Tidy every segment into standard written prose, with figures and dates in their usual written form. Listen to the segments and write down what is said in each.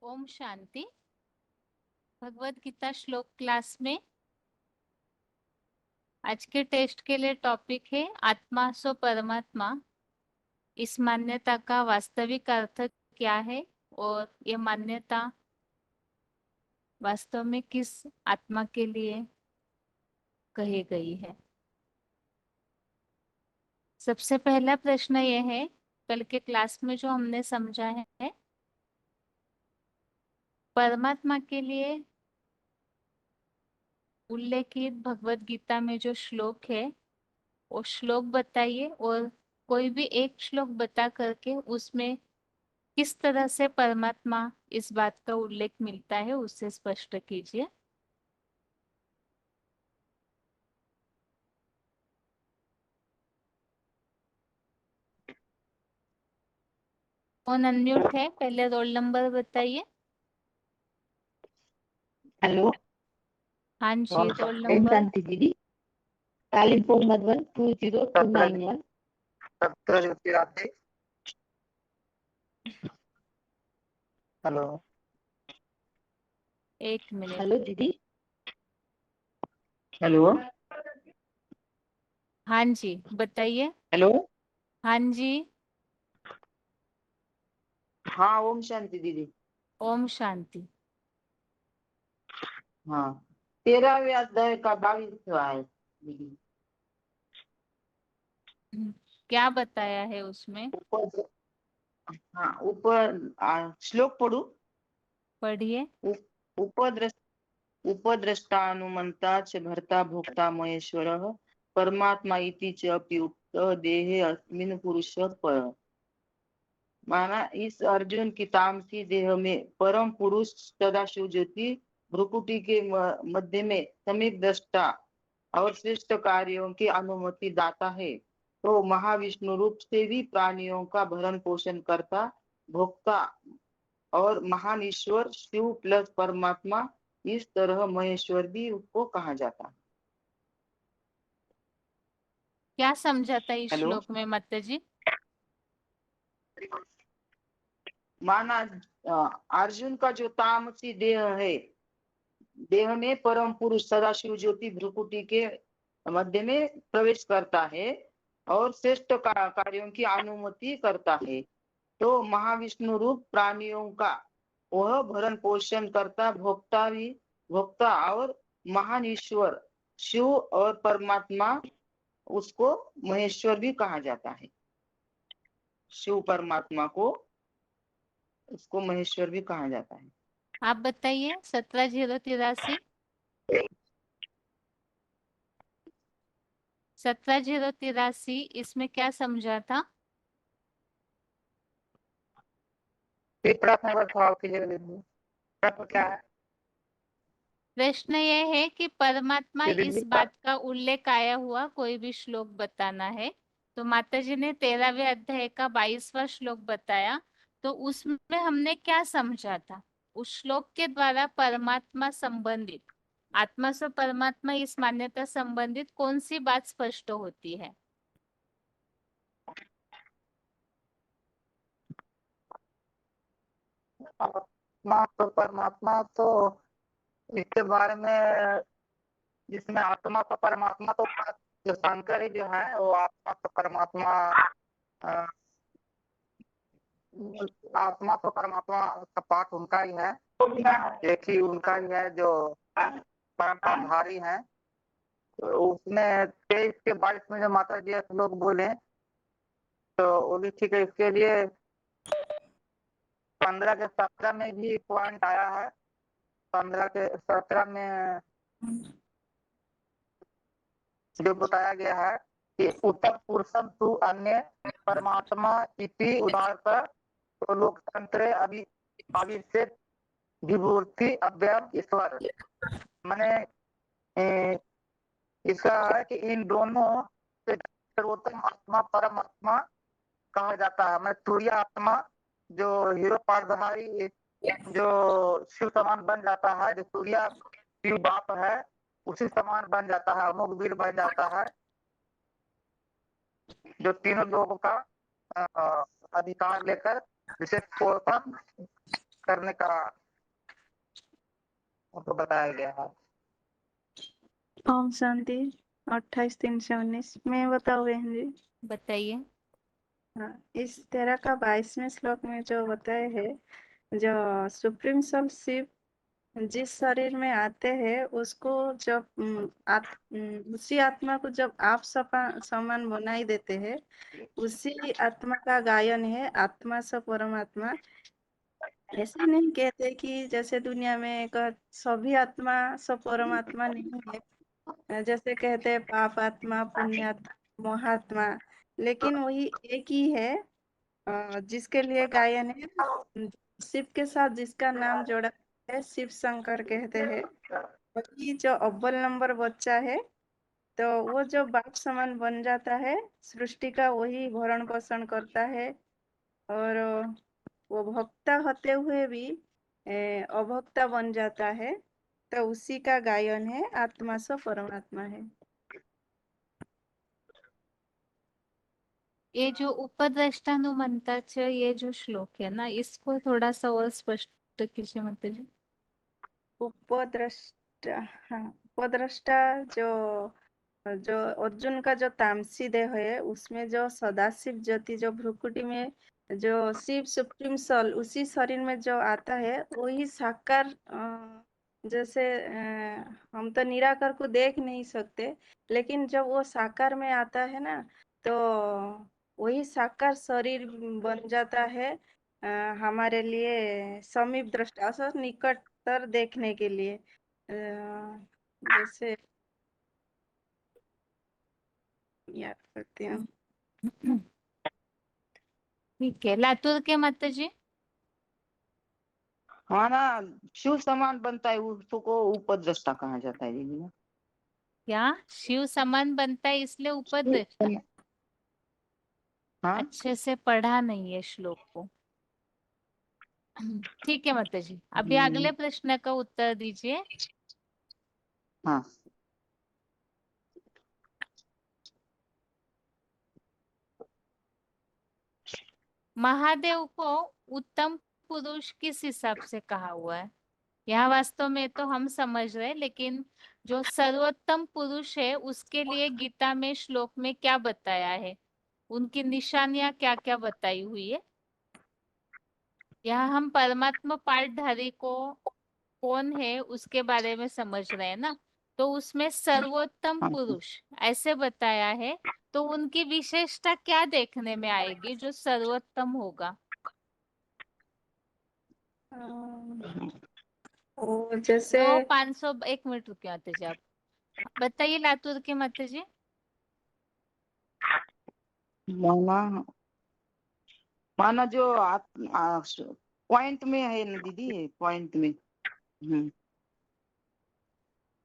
ओम शांति। भगवत गीता श्लोक क्लास में आज के टेस्ट के लिए टॉपिक है आत्मा सो परमात्मा। इस मान्यता का वास्तविक अर्थ क्या है और ये मान्यता वास्तव में किस आत्मा के लिए कही गई है। सबसे पहला प्रश्न ये है, कल के क्लास में जो हमने समझा है, परमात्मा के लिए उल्लेखित भगवत गीता में जो श्लोक है वो श्लोक बताइए, और कोई भी एक श्लोक बता करके उसमें किस तरह से परमात्मा इस बात का उल्लेख मिलता है उससे स्पष्ट कीजिए। कौन अनम्यूट है, पहले रोल नंबर बताइए। हेलो। हाँ जी, रोल ओम नंबर। शांति दीदी। कालिम्पोंग मधुबन 20291। हेलो। एक मिनट। हेलो दीदी। हेलो। हाँ जी बताइए। हेलो। हाँ जी। हाँ, ओम शांति दीदी। ओम शांति। हाँ, 13वें अध्याय का 22वां है दीदी। क्या बताया है उसमें? ऊपर, हाँ ऊपर श्लोक पढ़ू। पढ़िए। उपद्रष्टानुमंता च भर्ता भोक्ता महेश्वरः परमात्मा इति च अपि उक्तः देहे अस्मिन् पुरुषः परः। माना इस अर्जुन की तामसी देह में परम पुरुष सदाशिव ज्योति भ्रुकुटी के मध्य में समीप दृष्टा और श्रेष्ठ कार्यों की अनुमति दाता है। तो महाविष्णु रूप से भी प्राणियों का भरण पोषण करता भोक्ता और महान ईश्वर शिव प्लस परमात्मा, इस तरह महेश्वर भी उसको कहा जाता है। क्या समझा था इस हेलो। श्लोक में माता जी? माना अर्जुन का जो तामसी देह है, देह में परम पुरुष सदाशिव ज्योति भ्रुकुटी के मध्य में प्रवेश करता है और श्रेष्ठ कार्यों की अनुमति करता है। तो महाविष्णु रूप प्राणियों का वह भरण पोषण करता भोक्ता और महान ईश्वर शिव और परमात्मा, उसको महेश्वर भी कहा जाता है। शिव परमात्मा को उसको महेश्वर भी कहा जाता है। आप बताइए। 17,083। 17,083 इसमें क्या समझा था? क्या है? प्रश्न ये है कि परमात्मा दीदी इस बात का उल्लेख आया हुआ कोई भी श्लोक बताना है। तो माता जी ने 13वें अध्याय का 22वां श्लोक बताया, तो उसमें हमने क्या समझा था? उस श्लोक के द्वारा परमात्मा संबंधित, आत्मा से परमात्मा इस मान्यता संबंधित कौन सी बात स्पष्ट होती है? आत्मा तो परमात्मा तो इसके बारे में, जिसमें आत्मा तो परमात्मा तो जो शंकर जो है वो आत्मा तो परमात्मा, अ, आत्मा तो परमात्मा का पाठ उनका ही है, एक ही उनका ही है जो परमाधारी है। तो उसमें 23 के 22 में जो माता जी लोग बोले तो वो भी ठीक है। इसके लिए 15 के 17 में भी पॉइंट आया है। 15 के 17 में जो बताया गया है कि उत्तर पुरुषम तु अन्य परमात्मा इति उदाहरत तो लोकतंत्र अभिषेक विभूति अव्यय ईश्वर। मैंने इसका है कि इन दोनों से सर्वोत्तम आत्मा परमात्मा कहा जाता है। मैं तुरीय आत्मा जो हीरो पाठधारी जो शिव समान बन जाता है, जो तुरीय शिव बाप है उसी समान बन जाता है, अमोघ वीर बन जाता है, जो तीनों लोगों का अधिकार लेकर, जिसे करने का आपको बताया गया है। ओम शांति 28-319 मैं बताऊँ बहन जी। बताइए। हाँ, इस तेरह का 22वें श्लोक में जो बताए है, जो सुप्रीम सोल शिव जिस शरीर में आते हैं उसको जब उसी आत्मा को जब आप समान बनाई देते हैं, उसी आत्मा का गायन है आत्मा स परमात्मा। ऐसे नहीं कहते कि जैसे दुनिया में सभी आत्मा सब परमात्मा नहीं है, जैसे कहते हैं पाप आत्मा पुण्यात्मा मोहात्मा, लेकिन वही एक ही है जिसके लिए गायन है। शिव के साथ जिसका नाम जोड़ा है शिव शंकर कहते हैं। वही जो अव्वल नंबर बच्चा है, तो वो जो बाप समान बन जाता है सृष्टि का, वही भरण पोषण करता है। और वो भक्ता होते हुए भी अभक्ता बन जाता है, तो उसी का गायन है आत्मा सो परमात्मा है। ये जो उपद्रष्टानुमंताच ये जो श्लोक है ना, इसको थोड़ा सा और स्पष्ट कीजिए माता जी। उपद्रष्टा, हाँ, उपद्रष्टा जो जो अर्जुन का जो तामसी देह है उसमें जो सदाशिव ज्योति जो भ्रुकुटी में जो शिव सुप्रीम सोल उसी शरीर में जो आता है वही साकार। जैसे हम तो निराकार को देख नहीं सकते, लेकिन जब वो साकार में आता है ना, तो वही साकार शरीर बन जाता है हमारे लिए समीप दृष्टा निकटतर देखने के लिए। जैसे याद करती हूँ। ठीक है, लातूर के माता जी। हाँ ना, शिव समान बनता है उसको उपद्रष्टा कहा जाता है दीदी ना। क्या शिव समान बनता है इसलिए उपद्रष्टा? हाँ अच्छे से पढ़ा नहीं है श्लोक को। ठीक है माता जी, अभी हम्म, अगले प्रश्न का उत्तर दीजिए। हाँ महादेव को उत्तम पुरुष किस हिसाब से कहा हुआ है? यह वास्तव में तो हम समझ रहे हैं, लेकिन जो सर्वोत्तम पुरुष है उसके लिए गीता में श्लोक में क्या बताया है, उनकी निशानियां क्या क्या बताई हुई है? यहाँ हम परमात्मा पाठधारी को कौन है उसके बारे में समझ रहे हैं ना, तो उसमें सर्वोत्तम हाँ पुरुष ऐसे बताया है, तो उनकी विशेषता क्या देखने में आएगी जो सर्वोत्तम होगा? वो जैसे 500 एक मिनट रुकिए माता जी, आप बताइए लातूर के माता जी। माना माना जो पॉइंट में है ना दीदी, पॉइंट में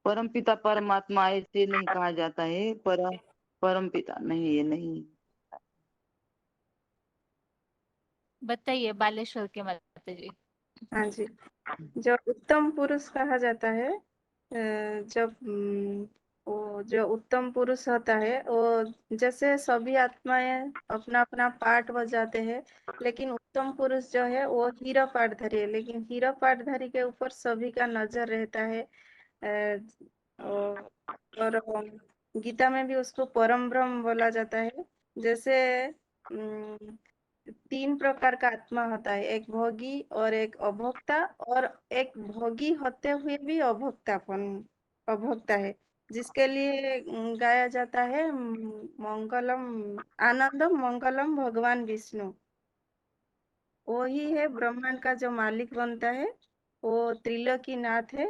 परमपिता परमात्मा ऐसे नहीं कहा जाता है, परमपिता नहीं, ये नहीं। बताइए बालेश्वर के माता जी। हाँ जी, जो उत्तम पुरुष कहा जाता है, जब वो जो उत्तम पुरुष होता है वो जैसे सभी आत्माएं अपना अपना पाठ बजाते हैं, लेकिन उत्तम पुरुष जो है वो हीरा पाठधारी है, लेकिन हीरा पाठधारी के ऊपर सभी का नजर रहता है। और गीता में भी उसको परम ब्रह्म बोला जाता है। जैसे तीन प्रकार का आत्मा होता है, एक भोगी और एक अभोक्ता, और एक भोगी होते हुए भी अभोक्ता है, जिसके लिए गाया जाता है मंगलम आनंदम मंगलम भगवान विष्णु। वही है ब्रह्मांड का जो मालिक बनता है, वो त्रिलोकी नाथ है।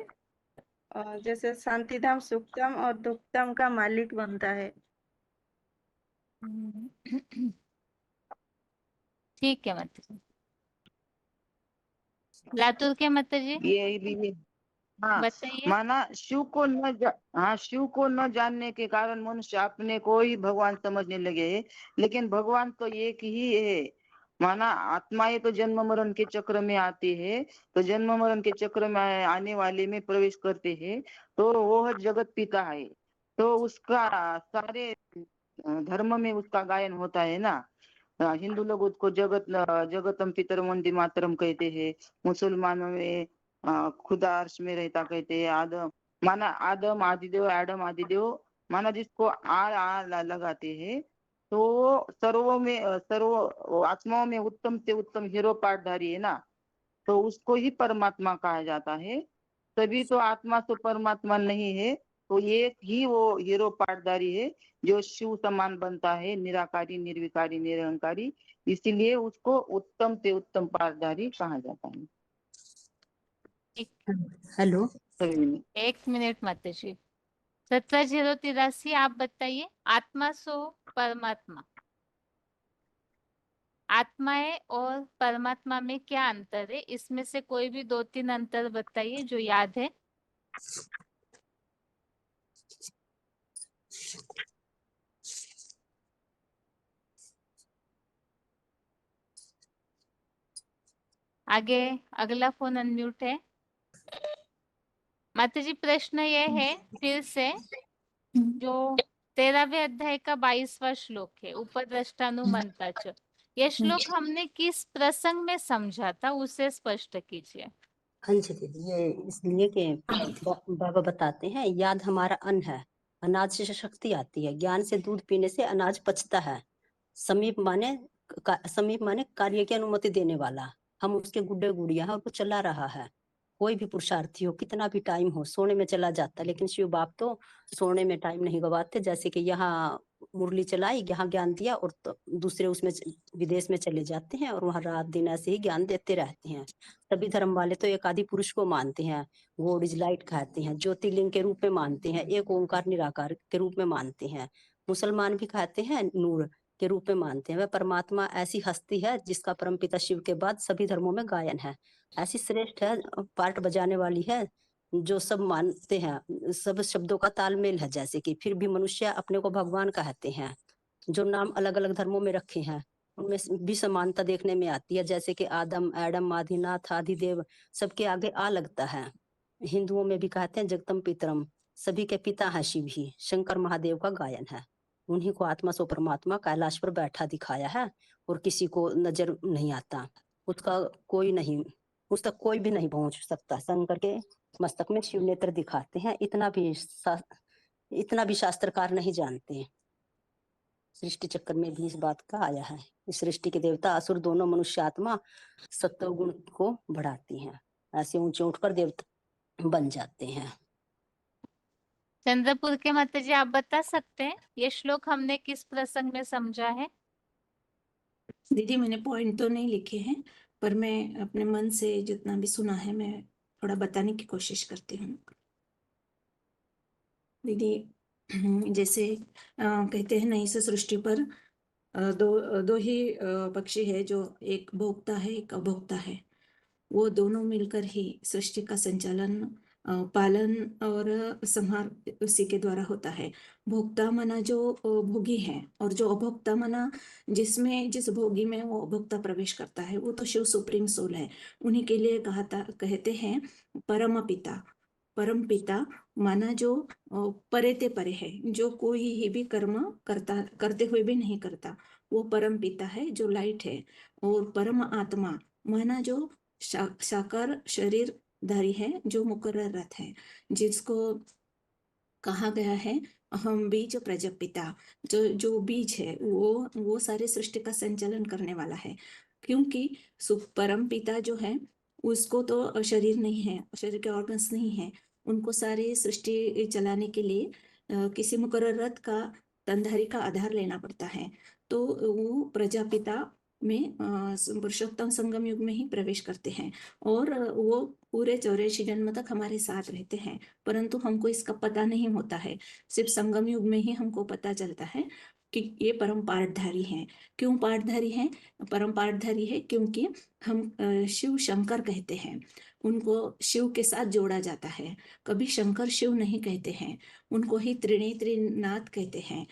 जैसे शांतिधाम सुखधाम और दुखधाम का मालिक बनता है। ठीक है माता जी। लातूर के माता जी ये भी हाँ, बताइए। माना हाँ, शिव को न जानने के कारण मनुष्य अपने को ही भगवान समझने लगे हैं, लेकिन भगवान तो एक ही है। माना आत्माएं तो जन्म मरण के चक्र में आती है, तो जन्म मरण के चक्र में आने वाले में प्रवेश करते हैं, तो वो जगत पिता है। तो उसका सारे धर्म में उसका गायन होता है ना। हिंदू लोग उसको जगतम पितर वंदे मातरम कहते हैं। मुसलमानों में खुदा अर्श में रहता कहते हैं। आदम माना आदम आदिदेव, एडम आदिदेव माना जिसको लगाते हैं। तो सर्व आत्माओं में उत्तम से उत्तम हीरो पाठधारी है ना, तो उसको ही परमात्मा कहा जाता है। तभी तो आत्मा तो परमात्मा नहीं है, तो एक ही वो हीरो पाठधारी है जो शिव समान बनता है, निराकारी निर्विकारी निरहंकारी, इसीलिए उसको उत्तम से उत्तम पाठधारी कहा जाता है। हेलो, एक मिनट माता जी। 17083 आप बताइए। आत्मा सो परमात्मा, आत्माएं और परमात्मा में क्या अंतर है? इसमें से कोई भी 2-3 अंतर बताइए जो याद है। आगे अगला फोन अनम्यूट है। माता जी प्रश्न ये है फिर से, जो 13वें अध्याय का 22वां श्लोक है, उपद्रष्टानुमंता च, ये श्लोक हमने किस प्रसंग में समझा था, उसे स्पष्ट कीजिए। हाँ जी दीदी, ये इसलिए कि बाबा बताते हैं याद हमारा अन्न है, अनाज से शक्ति आती है, ज्ञान से दूध पीने से अनाज पचता है। समीप माने कार्य की अनुमति देने वाला, हम उसके गुड्डे गुड़िया हैं और वो चला रहा है। कोई भी पुरुषार्थी हो, कितना भी टाइम हो, सोने में चला जाता, लेकिन शिव बाप तो सोने में टाइम नहीं गवाते। जैसे कि यहाँ मुरली चलाई, यहाँ ज्ञान दिया, और तो दूसरे उसमें विदेश में चले जाते हैं और वहाँ रात दिन ऐसे ही ज्ञान देते रहते हैं। सभी धर्म वाले तो एक आदि पुरुष को मानते हैं, गॉड इज लाइट कहते हैं, ज्योतिर्लिंग के रूप में मानते हैं, एक ओंकार निराकार के रूप में मानते हैं। मुसलमान भी कहते हैं नूर के रूप में मानते हैं। वह परमात्मा ऐसी हस्ती है जिसका परमपिता शिव के बाद सभी धर्मों में गायन है। ऐसी श्रेष्ठ है, पार्ट बजाने वाली है, जो सब मानते हैं, सब शब्दों का तालमेल है। जैसे कि फिर भी मनुष्य अपने को भगवान कहते हैं। जो नाम अलग अलग धर्मों में रखे हैं उनमें भी समानता देखने में आती है। जैसे कि आदम, एडम, आदिनाथ, आदिदेव सबके आगे आ लगता है। हिंदुओं में भी कहते हैं जगतम पितरम, सभी के पिता है शिव ही। शंकर महादेव का गायन है। उन्हीं को आत्मा सो परमात्मा कैलाश पर बैठा दिखाया है और किसी को नजर नहीं आता। उसका कोई नहीं, उस तक कोई भी नहीं पहुंच सकता। शंकर के मस्तक में शिव नेत्र दिखाते हैं, इतना भी शास्त्रकार नहीं जानते। सृष्टि चक्र में भी इस बात का आया है। इस सृष्टि के देवता असुर दोनों मनुष्य आत्मा सत्व गुण को बढ़ाती हैं, ऐसे ऊंचे उठकर देवता बन जाते हैं। चंद्रपुर के माता जी आप बता सकते हैं ये श्लोक हमने किस प्रसंग में समझा है? दीदी मैंने पॉइंट तो नहीं लिखे हैं, पर मैं अपने मन से जितना भी सुना है मैं थोड़ा बताने की कोशिश करती हूँ। दीदी जैसे कहते हैं नई से सृष्टि पर दो ही पक्षी है, जो एक भोक्ता है एक अभोक्ता है। वो दोनों मिलकर ही सृष्टि का संचालन, पालन और संहार उसी के द्वारा होता है। भोक्ता मना जो भोगी है, और जो अभोक्ता मना जिस भोगी में वो अभोक्ता प्रवेश करता है, वो तो शिव सुप्रीम सोल है। उन्हीं के लिए कहते हैं परम पिता। परम पिता माना जो परे ते परे है, जो कोई ही भी कर्म करते हुए भी नहीं करता, वो परम पिता है जो लाइट है। और परम आत्मा माना जो साकार शरीरधारी है, जो मुकर्रर रथ है, जिसको कहा गया है अहम बीज प्रजापिता। जो बीज है वो सारे सृष्टि का संचालन करने वाला है। क्योंकि परम पिता जो है उसको तो शरीर नहीं है, शरीर के ऑर्गन्स नहीं है, उनको सारी सृष्टि चलाने के लिए किसी मुकर्रर रथ का, तंधारी का आधार लेना पड़ता है। तो वो प्रजापिता में पुरुषोत्तम संगम युग में ही प्रवेश करते हैं, और वो पूरे 84 जन्म तक हमारे साथ रहते हैं। परंतु हमको इसका पता नहीं होता है, सिर्फ संगम युग में ही हमको पता चलता है कि ये परम पाठधारी हैं। क्यों पाठधारी हैं? परम पाठधारी है क्योंकि हम शिव शंकर कहते हैं, उनको शिव के साथ जोड़ा जाता है। कभी शंकर शिव नहीं कहते हैं, उनको ही त्रिनेत्रीनाथ कहते हैं,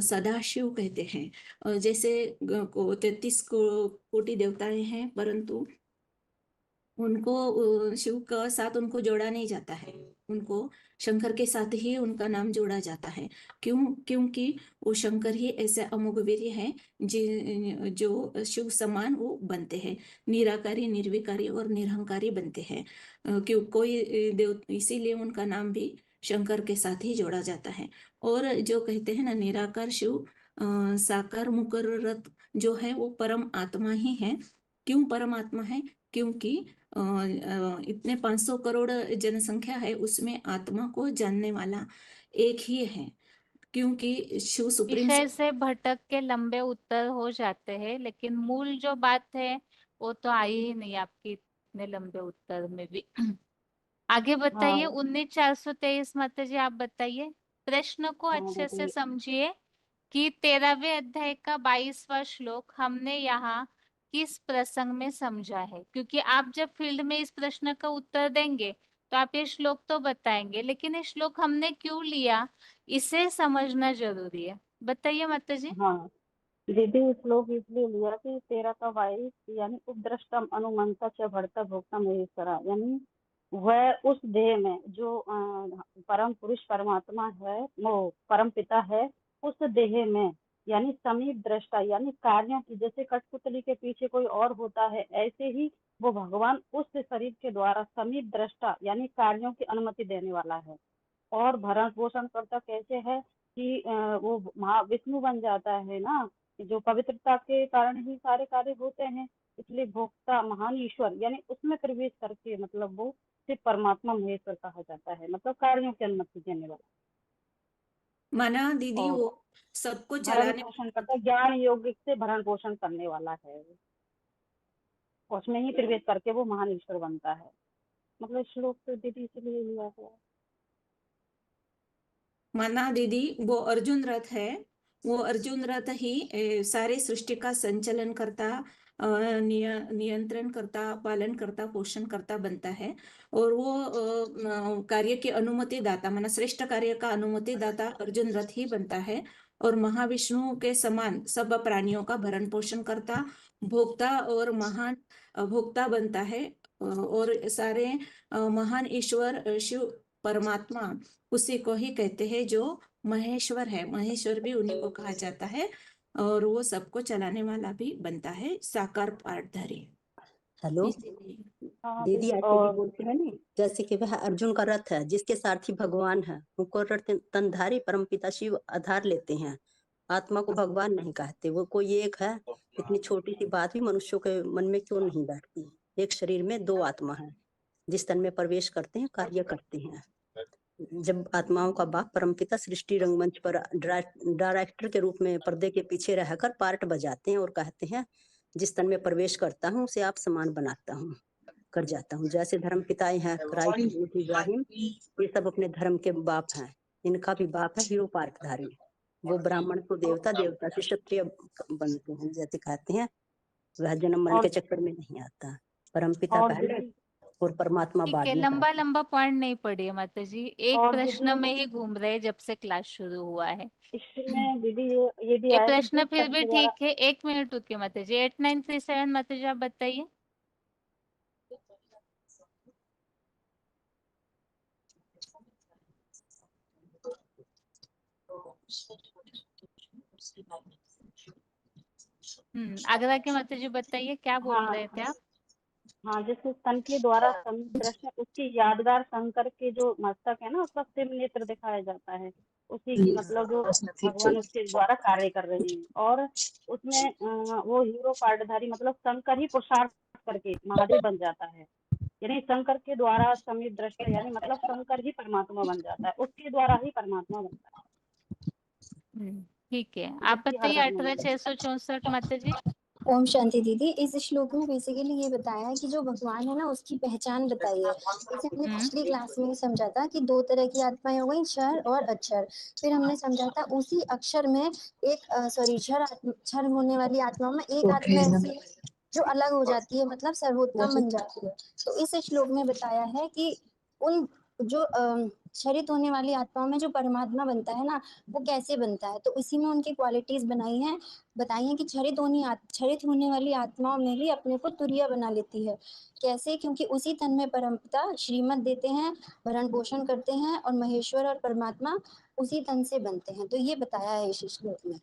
सदाशिव कहते हैं। जैसे 33 कोटि देवताएं हैं, परंतु उनको शिव का साथ उनको जोड़ा नहीं जाता है, उनको शंकर के साथ ही उनका नाम जोड़ा जाता है। क्योंकि वो शंकर ही ऐसे अमोघ वीर्य है जो शिव समान वो बनते हैं, निराकारी, निर्विकारी और निरहंकारी बनते हैं। क्यों कोई देव, इसीलिए उनका नाम भी शंकर के साथ ही जोड़ा जाता है। और जो कहते हैं ना निराकार शिव, साकार मुकर्रत जो है वो परम आत्मा ही है। क्यों परम आत्मा है? क्योंकि इतने 500 करोड़ जनसंख्या है, उसमें आत्मा को जानने वाला एक ही है। क्योंकि शिव सुप्रीम विषय से भटक के लंबे उत्तर हो जाते हैं, लेकिन मूल जो बात है वो तो आई ही नहीं आपकी इतने लंबे उत्तर में भी। आगे बताइए। हाँ 19,423 माता जी, आप बताइए। प्रश्न को हाँ अच्छे से दीदी। समझिए कि 13वें अध्याय का 22वां श्लोक हमने यहाँ किस प्रसंग में समझा है, क्योंकि आप जब फील्ड में इस प्रश्न का उत्तर देंगे तो आप ये श्लोक तो बताएंगे, लेकिन ये श्लोक हमने क्यों लिया इसे समझना जरूरी है। बताइए माता जी। हाँ दीदी, इस श्लोक इसलिए लिया कि 13 का 22 यानी उपद्रष्टम अनुमंता च भरता भोक्ता महेश्वरा, यानी वह उस देह में जो परम पुरुष परमात्मा है, वो परम पिता है, उस देह में यानी समीप दृष्टा यानी कार्यों की, जैसे कठपुतली के पीछे कोई और होता है, ऐसे ही वो भगवान उस शरीर के द्वारा समीप दृष्टा यानी कार्यों की अनुमति देने वाला है। और भरण पोषण करता कैसे है कि वो विष्णु बन जाता है ना, जो पवित्रता के कारण ही सारे कार्य होते हैं। इसलिए भोक्ता महान ईश्वर यानी उसमें प्रवेश करके मतलब वो सिर्फ परमात्मा महेश्वर कहा जाता है, मतलब कार्यों की अनुमति देने वाला। माना दीदी, और वो सबको भरण चलाने पोषण करता, ज्ञान योग से भरण पोषण करने वाला है, उसमें ही प्रवेश करके वो महान ईश्वर बनता है। मतलब श्लोक तो दीदी इसलिए लिया है। माना दीदी, वो अर्जुन रथ है, वो अर्जुन रथ ही सारे सृष्टि का संचालन करता, नियंत्रण करता, पालन करता, पोषण करता बनता है। और वो कार्य की अनुमति दाता, माना श्रेष्ठ कार्य का अनुमति दाता अर्जुन रथ ही बनता है। और महाविष्णु के समान सब प्राणियों का भरण पोषण करता, भोक्ता और महान भोक्ता बनता है। और सारे महान ईश्वर शिव परमात्मा उसी को ही कहते हैं जो महेश्वर है। महेश्वर भी उन्हीं को कहा जाता है, और वो सबको चलाने वाला भी बनता है, साकार पार्टधारी। हेलो इसीलिए हाँ दीदी, दीदी। ऐसे भी और बोलते हैं ना, जैसे कि वह अर्जुन का रथ है जिसके सारथी भगवान है, मुकुर तनधारी परमपिता शिव आधार लेते हैं। आत्मा को भगवान नहीं कहते, वो कोई एक है। इतनी छोटी सी बात भी मनुष्यों के मन में क्यों नहीं बैठती। एक शरीर में दो आत्मा है, जिस तन में प्रवेश करते हैं कार्य करते हैं। जब आत्माओं का बाप परमपिता सृष्टि रंगमंच पर डायरेक्टर के रूप में पर्दे के पीछे रहकर पार्ट बजाते हैं और कहते हैं, जिस तन में प्रवेश करता हूँ उसे आप समान बनाता हूँ, कर जाता हूँ। जैसे धर्म पिताएं हैं क्राइस्ट, इब्राहिम, ये सब अपने धर्म के बाप हैं। इनका भी बाप है हीरो पार्टधारी। वो ब्राह्मण को देवता, देवता से क्षत्रिय बनते हैं। जैसे कहते हैं, वह जन्म मरण के चक्कर में नहीं आता, परमपिता और पहले दीदी, और परमात्मा ठीक बाद है, में लंबा कहते हैं। लंबा पॉइंट नहीं पढ़िए माता जी, एक और प्रश्न दीदी में ही घूम रहे हैं जब से क्लास शुरू हुआ है। इसमें दीदी ये भी ये आया कि प्रश्न जिस फिर तन भी के द्वारा। ठीक है, 1 मिनट रुकिए माता जी। 8937 माता जी, आप बताइए। आगरा के माता जी बताइए, क्या बोल हाँ रहे थे आप। हाँ, जिस तन के द्वारा दृश्य उसकी यादगार शंकर के जो मस्तक है ना, उसका सिर नेत्र दिखाया जाता है। उसी की मतलब जो भगवान उसके द्वारा कार्य कर रहे हैं। और उसमें वो हीरो पार्टधारी मतलब शंकर ही पुरुषार्थ करके महादेव बन जाता है। यानी शंकर के द्वारा समीप दृष्टा यानी मतलब शंकर ही परमात्मा बन जाता है, उसके द्वारा ही परमात्मा बनता ठीक है, है, आप जबकि हर बताइए। धर्म में नहीं। 18,664 माता जी। ओम शांति दीदी। इस श्लोक में बेसिकली ये बताया है कि जो भगवान है ना उसकी पहचान बताई है। जैसे हमने पिछली क्लास में समझा था कि दो तरह की आत्माएं हो गई, क्षर और अक्षर। फिर हमने समझा था उसी अक्षर में एक क्षर होने वाली आत्मा में एक आत्मा ऐसी है जो अलग हो जाती है, मतलब सर्वोत्तम बन जाती है। तो इस श्लोक में बताया है कि उन जो क्षरित होने वाली आत्माओं में जो परमात्मा बनता है ना, वो कैसे बनता है, तो इसी में उनकी क्वालिटीज बताई हैं कि क्षरित होने वाली आत्माओं में ही अपने को तुरिया बना लेती है। कैसे? क्योंकि उसी तन में परमपिता श्रीमत देते हैं, भरण पोषण करते हैं, और महेश्वर और परमात्मा उसी तन से बनते हैं। तो ये बताया है इस श्लोक में।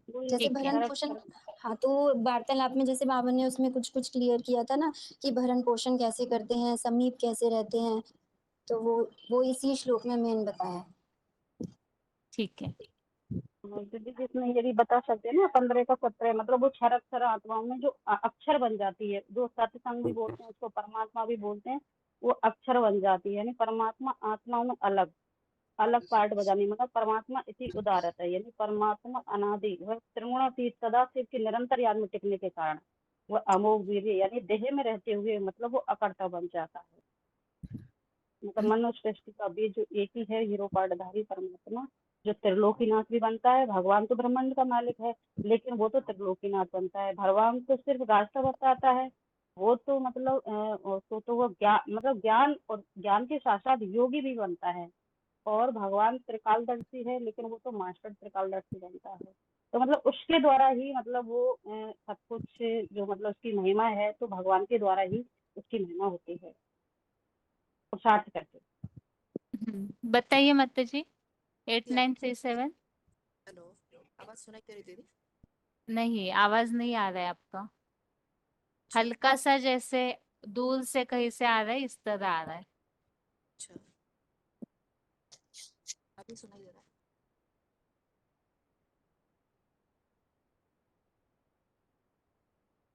जैसे ठीक है। भरण पोषण, हाँ, तो वार्तालाप में जैसे बाबा ने उसमें कुछ कुछ क्लियर किया था ना कि भरण पोषण कैसे करते हैं, समीप कैसे रहते हैं, तो वो इसी श्लोक में मेन बताया है। ठीक है। दीदी जिसमें ये भी बता सकते हैं ना 15 का 17, मतलब वो क्षर अक्षर आत्माओं में जो अक्षर बन जाती है, जो सत्संग भी बोलते हैं उसको, परमात्मा भी बोलते हैं, वो अक्षर बन जाती है। यानी परमात्मा आत्माओं में अलग अलग पार्ट बजानी, मतलब परमात्मा इसी उदारत है। यानी परमात्मा अनादि, वह त्रिगुणातीत सदा शिव की निरंतर याद में टिकने के कारण वह अमोघ वीर्य, यानी देह में रहते हुए मतलब वो अकर्ता बन जाता है। मतलब मनुष्य सृष्टि का बीज जो एक ही है, हीरो पार्टधारी परमात्मा, जो त्रिलोकीनाथ भी बनता है। भगवान तो ब्रह्मांड का मालिक है, लेकिन वो तो त्रिलोकीनाथ बनता है। भगवान तो सिर्फ रास्ता बताता है, वो तो मतलब तो वो ज्ञान, मतलब ज्ञान, और ज्ञान के साथ साथ योगी भी बनता है। और भगवान त्रिकालदर्शी है, लेकिन वो तो मास्टर त्रिकालदर्शी बनता है। तो मतलब उसके द्वारा ही मतलब वो सब कुछ, जो मतलब उसकी महिमा है, तो भगवान के द्वारा ही उसकी महिमा होती है पुरुषार्थ करके। बताइए माता जी। 8937। हेलो, आवाज सुनाई दे रही दीदी? नहीं, आवाज नहीं आ रहा है आपका। हल्का सा जैसे दूर से कहीं से आ रहा है, इस तरह आ रहा है। अच्छा, अभी सुनाई दे रहा है?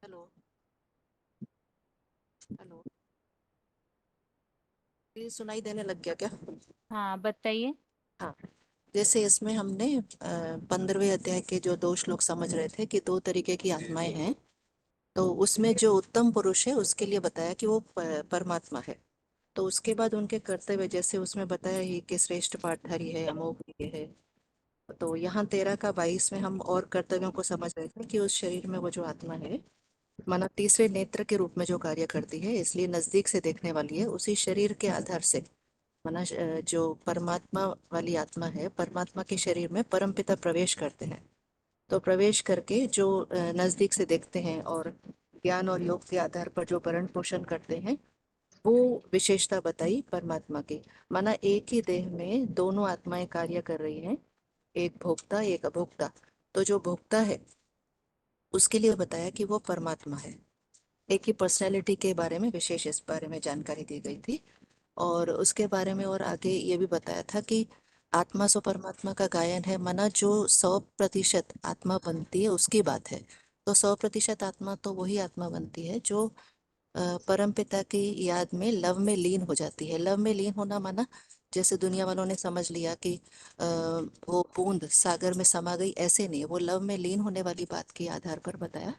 हेलो हेलो, ये सुनाई देने लग गया क्या? हाँ, बताइए। हाँ, जैसे इसमें हमने 15वें अध्याय के जो 2 श्लोक समझ रहे थे कि 2 तरीके की आत्माएं हैं, तो उसमें जो उत्तम पुरुष है उसके लिए बताया कि वो परमात्मा है। तो उसके बाद उनके कर्तव्य, जैसे उसमें बताया ही कि श्रेष्ठ पाठधारी है, अमोघ ये है। तो यहाँ 13 का 22 में हम और कर्तव्यों को समझ रहे थे कि उस शरीर में वो जो आत्मा है, माना तीसरे नेत्र के रूप में जो कार्य करती है, इसलिए नजदीक से देखने वाली है। उसी शरीर के आधार से माना जो परमात्मा वाली आत्मा है, परमात्मा के शरीर में परमपिता प्रवेश करते हैं। तो प्रवेश करके जो नजदीक से देखते हैं और ज्ञान और योग के आधार पर जो भरण पोषण करते हैं, वो विशेषता बताई परमात्मा की। माना एक ही देह में दोनों आत्माएं कार्य कर रही हैं, एक भोक्ता एक अभोक्ता। तो जो भोक्ता है उसके लिए बताया कि वो परमात्मा है। एक ही पर्सनैलिटी के बारे में विशेष इस बारे में जानकारी दी गई थी। और उसके बारे में और आगे ये भी बताया था कि आत्मा सो परमात्मा का गायन है। माना जो 100% आत्मा बनती है उसकी बात है। तो 100% आत्मा तो वही आत्मा बनती है जो परम पिता की याद में लव में लीन हो जाती है। लव में लीन होना माना जैसे दुनिया वालों ने समझ लिया कि वो बूंद सागर में समा गई, ऐसे नहीं। वो लव में लीन होने वाली बात के आधार पर बताया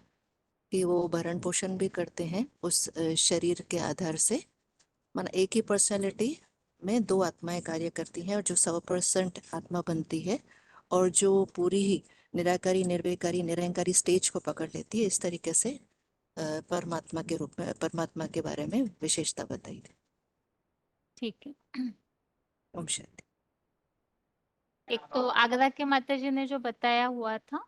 कि वो भरण पोषण भी करते हैं उस शरीर के आधार से। माना एक ही पर्सनैलिटी में 2 आत्माएं कार्य करती हैं, और जो 100% आत्मा बनती है और जो पूरी ही निराकारी निर्विकारी निरंकारी स्टेज को पकड़ लेती है, इस तरीके से परमात्मा के रूप में परमात्मा के बारे में विशेषता बताई थी। ठीक है। ओम शांति। एक तो आगरा के माता जी ने जो बताया हुआ था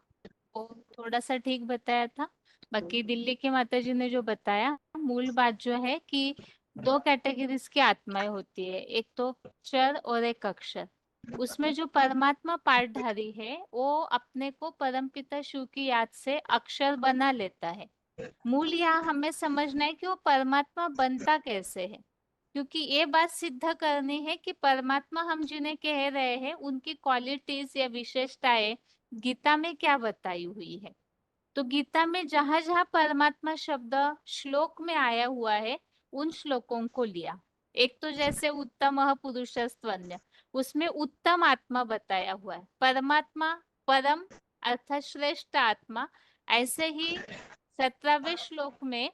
वो थोड़ा सा ठीक बताया था। बाकी दिल्ली के माता जी ने जो बताया, मूल बात जो है कि 2 कैटेगरीज की आत्माएं होती है, एक तो क्षर और एक अक्षर। उसमें जो परमात्मा पार्टधारी है वो अपने को परमपिता शिव की याद से अक्षर बना लेता है। मूल यहाँ हमें समझना है कि वो परमात्मा बनता कैसे है, क्योंकि ये बात सिद्ध करनी है कि परमात्मा हम जिन्हें कह रहे हैं उनकी क्वालिटीज या विशेषताएं गीता में क्या बताई हुई है। तो गीता में जहां जहां परमात्मा शब्द श्लोक में आया हुआ है उन श्लोकों को लिया। एक तो जैसे उत्तम पुरुषस्त्वन्य, उसमें उत्तम आत्मा बताया हुआ है, परमात्मा परम अर्थात श्रेष्ठ आत्मा। ऐसे ही 17वें श्लोक में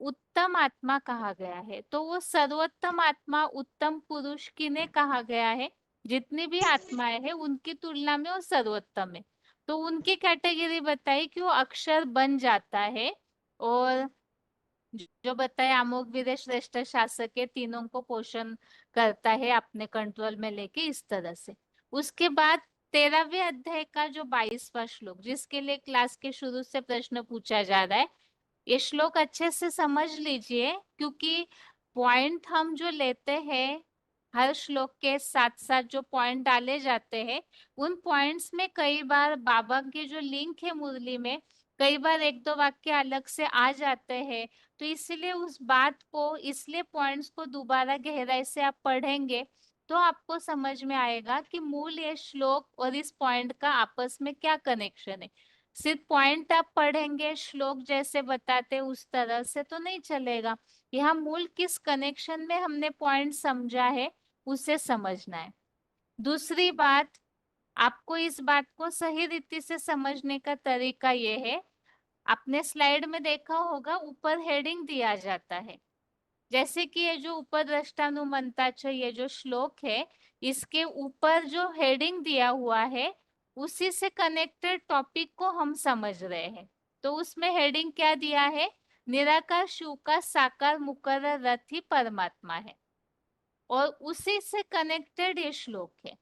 उत्तम आत्मा कहा गया है, तो वो सर्वोत्तम आत्मा उत्तम पुरुष किन्हें कहा गया है? जितनी भी आत्माएं हैं उनकी तुलना में वो सर्वोत्तम है। तो उनकी कैटेगरी बताई कि वो अक्षर बन जाता है और जो बताया अमोघ वीर श्रेष्ठ शासक है, तीनों को पोषण करता है अपने कंट्रोल में लेके, इस तरह से। उसके बाद 13वें अध्याय का जो 22वां श्लोक, जिसके लिए क्लास के शुरू से प्रश्न पूछा जा रहा है, ये श्लोक अच्छे से समझ लीजिए, क्योंकि पॉइंट हम जो लेते हैं, हर श्लोक के साथ साथ जो पॉइंट डाले जाते हैं, उन पॉइंट्स में कई बार बाबा के जो लिंक है मुरली में, कई बार एक दो वाक्य अलग से आ जाते हैं। तो इसलिए उस बात को, इसलिए पॉइंट्स को दोबारा गहराई से आप पढ़ेंगे तो आपको समझ में आएगा कि मूल ये श्लोक और इस पॉइंट का आपस में क्या कनेक्शन है। सिर्फ पॉइंट आप पढ़ेंगे, श्लोक जैसे बताते उस तरह से तो नहीं चलेगा। यहाँ मूल किस कनेक्शन में हमने पॉइंट समझा है, उसे समझना है। दूसरी बात, आपको इस बात को सही रीति से समझने का तरीका ये है, आपने स्लाइड में देखा होगा ऊपर हेडिंग दिया जाता है। जैसे कि ये जो ऊपर दृष्टानुमंताच, ये जो श्लोक है, इसके ऊपर जो हेडिंग दिया हुआ है, उसी से कनेक्टेड टॉपिक को हम समझ रहे हैं। तो उसमें हेडिंग क्या दिया है? निराकार शिव का साकार मुकर्रर रथ ही परमात्मा है, और उसी से कनेक्टेड ये श्लोक है।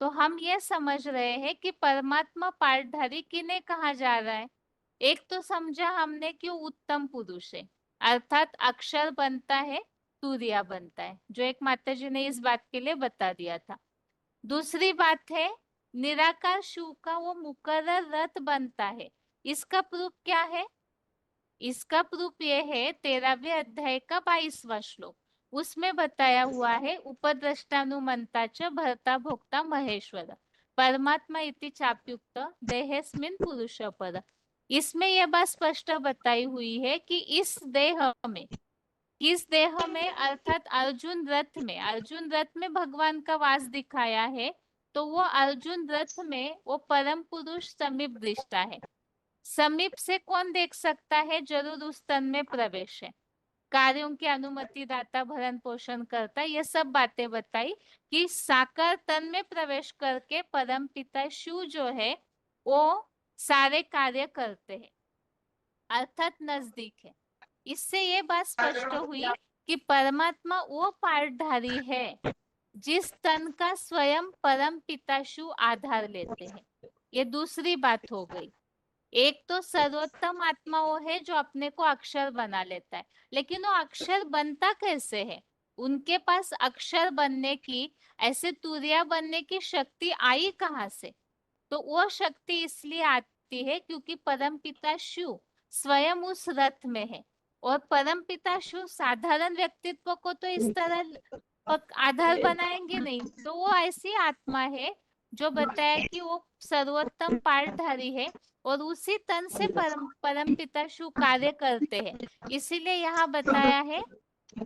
तो हम ये समझ रहे हैं कि परमात्मा पाठधारी किन्हें कहा जा रहा है। एक तो समझा हमने कि वो उत्तम पुरुष है, अर्थात अक्षर बनता है, तूरिया बनता है, जो एक माता जी ने इस बात के लिए बता दिया था। दूसरी बात है, निराकार शिव का वो मुकर्रर रथ बनता है। इसका प्रूफ क्या है? इसका प्रूफ ये है 13वें अध्याय का 22वां श्लोक। उसमें बताया हुआ है, उपद्रष्टानुमंताच भर्ता भोक्ता महेश्वर परमात्मा इति चाप्युक्त देहेस्मिन् पुरुष पर। इसमें यह बात स्पष्ट बताई हुई है कि इस देह में, किस देह में, अर्थात अर्जुन रथ में, अर्जुन रथ में भगवान का वास दिखाया है। तो वो अर्जुन रथ में वो परम पुरुष समीप दृष्टा है। समीप से कौन देख सकता है? जरूर उस तन में प्रवेश है, कार्यों की अनुमति दाता, भरण पोषण करता, ये सब बातें बताई कि साकार तन में प्रवेश करके परम पिता शिव जो है वो सारे कार्य करते हैं, अर्थात नजदीक है। इससे ये बात स्पष्ट हुई कि परमात्मा वो पाठधारी है जिस तन का स्वयं परम पिता शिव आधार लेते हैं। ये दूसरी बात हो गई। एक तो सर्वोत्तम आत्मा वो है जो अपने को अक्षर बना लेता है, लेकिन वो अक्षर बनता कैसे है? उनके पास अक्षर बनने की, ऐसे तूरिया बनने की शक्ति आई कहाँ से? तो वो शक्ति इसलिए आती है क्योंकि परमपिता शिव स्वयं उस रथ में है। और परमपिता शिव साधारण व्यक्तित्व को तो इस तरह आधार बनाएंगे नहीं। तो वो ऐसी आत्मा है जो बताया कि वो सर्वोत्तम पाठधारी है और उसी तन से परमपिता शिव कार्य करते हैं। इसीलिए यहाँ बताया है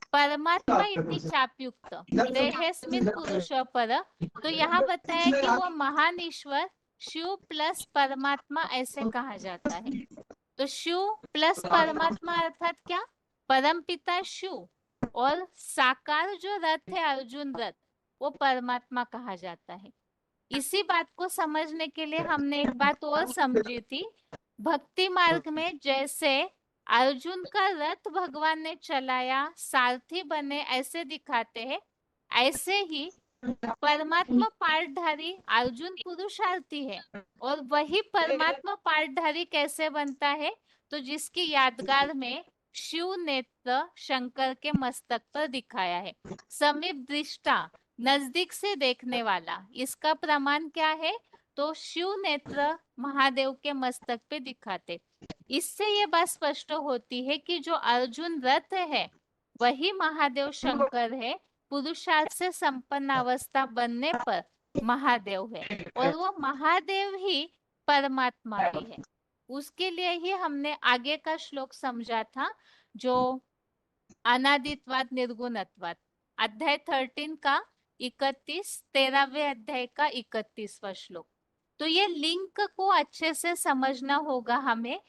परमात्मा इति चाप्युक्त देहेस्मिन् पुरुष पर। तो यहाँ बताया कि वो महान ईश्वर शिव प्लस परमात्मा ऐसे कहा जाता है। तो शिव प्लस परमात्मा अर्थात क्या? परमपिता शिव और साकार जो रथ है अर्जुन रथ, वो परमात्मा कहा जाता है। इसी बात को समझने के लिए हमने एक बात और समझी थी। भक्ति मार्ग में जैसे अर्जुन का रथ भगवान ने चलाया, सारथी बने, ऐसे दिखाते हैं, ऐसे ही परमात्मा पाठधारी अर्जुन पुरुषार्थी है। और वही परमात्मा पाठधारी कैसे बनता है? तो जिसकी यादगार में शिव नेत्र शंकर के मस्तक पर दिखाया है, समीप दृष्टा, नजदीक से देखने वाला। इसका प्रमाण क्या है? तो शिव नेत्र महादेव के मस्तक पे दिखाते। इससे ये बात स्पष्ट होती है कि जो अर्जुन रथ है वही महादेव शंकर है। पुरुषार्थ से संपन्न अवस्था बनने पर महादेव है, और वो महादेव ही परमात्मा भी है। उसके लिए ही हमने आगे का श्लोक समझा था, जो अनादित्वाद निर्गुणत्वाद, अध्याय 13 का 31, 13वें अध्याय का 31वां श्लोक। तो ये लिंक को अच्छे से समझना होगा हमें।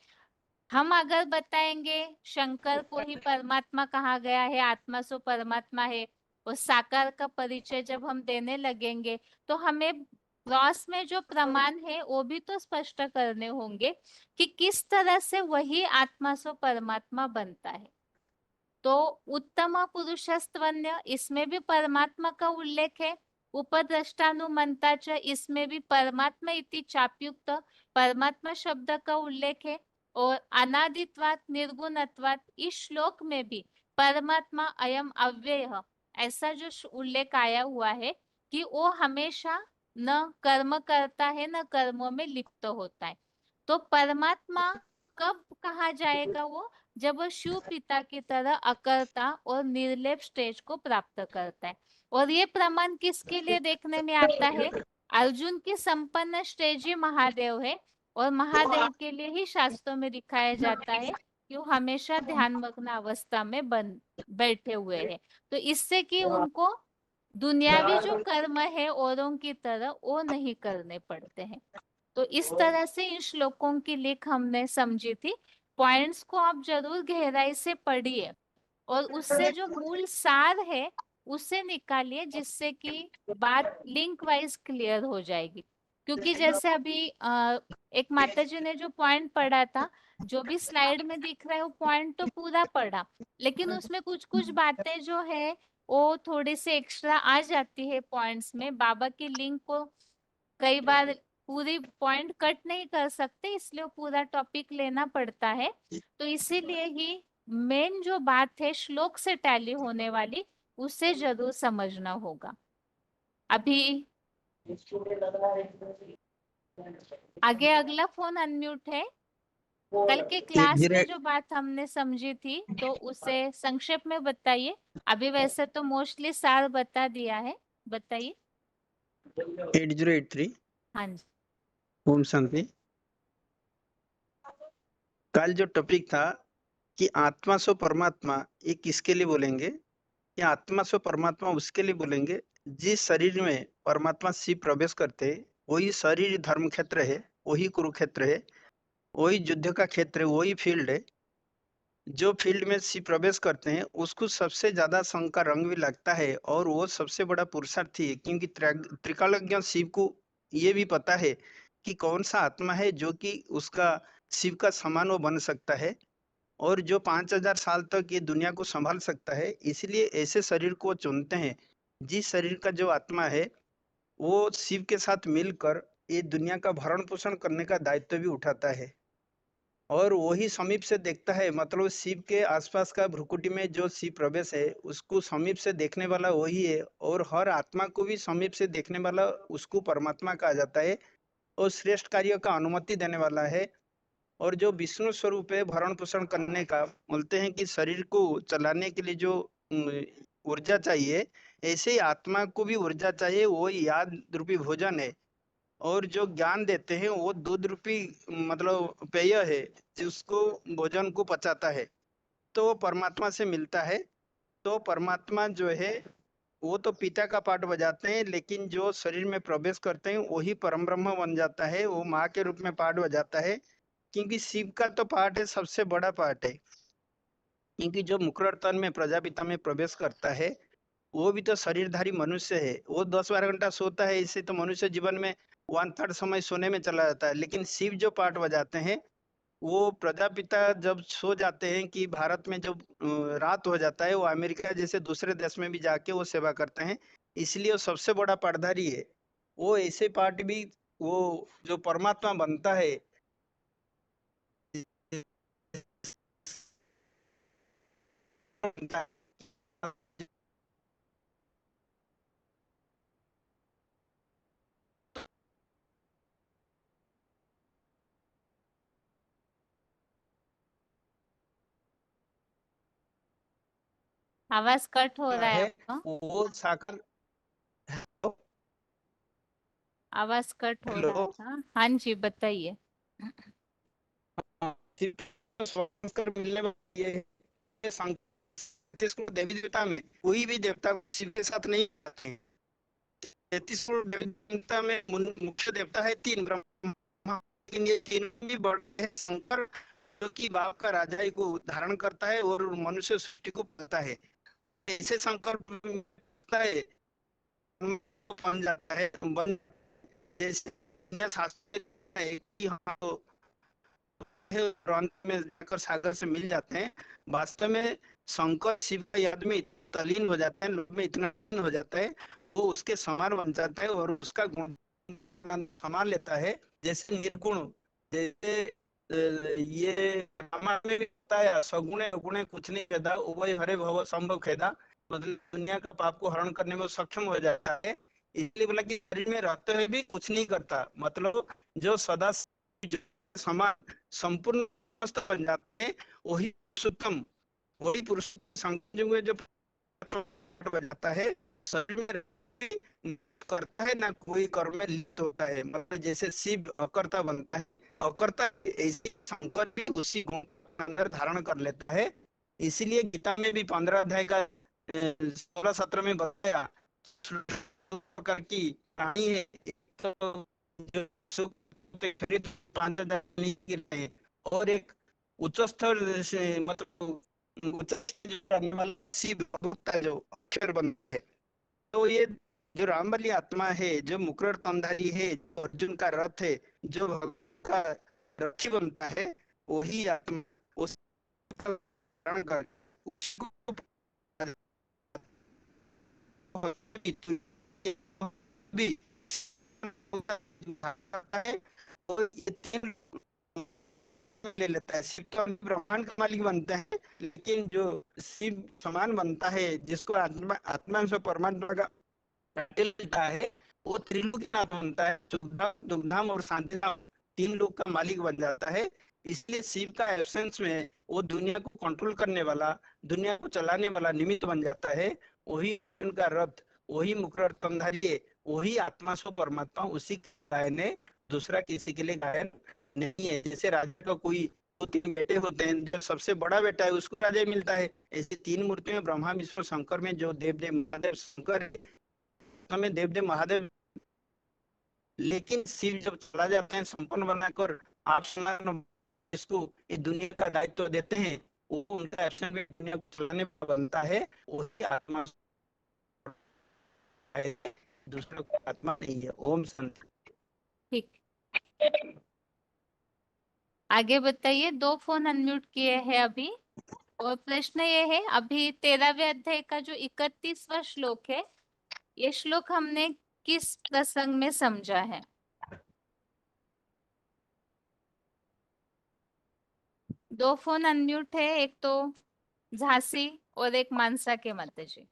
हम अगर बताएंगे शंकर को ही परमात्मा कहा गया है, आत्मा सो परमात्मा है, और साकार का परिचय जब हम देने लगेंगे तो हमें क्रॉस में जो प्रमाण है वो भी तो स्पष्ट करने होंगे कि किस तरह से वही आत्मा सो परमात्मा बनता है। तो उत्तम पुरुषस्त्वन्य, इसमें भी परमात्मा का उल्लेख है। उपद्रष्टानुमंता च, इसमें भी परमात्मा इति चापयुक्त परमात्मा शब्द का उल्लेख है। और अनादित्वात निर्गुणत्वात, इस श्लोक में भी परमात्मा अयम अव्यय, ऐसा जो उल्लेख आया हुआ है कि वो हमेशा न कर्म करता है न कर्मों में लिप्त होता है। तो परमात्मा कब कहा जाएगा वो, जब वो शिव पिता की तरह अकर्ता और निर्लेप स्टेज को प्राप्त करता है। और ये प्रमाण किसके लिए देखने में आता है? अर्जुन की संपन्न स्टेज ही महादेव है, और महादेव के लिए ही शास्त्रों में दिखाया जाता है कि वो हमेशा ध्यानमग्न अवस्था में बैठे हुए हैं। तो इससे कि उनको दुनियावी जो कर्म है औरों की तरह वो नहीं करने पड़ते हैं। तो इस तरह से इन श्लोकों की लिख हमने समझी थी। पॉइंट्स को आप जरूर गहराई से पढ़िए और उससे जो मूल सार है उसे निकालिए, जिससे कि बात लिंक वाइज क्लियर हो जाएगी। क्योंकि जैसे अभी एक माता जी ने जो पॉइंट पढ़ा था, जो भी स्लाइड में दिख रहा है वो पॉइंट तो पूरा पढ़ा, लेकिन उसमें कुछ कुछ बातें जो है वो थोड़ी सी एक्स्ट्रा आ जाती है पॉइंट्स में। बाबा की लिंक को कई बार पूरी पॉइंट कट नहीं कर सकते, इसलिए वो पूरा टॉपिक लेना पड़ता है। तो इसीलिए ही मेन जो बात है श्लोक से टैली होने वाली, उसे जरूर समझना होगा। अभी आगे अगला फोन अनम्यूट है। कल के क्लास में जो बात हमने समझी थी तो उसे संक्षेप में बताइए। अभी वैसे तो मोस्टली सार बता दिया है, बताइए। 8083। हाँ जी। ओम शांति। कल जो टॉपिक था कि आत्मा सो परमात्मा, ये किसके लिए बोलेंगे? या आत्मा सो परमात्मा उसके लिए बोलेंगे जिस शरीर में परमात्मा शिव प्रवेश करते, वही शरीर धर्म क्षेत्र है, वही कुरुक्षेत्र है, वही युद्ध का क्षेत्र है, वही फील्ड है। जो फील्ड में शिव प्रवेश करते हैं उसको सबसे ज्यादा संग का रंग भी लगता है, और वो सबसे बड़ा पुरुषार्थी है। क्योंकि त्रिकालज्ञ शिव को ये भी पता है कि कौन सा आत्मा है जो कि उसका शिव का समान वो बन सकता है, और जो 5000 साल तक ये दुनिया को संभाल सकता है। इसलिए ऐसे शरीर को चुनते हैं जिस शरीर का जो आत्मा है वो शिव के साथ मिलकर ये दुनिया का भरण पोषण करने का दायित्व भी उठाता है, और वही समीप से देखता है। मतलब शिव के आसपास का भ्रुकुटी में जो शिव प्रवेश है उसको समीप से देखने वाला वही है, और हर आत्मा को भी समीप से देखने वाला उसको परमात्मा कहा जाता है, और श्रेष्ठ कार्य का अनुमति देने वाला है। और जो विष्णु स्वरूप है भरण पोषण करने का, बोलते हैं कि शरीर को चलाने के लिए जो ऊर्जा चाहिए, ऐसे ही आत्मा को भी ऊर्जा चाहिए, वो याद रूपी भोजन है। और जो ज्ञान देते हैं वो दूध रूपी मतलब पेय है, जिसको भोजन को पचाता है, तो वो परमात्मा से मिलता है। तो परमात्मा जो है वो तो पिता का पाठ बजाते हैं, लेकिन जो शरीर में प्रवेश करते हैं वही परम ब्रह्म बन जाता है, वो माँ के रूप में पाठ बजाता है। क्योंकि शिव का तो पाठ है सबसे बड़ा पाठ है। क्योंकि जो मुकरण तन में प्रजापिता में प्रवेश करता है वो भी तो शरीरधारी मनुष्य है, वो 10-12 घंटा सोता है, इससे तो मनुष्य जीवन में 1/3 समय सोने में चला जाता है। लेकिन शिव जो पाठ बजाते हैं वो प्रजापिता जब सो जाते हैं, कि भारत में जब रात हो जाता है, वो अमेरिका जैसे दूसरे देश में भी जाके वो सेवा करते हैं। इसलिए वो सबसे बड़ा पाठधारी है। वो ऐसे पाठ भी वो जो परमात्मा बनता है, आवाज कट हो रहा है है आपका, वो साकार। आवाज कट हो रहा हेलो। था। हाँ जी, बताइए। संस्कार मिलने वाली ये तैतीस करोड़ देवी देवता में कोई भी देवता शिव के साथ नहीं आते हैं। 33 करोड़ देवी देवता में मुख्य देवता है 3 ब्रह्मा, लेकिन ये तीन भी बड़े हैं। शंकर जो कि बाप का राजाई को धारण करता है और मनुष्य सृष्टि को पाता है। ऐसे शंकर है बन जाता है, बन जैसे शास्त्र है कि हाँ है और अंत में जाकर सागर से मिल जाते हैं। वास्तव में शंकर शिव का याद में तल्लीन हो जाता है, लोभ में इतना तल्लीन हो जाता है, वो उसके समान बन जाता है और उसका गुण समान लेता है। जैसे निर्गुण, जैसे ये रामायण में भी बताया, सगुणे गुणे कुछ नहीं कहता, उभय हरे भव संभव खेदा, मतलब दुनिया का पाप को हरण करने में सक्षम हो जाता है। इसलिए बोला कि शरीर में रहते हुए भी कुछ नहीं करता, मतलब जो सदा समान संपूर्ण बन जाते हैं, वही पुरुषोत्तम, वही पुरुष संयोग में जो बन जाता है, शरीर में करता है ना कोई कर्म में लिप्त होता है, मतलब जैसे शिव अकर्ता बनता है, अकर्ता ऐसे शंकर भी उसी गुण अंदर धारण कर लेता है। इसीलिए गीता में भी 15 अध्याय का 16-17 में बताया प्रकार की प्राणी है, तो जो सुख और एक उच्च स्तर से मतलब शिव जो अक्षर बनता है। तो ये जो रामबली आत्मा है, जो मुकरर तंधारी है, जो अर्जुन का रथ है, जो भगवान का रक्षी बनता है, वही आत्मा उस कर उसको भी और ये तीन ले लेता है। शिव तो ब्रह्मांड का मालिक बनता है, लेकिन जो शिव समान बनता है, जिसको आत्मा से परमात्मा का मिलता है, वो त्रिलोकीनाथ बनता है, दुर्धाम और शांतिधाम 3 लोक का मालिक बन जाता है। इसलिए शिव का एब्सेंस में वो दुनिया को कंट्रोल करने वाला, दुनिया को चलाने वाला निमित्त बन जाता है। वही उनका रथ, वही मुकरर तंधारी है, वही आत्मा सो परमात्मा, उसी गायन है, दूसरा किसी के लिए गायन नहीं है। जैसे राजा का कोई 2-3 बेटे होते हैं, जो सबसे बड़ा बेटा है उसको राजा मिलता है, ऐसे 3 मूर्ति में ब्रह्मा विष्णु शंकर में जो देव महादेव शंकर है, देव महादेव, लेकिन शिव जब चला जाते हैं संपन्न बनाकर, आप इसको इस दुनिया का दायित्व देते हैं, वो उनका एक्शन में दुनिया को चलाने बनता है, वही आत्मा है, दूसरा कोई आत्मा नहीं है। ओम शांति। ठीक, आगे बताइए। 2 फोन अनम्यूट किए हैं अभी, और प्रश्न ये है, अभी 13वें अध्याय का जो 31वां श्लोक है, ये श्लोक हमने किस प्रसंग में समझा है? दो फोन अनम्यूट है, एक तो झांसी और एक मानसा के माता जी।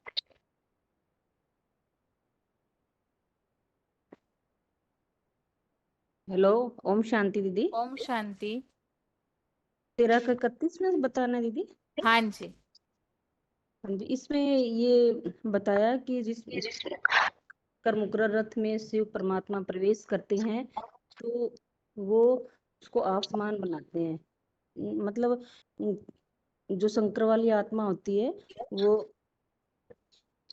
हेलो, ओम शांति दीदी। ओम शांति। 13 का 31 में बताना दीदी। हाँ जी। हाँ जी, इसमें ये बताया कि जिस कर्मुकर रथ में शिव परमात्मा प्रवेश करते हैं, तो वो उसको आसमान बनाते हैं। मतलब जो शंकर वाली आत्मा होती है, वो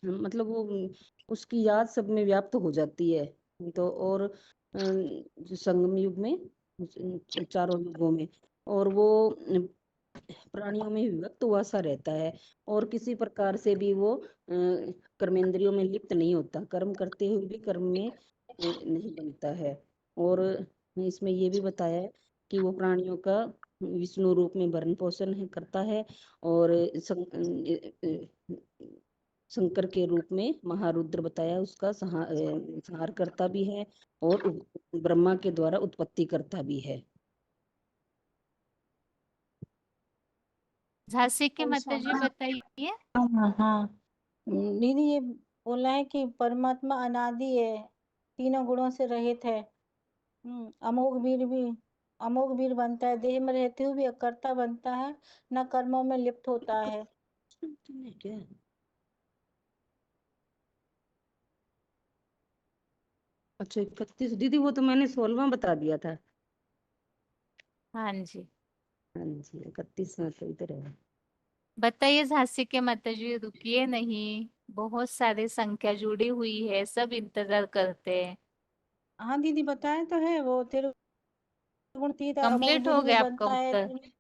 मतलब वो उसकी याद सब में व्याप्त हो जाती है। तो और जो संगम युग में, चारों युगों में, और वो प्राणियों में विभक्त हुआ सा रहता है, और किसी प्रकार से भी वो कर्मेंद्रियों में लिप्त नहीं होता, कर्म करते हुए भी कर्म में नहीं बनता है। और इसमें ये भी बताया है कि वो प्राणियों का विष्णु रूप में भरण पोषण करता है, और शंकर के रूप में महारुद्र बताया, उसका संहार करता भी है, और ब्रह्मा के द्वारा उत्पत्ति करता भी है। झांसी के माता जी बताइए। हाँ दीदी, ये बोला है कि परमात्मा अनादि है, तीनों गुणों से रहित है। अमोघ वीर बनता है, देह में रहते हुए भी अकर्ता बनता है, न कर्मों में लिप्त होता है। क्या अच्छा 31 दीदी, वो तो मैंने 16वां बता दिया था। हाँ जी, हाँ जी, 31 में तो इधर है। बताइए झांसी के माता जी, रुकिए नहीं, बहुत सारी संख्या जुड़ी हुई है, सब इंतजार करते हैं। हाँ दीदी, बताए तो है, वो त्रिगुण तीत अमोघ कंप्लीट हो वीर गया आपका बनता है। उत्तर।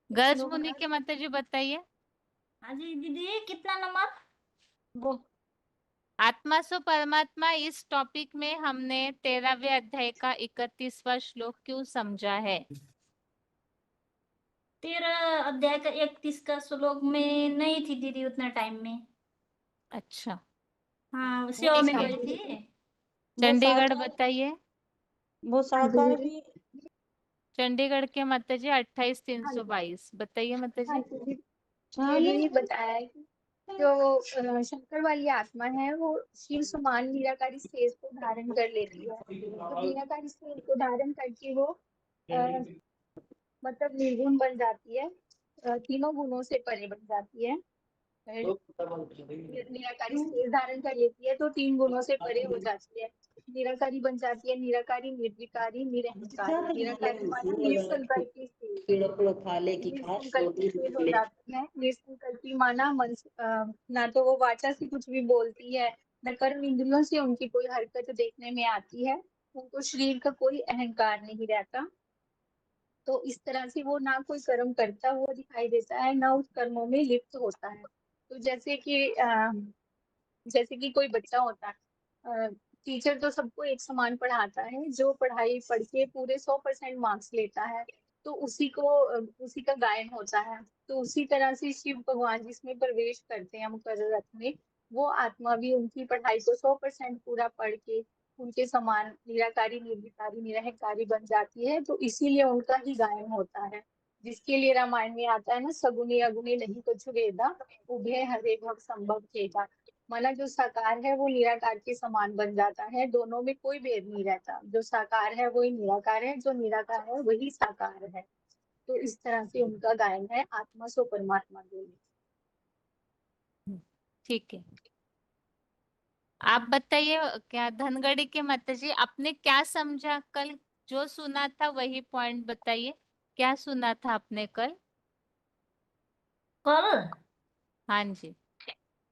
गर्ज श्लोक मुनि के माता जी बताइए। हाँ जी दीदी, कितना नंबर? वो आत्मा सो परमात्मा, इस टॉपिक में हमने 13वें अध्याय का 31वां श्लोक क्यों समझा है? 13 अध्याय का 31 का श्लोक में नहीं थी दीदी उतना टाइम में। अच्छा, हाँ सेवा में गई थी। चंडीगढ़ बताइए। वो साकार भी चंडीगढ़ के माता जी 28,322 बताइए माता जी। यही बताया है कि जो शंकर वाली आत्मा है वो शिव समान निराकारी स्टेज को धारण कर लेती है। तो निराकारी स्टेज को धारण करके वो मतलब निर्गुण बन जाती है, तीनों गुणों से परे बन जाती है। निराकारी स्टेज धारण कर लेती है तो 3 गुणों से परे हो जाती है। निराकारी बन जाती है, निराकारी, निर्विकारी, निरहंकारी। निराकारी माना निसंकल्पी स्टेज, निसंकल्पी स्टेज हो जाती है। निसंकल्पी माना मन ना तो वो वाचा से कुछ भी बोलती है, न कर्म इंद्रियों से उनकी कोई हरकत देखने में आती है, उनको शरीर का कोई अहंकार नहीं रहता। तो इस तरह से वो ना कोई कर्म करता हुआ दिखाई देता है, ना उस कर्मों में लिप्त होता है। तो जैसे कि कोई बच्चा होता है, टीचर तो सबको एक समान पढ़ाता है, जो पढ़ाई पढ़ के पूरे 100% मार्क्स लेता है तो उसी का गायन होता है। तो उसी तरह से शिव भगवान जिसमें प्रवेश करते हैं मुकर्रर रथ में, वो आत्मा भी उनकी पढ़ाई को 100% पूरा पढ़ के उनके समान निराकारी, निर्विकारी, निरहंकारी बन जाती है। तो इसीलिए उनका ही गायन होता है, जिसके लिए रामायण में आता है ना, सगुनी अगुनी नहीं कुछ वेदा, उभय हरे भव संभव खेदा। माना जो साकार है वो निराकार के समान बन जाता है, दोनों में कोई भेद नहीं रहता। जो साकार है वही निराकार है, जो निराकार है वही साकार है। तो इस तरह से उनका गायन है आत्मा सो परमात्मा दोनों। ठीक है, आप बताइए क्या धनगढ़ी के माता जी आपने क्या समझा कल? जो सुना था वही पॉइंट बताइए, क्या सुना था आपने कल? कल हाँ जी,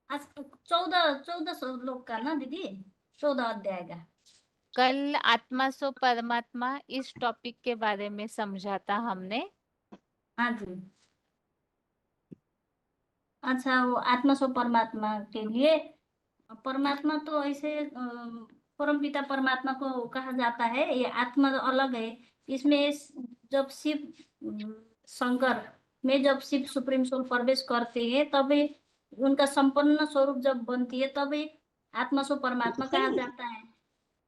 आज 14 श्लोक का ना दीदी, 14 अध्याय का। कल आत्मा सो परमात्मा इस टॉपिक के बारे में समझा था हमने। हाँ जी, अच्छा वो आत्मा सो परमात्मा के लिए, परमात्मा तो ऐसे परमपिता परमात्मा को कहा जाता है, ये आत्मा तो अलग है। इसमें जब शिव शंकर में जब शिव सुप्रीम सोल प्रवेश करते हैं तभी उनका संपन्न स्वरूप जब बनती है तभी आत्मा सो परमात्मा कहा जाता है।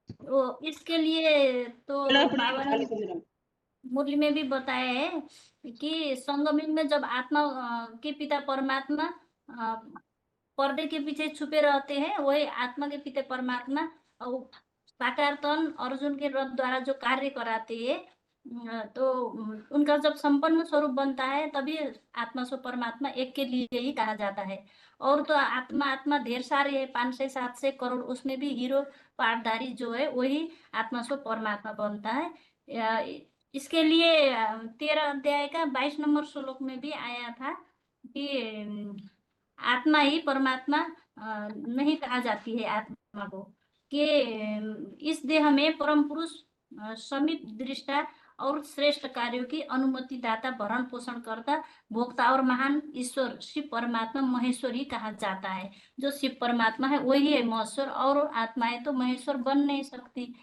तो इसके लिए तो बाबा ने मुरली में भी बताया है कि संगमिक में जब आत्मा के पिता परमात्मा पर्दे के पीछे छुपे रहते हैं, वही आत्मा के पिता परमात्मा और साकार तन अर्जुन के रथ द्वारा जो कार्य कराते हैं, तो उनका जब संपन्न स्वरूप बनता है तभी आत्मा सो परमात्मा एक के लिए ही कहा जाता है। और तो आत्मा आत्मा ढेर सारे है, 500-700 करोड़, उसमें भी हीरो पाटधारी जो है वही आत्मा सो परमात्मा बनता है। इसके लिए 13 अध्याय का 22 नंबर श्लोक में भी आया था कि आत्मा ही परमात्मा नहीं कहा जाती है आत्मा को, कि इस देह में परम पुरुष समीप दृष्टा और श्रेष्ठ कार्यों की अनुमति दाता, भरण पोषण करता, भोक्ता और महान ईश्वर शिव परमात्मा महेश्वर ही कहा जाता है। जो शिव परमात्मा है वही है महेश्वर, और आत्माएं तो महेश्वर बन नहीं सकती।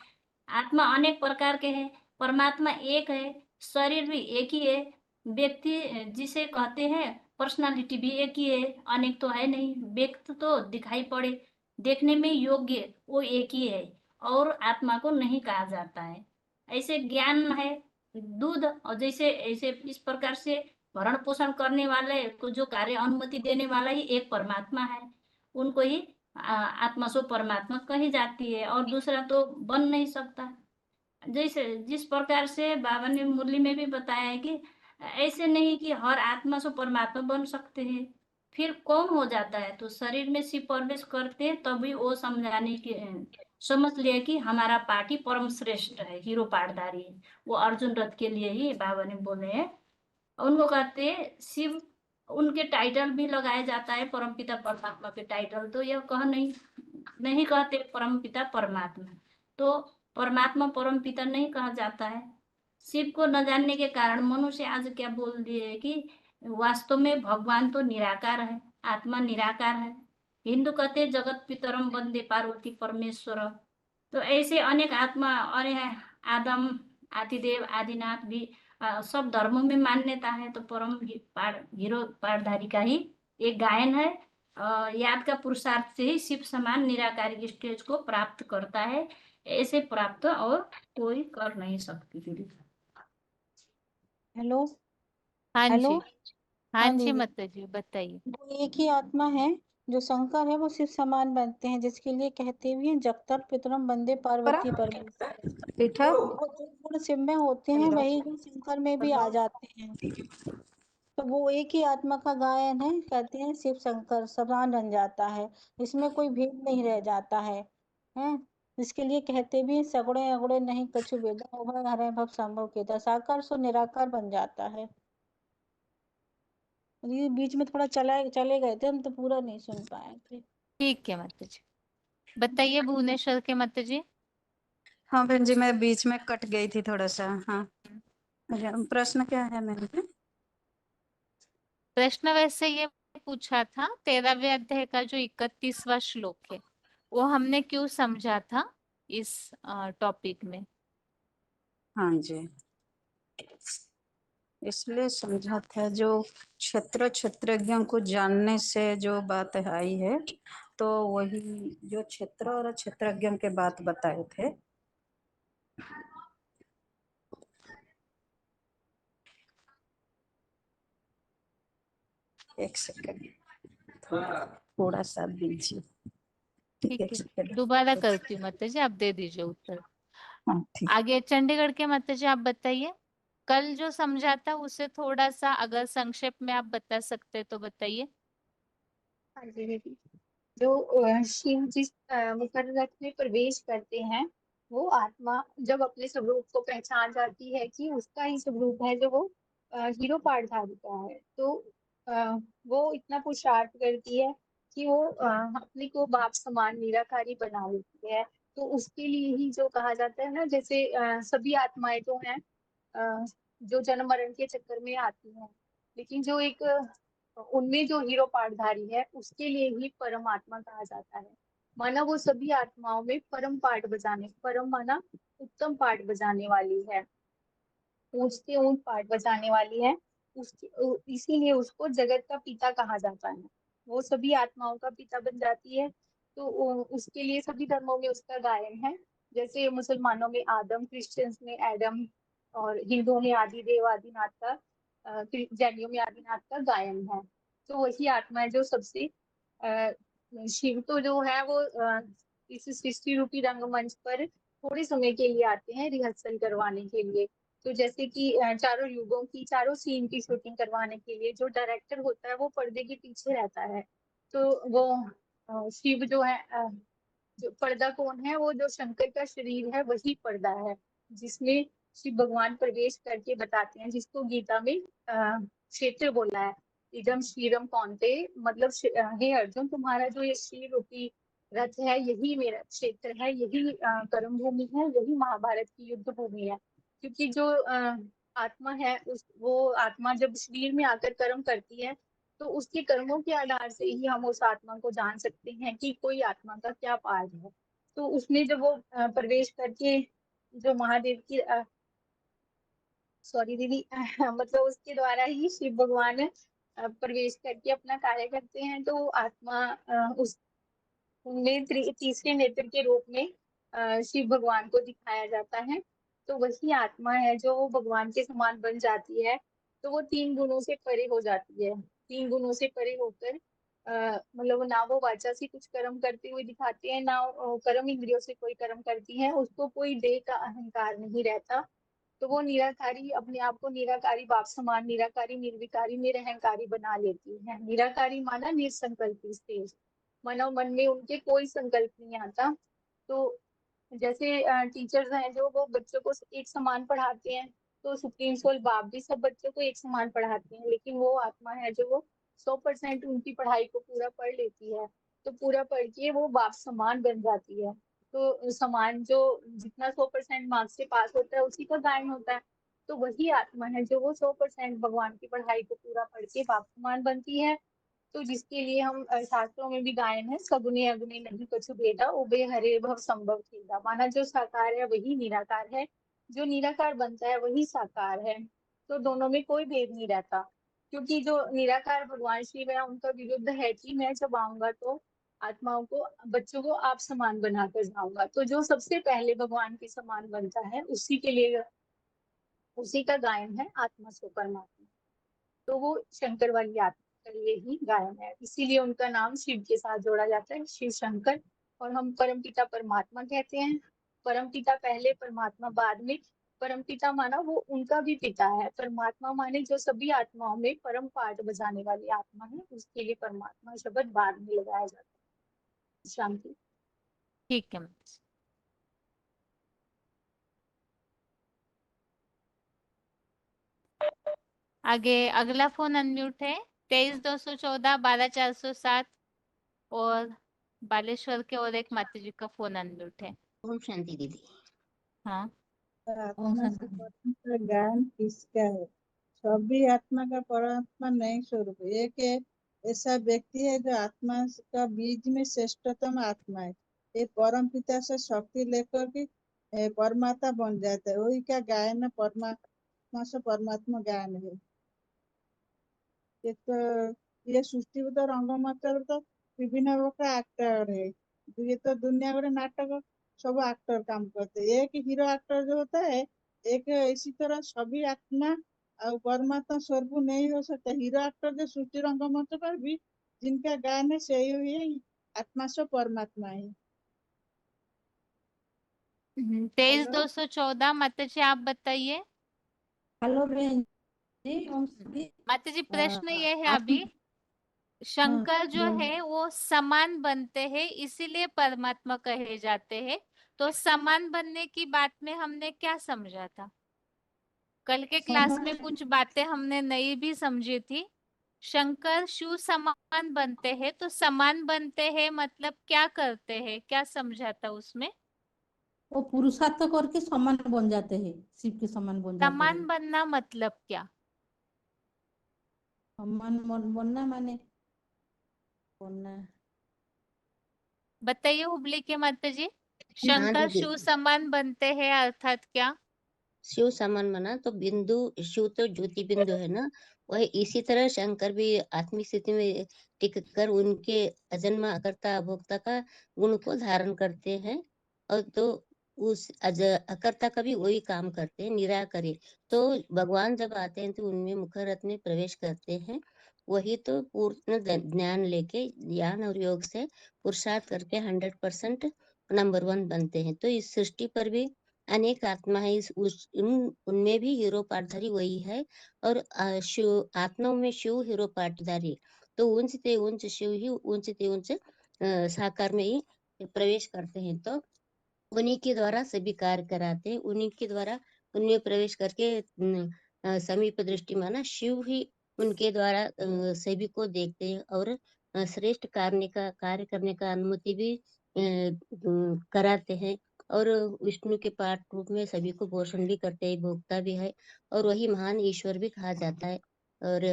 आत्मा अनेक प्रकार के हैं, परमात्मा एक है, शरीर भी एक ही है, व्यक्ति जिसे कहते हैं पर्सनालिटी भी एक ही है, अनेक तो है नहीं। व्यक्ति तो दिखाई पड़े देखने में योग्य वो एक ही है, और आत्मा को नहीं कहा जाता है। ऐसे ज्ञान है दूध, और जैसे ऐसे इस प्रकार से भरण पोषण करने वाले को जो कार्य अनुमति देने वाला ही एक परमात्मा है, उनको ही आत्मा सो परमात्मा कही जाती है, और दूसरा तो बन नहीं सकता। जैसे जिस प्रकार से बाबा ने मुरली में भी बताया है कि ऐसे नहीं कि हर आत्मा से परमात्मा बन सकते हैं, फिर कौन हो जाता है तो शरीर में शिव प्रवेश करते हैं तभी वो समझाने की समझ लिया कि हमारा पार्टी परम श्रेष्ठ है, हीरो पाटधारी है। वो अर्जुन रथ के लिए ही बाबा ने बोले हैं। उनको कहते हैं शिव, उनके टाइटल भी लगाया जाता है परमपिता परमात्मा के टाइटल, तो यह कह नहीं कहते परमपिता परमात्मा, तो परमात्मा परम पिता नहीं कहा जाता है। शिव को न जानने के कारण मनुष्य आज क्या बोल दिए कि वास्तव में भगवान तो निराकार है, आत्मा निराकार है। हिंदू कहते जगत पितरम वंदे पार्वती परमेश्वर। तो ऐसे अनेक आत्मा और आदम, आदिदेव, आदिनाथ भी सब धर्मों में मान्यता है, तो परम हीरो पाठधारी का ही एक गायन है। याद का पुरुषार्थ से ही शिव समान निराकारी स्टेज को प्राप्त करता है, ऐसे प्राप्त और कोई कर नहीं सकती दीदी। हेलो हाँ हेलो। जी, हाँ हाँ जी दीदी, माता जी बताइए। वो एक ही आत्मा है जो शंकर है, वो शिव समान बनते हैं, जिसके लिए कहते भी हैं जगतर पितरम वंदे पार्वती परमेश्वर। वो जो गुण शिव में होते हैं वही गुण शंकर में भी आ जाते हैं। तो वो एक ही आत्मा का गायन है, कहते हैं शिव शंकर समान बन जाता है, इसमें कोई भेद नहीं रह जाता है। हैं, इसके लिए कहते भी हैं, सगुणे अगुणे नहीं कछु भेदा, उभय हरे भव संभव केता, साकार सो निराकार बन जाता है। ये बीच में थोड़ा चले गए थे हम, तो पूरा नहीं सुन पाए थे। ठीक है माता जी, बताइए भुवनेश्वर के माता जी। हाँ बहन जी, मैं बीच में कट गई थी थोड़ा सा। हाँ, अच्छा, प्रश्न क्या है मैंने? प्रश्न वैसे ये पूछा था 13वें अध्याय का जो 31वां श्लोक है, वो हमने क्यों समझा था इस टॉपिक में। हाँ जी, इसलिए समझा था, जो क्षेत्रज्ञों को जानने से जो बात आई है, तो वही जो क्षेत्र और क्षेत्रज्ञों के बात बताए थे। एक सेकंड, थोड़ा सा दीजिए। ठीक एक है, सेकंड। दोबारा करती हूँ माता जी, आप दे दीजिए उत्तर। हाँ ठीक। आगे चंडीगढ़ के माता जी आप बताइए, कल जो समझा था उसे थोड़ा सा अगर संक्षेप में आप बता सकते तो बताइए। हाँ जी दीदी, जो शिव जिस मकर रथ में प्रवेश करते हैं, वो आत्मा जब अपने स्वरूप को पहचान जाती है कि उसका ही स्वरूप है, जो वो हीरो पाठधारी का है, तो वो इतना पुरुषार्थ करती है कि वो अपने को बाप समान निराकारी बना लेती है। तो उसके लिए ही जो कहा जाता है ना, जैसे सभी आत्माएं जो हैं जो जन्म मरण के चक्कर में आती हैं, लेकिन जो एक उनमें जो हीरो पाठधारी है, उसके लिए ही परमात्मा कहा जाता है। माना वो सभी आत्माओं में परम पाठ बजाने, परम माना उत्तम पाठ बजाने वाली है, ऊंच से ऊंच पाठ बजाने वाली है। इसीलिए उसको जगत का पिता कहा जाता है। वो सभी आत्माओं का पिता बन जाती है। तो उसके लिए सभी धर्मों में उसका गायन है। जैसे मुसलमानों में आदम, क्रिश्चियंस में एडम, और हिंदुओं में आदिदेव आदिनाथ का, जैनियों में आदिनाथ का गायन है। तो वही आत्मा है जो सबसे अ, शिव तो जो है वो इस सृष्टि रूपी रंगमंच पर थोड़े समय के लिए आते हैं रिहर्सल करवाने के लिए। तो जैसे कि चारों युगों की चारों सीन की शूटिंग करवाने के लिए जो डायरेक्टर होता है वो पर्दे के पीछे रहता है। तो वो शिव जो है, जो पर्दा कौन है, वो जो शंकर का शरीर है वही पर्दा है, जिसमें शिव भगवान प्रवेश करके बताते हैं, जिसको गीता में क्षेत्र बोला है। इदम श्रीरम कौन्ते, मतलब हे अर्जुन, तुम्हारा जो ये श्री रूपी रथ है, यही मेरा क्षेत्र है, यही कर्म भूमि है, यही महाभारत की युद्ध भूमि है। क्योंकि जो आत्मा है, उस वो आत्मा जब शरीर में आकर कर्म करती है, तो उसके कर्मों के आधार से ही हम उस आत्मा को जान सकते हैं कि कोई आत्मा का क्या पार्ट है। तो उसमें जब वो प्रवेश करके जो महादेव की सॉरी दीदी मतलब उसके द्वारा ही शिव भगवान प्रवेश करके अपना कार्य करते हैं। तो आत्मा उस उनमें तीसरे नेत्र के रूप में शिव भगवान को दिखाया जाता है। तो वही आत्मा है जो भगवान के समान बन जाती है। तो वो तीन गुणों से परे हो जाती है। तीन गुणों से परे होकर मतलब ना वो वाचा से कुछ कर्म करते हुए दिखाते हैं, ना कर्म इंद्रियों से कोई कर्म करती है, उसको कोई देह का अहंकार नहीं रहता। तो वो निराकारी, अपने आप को निराकारी बाप समान, निराकारी निर्विकारी निरहंकारी बना लेती है। निराकारी माना निसंकल्पी स्टेज, मानो मन में उनके कोई संकल्प नहीं आता। तो जैसे टीचर्स हैं जो वो बच्चों को एक समान पढ़ाते हैं, तो सुप्रीम सोल बाप भी सब बच्चों को एक समान पढ़ाते हैं, लेकिन वो आत्मा है जो वो 100% उनकी पढ़ाई को पूरा पढ़ लेती है। तो पूरा पढ़ के वो बाप समान बन जाती है। तो समान जो जितना 100% मार्क्स से पास होता है उसी का गायन होता है। तो वही आत्मा है जो वो 100% भगवान की पढ़ाई को पूरा पढ़ के बाप समान बनती है। तो जिसके लिए हम शास्त्रों में भी गायन है, सगुने अगुने नहीं कछु भेदा, उबे हरे भव संभव खेदा। माना जो साकार है वही निराकार है, जो निराकार बनता है वही साकार है। तो दोनों में कोई भेद नहीं रहता, क्योंकि जो निराकार भगवान शिव है उनका विरुद्ध है कि मैं जब आऊंगा तो आत्माओं को, बच्चों को आप समान बनाकर जाऊंगा। तो जो सबसे पहले भगवान के समान बनता है उसी के लिए, उसी का गायन है आत्मा सो परमात्मा। तो वो शंकर वाली आत्मा के लिए ही गायन है, इसीलिए उनका नाम शिव के साथ जोड़ा जाता है, शिव शंकर। और हम परमपिता परमात्मा कहते हैं, परमपिता पहले परमात्मा बाद में। परमपिता माना वो उनका भी पिता है, परमात्मा माने जो सभी आत्माओं में परम पाठ बजाने वाली आत्मा है, उसके लिए परमात्मा शब्द बाद में लगाया जाता है। शांति। ठीक है माताजी। आगे अगला फोन अनम्यूट है 23-214 12-407 और बालेश्वर के और एक माताजी का फोन अनम्यूट है। ओम शांति दीदी। हाँ आत्मा से परमात्मा का ज्ञान किसका है? सभी आत्मा का परमात्मा नहीं स्वरूप। एक ऐसा व्यक्ति है जो आत्मा का बीज में श्रेष्ठतम आत्मा है। ये परम पिता से शक्ति लेकर के परमात्मा बन जाता है, वही का गायन परमात्मा से परमात्मा गायन है। एक ये सृष्टिगत रंगमंच तो विभिन्न प्रकार एक्टर है। ये तो दुनिया भर नाटक सब एक्टर काम करते हैं। एक हीरो एक्टर जो होता है, एक इसी तरह सभी आत्मा और परमात्मा स्वरूप नहीं हो सकता। हीरो एक्टर जो सृष्टि रंगमंच पर भी जिनका गायन है सही हुई है आत्मा से परमात्मा है। 23-214 माताजी आप बताइए। हेलो बहन जी, ओम शांति। माताजी प्रश्न ये है आत्मा अभी, शंकर जो बोल- है वो समान बनते हैं इसीलिए परमात्मा कहे जाते हैं। तो समान बनने की बात में हमने क्या समझा था? कल के क्लास में कुछ बातें हमने नई भी समझी थी। शंकर शिव समान बनते हैं, तो समान बनते हैं मतलब क्या करते हैं, क्या समझा था उसमें? वो पुरुषार्थ करके समान बन जाते हैं, शिव के समान बन जाते समान हैं। बनना मतलब क्या? समान बनना माने बनना बताइए हुबली के माताजी। हाँ शंकर दीदी। शिव समान बनते हैं अर्थात क्या? शिव समान बना तो बिंदु, शिव तो ज्योति बिंदु है ना, वही इसी तरह शंकर भी आत्मिक स्थिति में टिक कर उनके अजन्मा अकर्ता अभोक्ता का गुण को धारण करते हैं। और तो उस अकर्ता का भी वही काम करते हैं, निराकरी। तो भगवान जब आते हैं तो उनमें मुखरत में प्रवेश करते हैं। वही तो पूर्ण ज्ञान लेके, ज्ञान और योग से पुरुषार्थ करके 100% नंबर 1 बनते हैं। तो इस सृष्टि पर भी अनेक आत्मा है, उनमें भी हीरो पाटधारी वही है। और शिव आत्माओं में शिव हीरो पाटधारी, तो उच्च ते उच्च शिव ही उच्च ते उच्च साकार में ही प्रवेश करते हैं। तो उन्हीं के द्वारा सभी कार्य कराते हैं, उन्हीं के द्वारा उनमें प्रवेश करके समीप दृष्टि माना शिव ही उनके द्वारा सभी को देखते हैं और श्रेष्ठ कार्य करने का अनुमति भी कराते हैं। और विष्णु के पाठ रूप में सभी को पोषण भी करते हैं, भोक्ता भी है, और वही महान ईश्वर भी कहा जाता है। और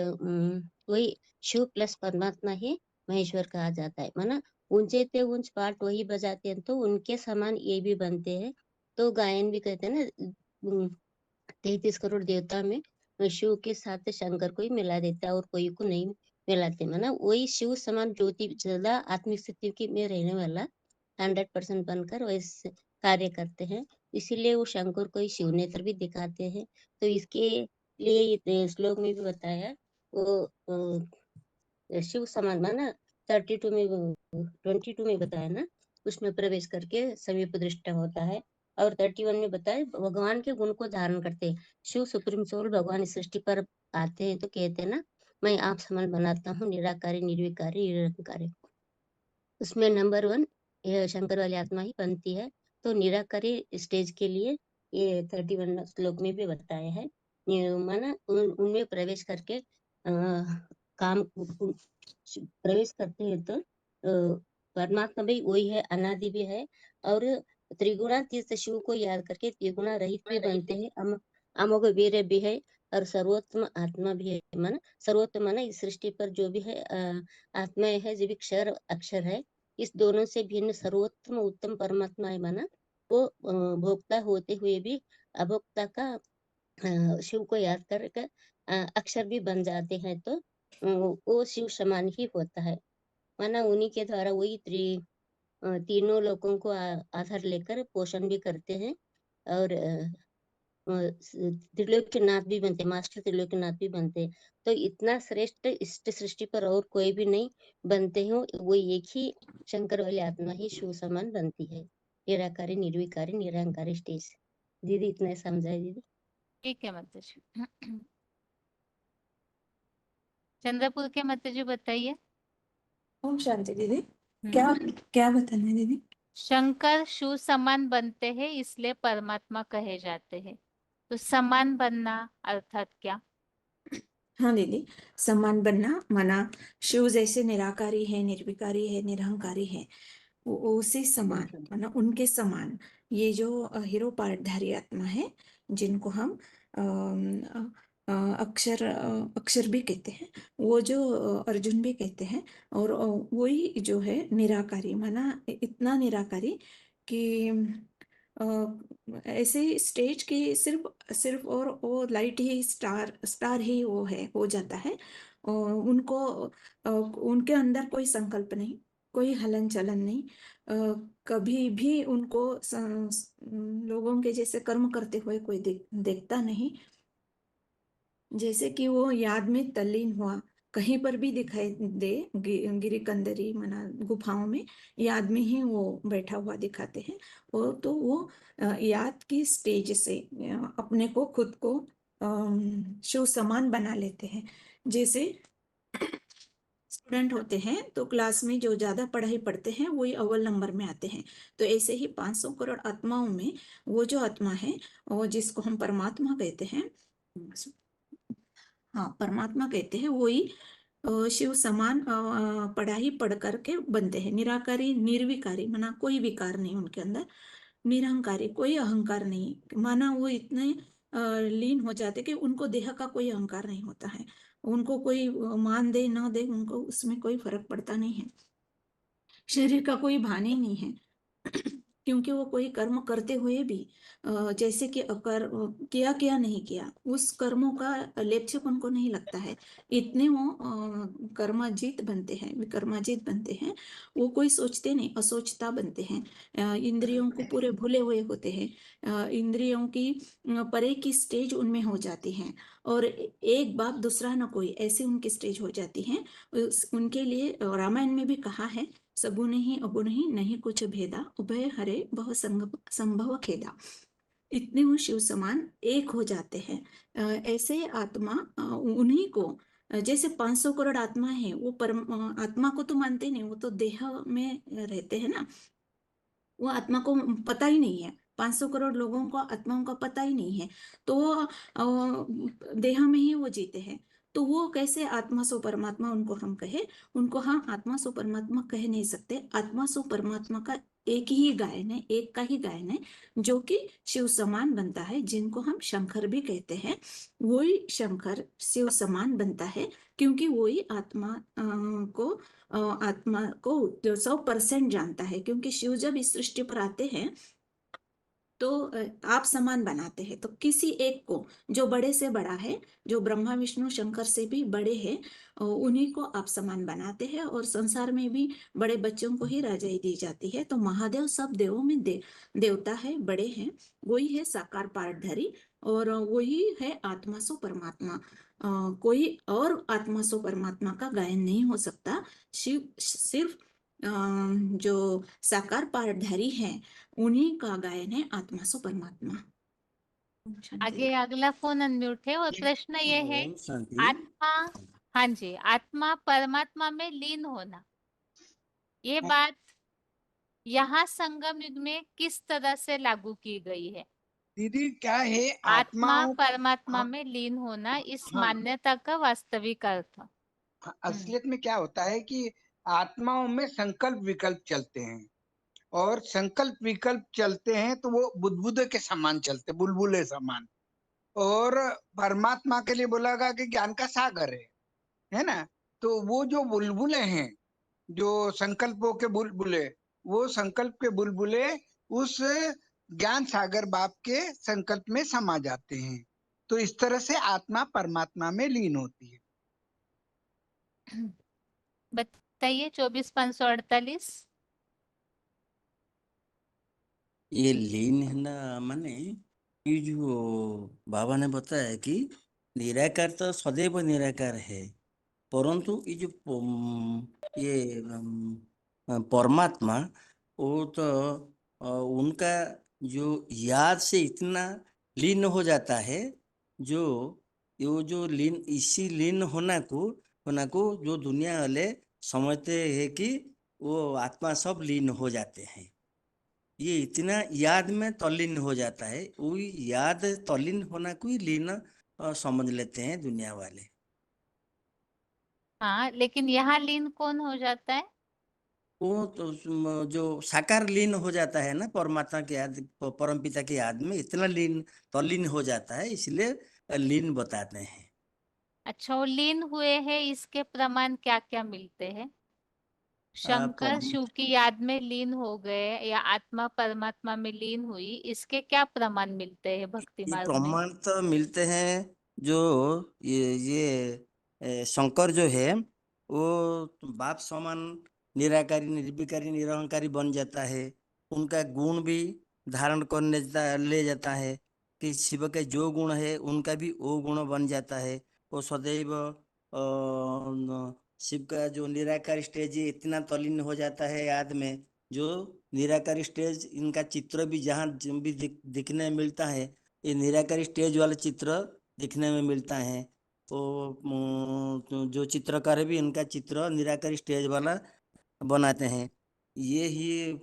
वही शिव प्लस परमात्मा ही महेश्वर कहा जाता है। माना ऊंचे ते ऊंच पाठ वही बजाते हैं, तो उनके समान ये भी बनते हैं। तो गायन भी कहते हैं ना, 33 करोड़ देवता में शिव के साथ शंकर को ही मिला देता है और कोई को नहीं मिलाते। माना वही शिव समान ज्योति सदा आत्मिक स्थिति की में रहने वाला 100% बनकर वैसे कार्य करते हैं। इसीलिए वो शंकर को ही शिव नेत्र भी दिखाते हैं। तो इसके लिए श्लोक में भी बताया, वो शिव समान माना 32 में 22 में बताया ना, उसमें प्रवेश करके समीप दृष्टा होता है। और 31 में बताया भगवान के गुण को धारण करते हैं। शिव सुप्रीम सोल भगवान इस सृष्टि पर आते हैं तो कहते हैं ना, मैं आप समान बनाता हूँ, निराकारी निर्विकारी निरंकारी। उसमें नंबर 1 ये शंकर वाली आत्मा ही बनती है। तो निराकारी स्टेज के लिए ये 31 श्लोक में भी बताया है। माना उनमें प्रवेश करके काम प्रवेश करते हैं तो परमात्मा भी वही है, अनादि भी है। और त्रिगुणातीत शिव को याद करके त्रिगुणा रहित भी बनते हैं, अमोघ वीर भी है और सर्वोत्तम आत्मा भी है। माना सर्वोत्तम माना इस सृष्टि पर जो भी है आत्माएं है, जो भी क्षर अक्षर है, इस दोनों से भिन्न सर्वोत्तम उत्तम परमात्मा है। माना वो भोक्ता होते हुए भी अभोक्ता का शिव को याद करके अक्षर भी बन जाते हैं, तो वो शिव समान ही होता है। माना उन्हीं के द्वारा वही तीनों लोगों को आधार लेकर पोषण भी करते हैं, और त्रिलोकीनाथ भी बनते, मास्टर त्रिलोकीनाथ भी बनते। तो इतना श्रेष्ठ इस सृष्टि पर और कोई भी नहीं बनते हो, वो एक ही शंकर वाली आत्मा ही शिव समान बनती है। निराकारी, निर्विकारी, निरंकारी स्टेज। दीदी इतना समझाए दीदी। ठीक है माता जी। चंद्रपुर के माता जी बताइए। ओम शांति दीदी। क्या क्या बताना है दीदी? शंकर शिव समान बनते हैं इसलिए परमात्मा कहे जाते हैं। तो समान बनना अर्थात क्या? हाँ दीदी, समान बनना माना शिव जैसे निराकारी है, निर्विकारी है, निरहंकारी है, उसी समान माना उनके समान ये जो हीरो पार्टधारी आत्मा है, जिनको हम अक्षर भी कहते हैं, वो जो अर्जुन भी कहते हैं, और वही जो है निराकारी माना इतना निराकारी कि ऐसे स्टेज की सिर्फ सिर्फ और वो लाइट ही स्टार ही वो है हो जाता है। और उनको उनके अंदर कोई संकल्प नहीं, कोई हलन चलन नहीं, कभी भी उनको लोगों के जैसे कर्म करते हुए कोई देखता नहीं। जैसे कि वो याद में तल्लीन हुआ, कहीं पर भी दिखाई दे, गिरी कंदरी मना गुफाओं में याद में ही वो बैठा हुआ दिखाते हैं। और तो वो याद की स्टेज से अपने को खुद को शिव समान बना लेते हैं। जैसे स्टूडेंट होते हैं तो क्लास में जो ज्यादा पढ़ाई पढ़ते हैं वही अव्वल नंबर में आते हैं। तो ऐसे ही 500 करोड़ आत्माओं में वो जो आत्मा है, वो जिसको हम परमात्मा कहते हैं, हाँ परमात्मा कहते हैं, वही शिव समान पढ़ाई पढ़ करके बनते हैं। निराकारी, निर्विकारी माना कोई विकार नहीं उनके अंदर, निरहंकारी कोई अहंकार नहीं, माना वो इतने लीन हो जाते कि उनको देह का कोई अहंकार नहीं होता है। उनको कोई मान दे ना दे, उनको उसमें कोई फर्क पड़ता नहीं है। शरीर का कोई भान ही नहीं है क्योंकि वो कोई कर्म करते हुए भी जैसे कि किया क्या नहीं किया, उस कर्मों का लेपचक उनको नहीं लगता है। इतने वो कर्माजीत बनते हैं, विकर्माजीत बनते हैं। वो कोई सोचते नहीं, असोचता बनते हैं। इंद्रियों को पूरे भूले हुए होते हैं। इंद्रियों की परे की स्टेज उनमें हो जाती है, और एक बाप दूसरा न कोई, ऐसे उनकी स्टेज हो जाती है। उनके लिए रामायण में भी कहा है, सगुण ही अगुण ही नहीं कुछ भेदा, उभय हरे बहु संभव खेदा। इतने वो शिव समान एक हो जाते हैं। ऐसे आत्मा उन्हीं को, जैसे 500 करोड़ आत्मा है, वो आत्मा को तो मानते नहीं, वो तो देह में रहते हैं ना, वो आत्मा को पता ही नहीं है। 500 करोड़ लोगों को आत्माओं का पता ही नहीं है, तो वो देह में ही वो जीते हैं। तो वो कैसे आत्मा सो परमात्मा उनको हम कहे? उनको हम आत्मा सो परमात्मा कह नहीं सकते। आत्मा सो परमात्मा का एक ही गायन है, एक का ही गायन है, जो कि शिव समान बनता है, जिनको हम शंकर भी कहते हैं। वही शंकर शिव समान बनता है, क्योंकि वही आत्मा को 100% जानता है। क्योंकि शिव जब इस सृष्टि पर आते हैं तो आप समान बनाते हैं, तो किसी एक को, जो बड़े से बड़ा है, जो ब्रह्मा विष्णु शंकर से भी बड़े हैं, उन्हीं को आप समान बनाते हैं। और संसार में भी बड़े बच्चों को ही राजाई दी जाती है। तो महादेव सब देवों में देवता है, बड़े हैं, वही है साकार पार्टधारी, और वही है आत्मा सो परमात्मा। कोई और आत्मा सो परमात्मा का गायन नहीं हो सकता। शिव सिर्फ जो साकार पार्टधारी है, उन्हीं का गायन है आत्मा सो परमात्मा। आगे अगला फोन अनम्यूट है, और प्रश्न ये है, आत्मा, हाँ जी, आत्मा परमात्मा में लीन होना, ये बात यहाँ संगम युग में किस तरह से लागू की गई है? दीदी क्या है आत्मा परमात्मा में लीन होना, इस हाँ। मान्यता का वास्तविक अर्थ। असलियत में क्या होता है कि आत्माओं में संकल्प विकल्प चलते हैं, और संकल्प विकल्प चलते हैं तो वो बुदबुदे के समान चलते, बुलबुले समान। और परमात्मा के लिए बोला गया कि ज्ञान का सागर है ना। तो वो जो बुलबुले हैं, जो संकल्पों के बुलबुले, वो संकल्प के बुलबुले उस ज्ञान सागर बाप के संकल्प में समा जाते हैं। तो इस तरह से आत्मा परमात्मा में लीन होती है। बताइए 24,548। ये लीन है ना, माने ये जो बाबा ने बताया कि निराकार तो सदैव निराकार है, परंतु ये जो ये परमात्मा, वो तो उनका जो याद से इतना लीन हो जाता है, जो ये जो लीन, इसी लीन होना को जो दुनिया वाले समझते हैं कि वो आत्मा सब लीन हो जाते हैं। ये इतना याद में तल्लीन हो जाता है, वही याद तल्लीन होना को ही लीन समझ लेते हैं दुनिया वाले। हाँ, लेकिन यहाँ लीन कौन हो जाता है? वो तो जो साकार लीन हो जाता है ना परमात्मा के याद, परम पिता की याद में इतना लीन तल्लीन हो जाता है, इसलिए लीन बताते हैं। अच्छा, वो लीन हुए हैं, इसके प्रमाण क्या क्या मिलते हैं? शंकर शिव की याद में लीन हो गए या आत्मा परमात्मा में लीन हुई, इसके क्या प्रमाण मिलते हैं भक्ति ये मार्ग में? प्रमाण तो मिलते हैं, जो शंकर जो है वो बाप समान निराकारी निर्विकारी निरहंकारी बन जाता है। उनका गुण भी धारण करने ले जाता है कि शिव के जो गुण है उनका भी वो गुण बन जाता है। वो सदैव शिव का जो निराकारी स्टेज है इतना तल्लीन हो जाता है याद में, जो निराकारी स्टेज इनका चित्र भी जहाँ भी दिखने मिलता है, ये निराकारी स्टेज वाला चित्र दिखने में मिलता है। तो जो चित्रकार है भी इनका चित्र निराकारी स्टेज वाला बनाते हैं। ये ही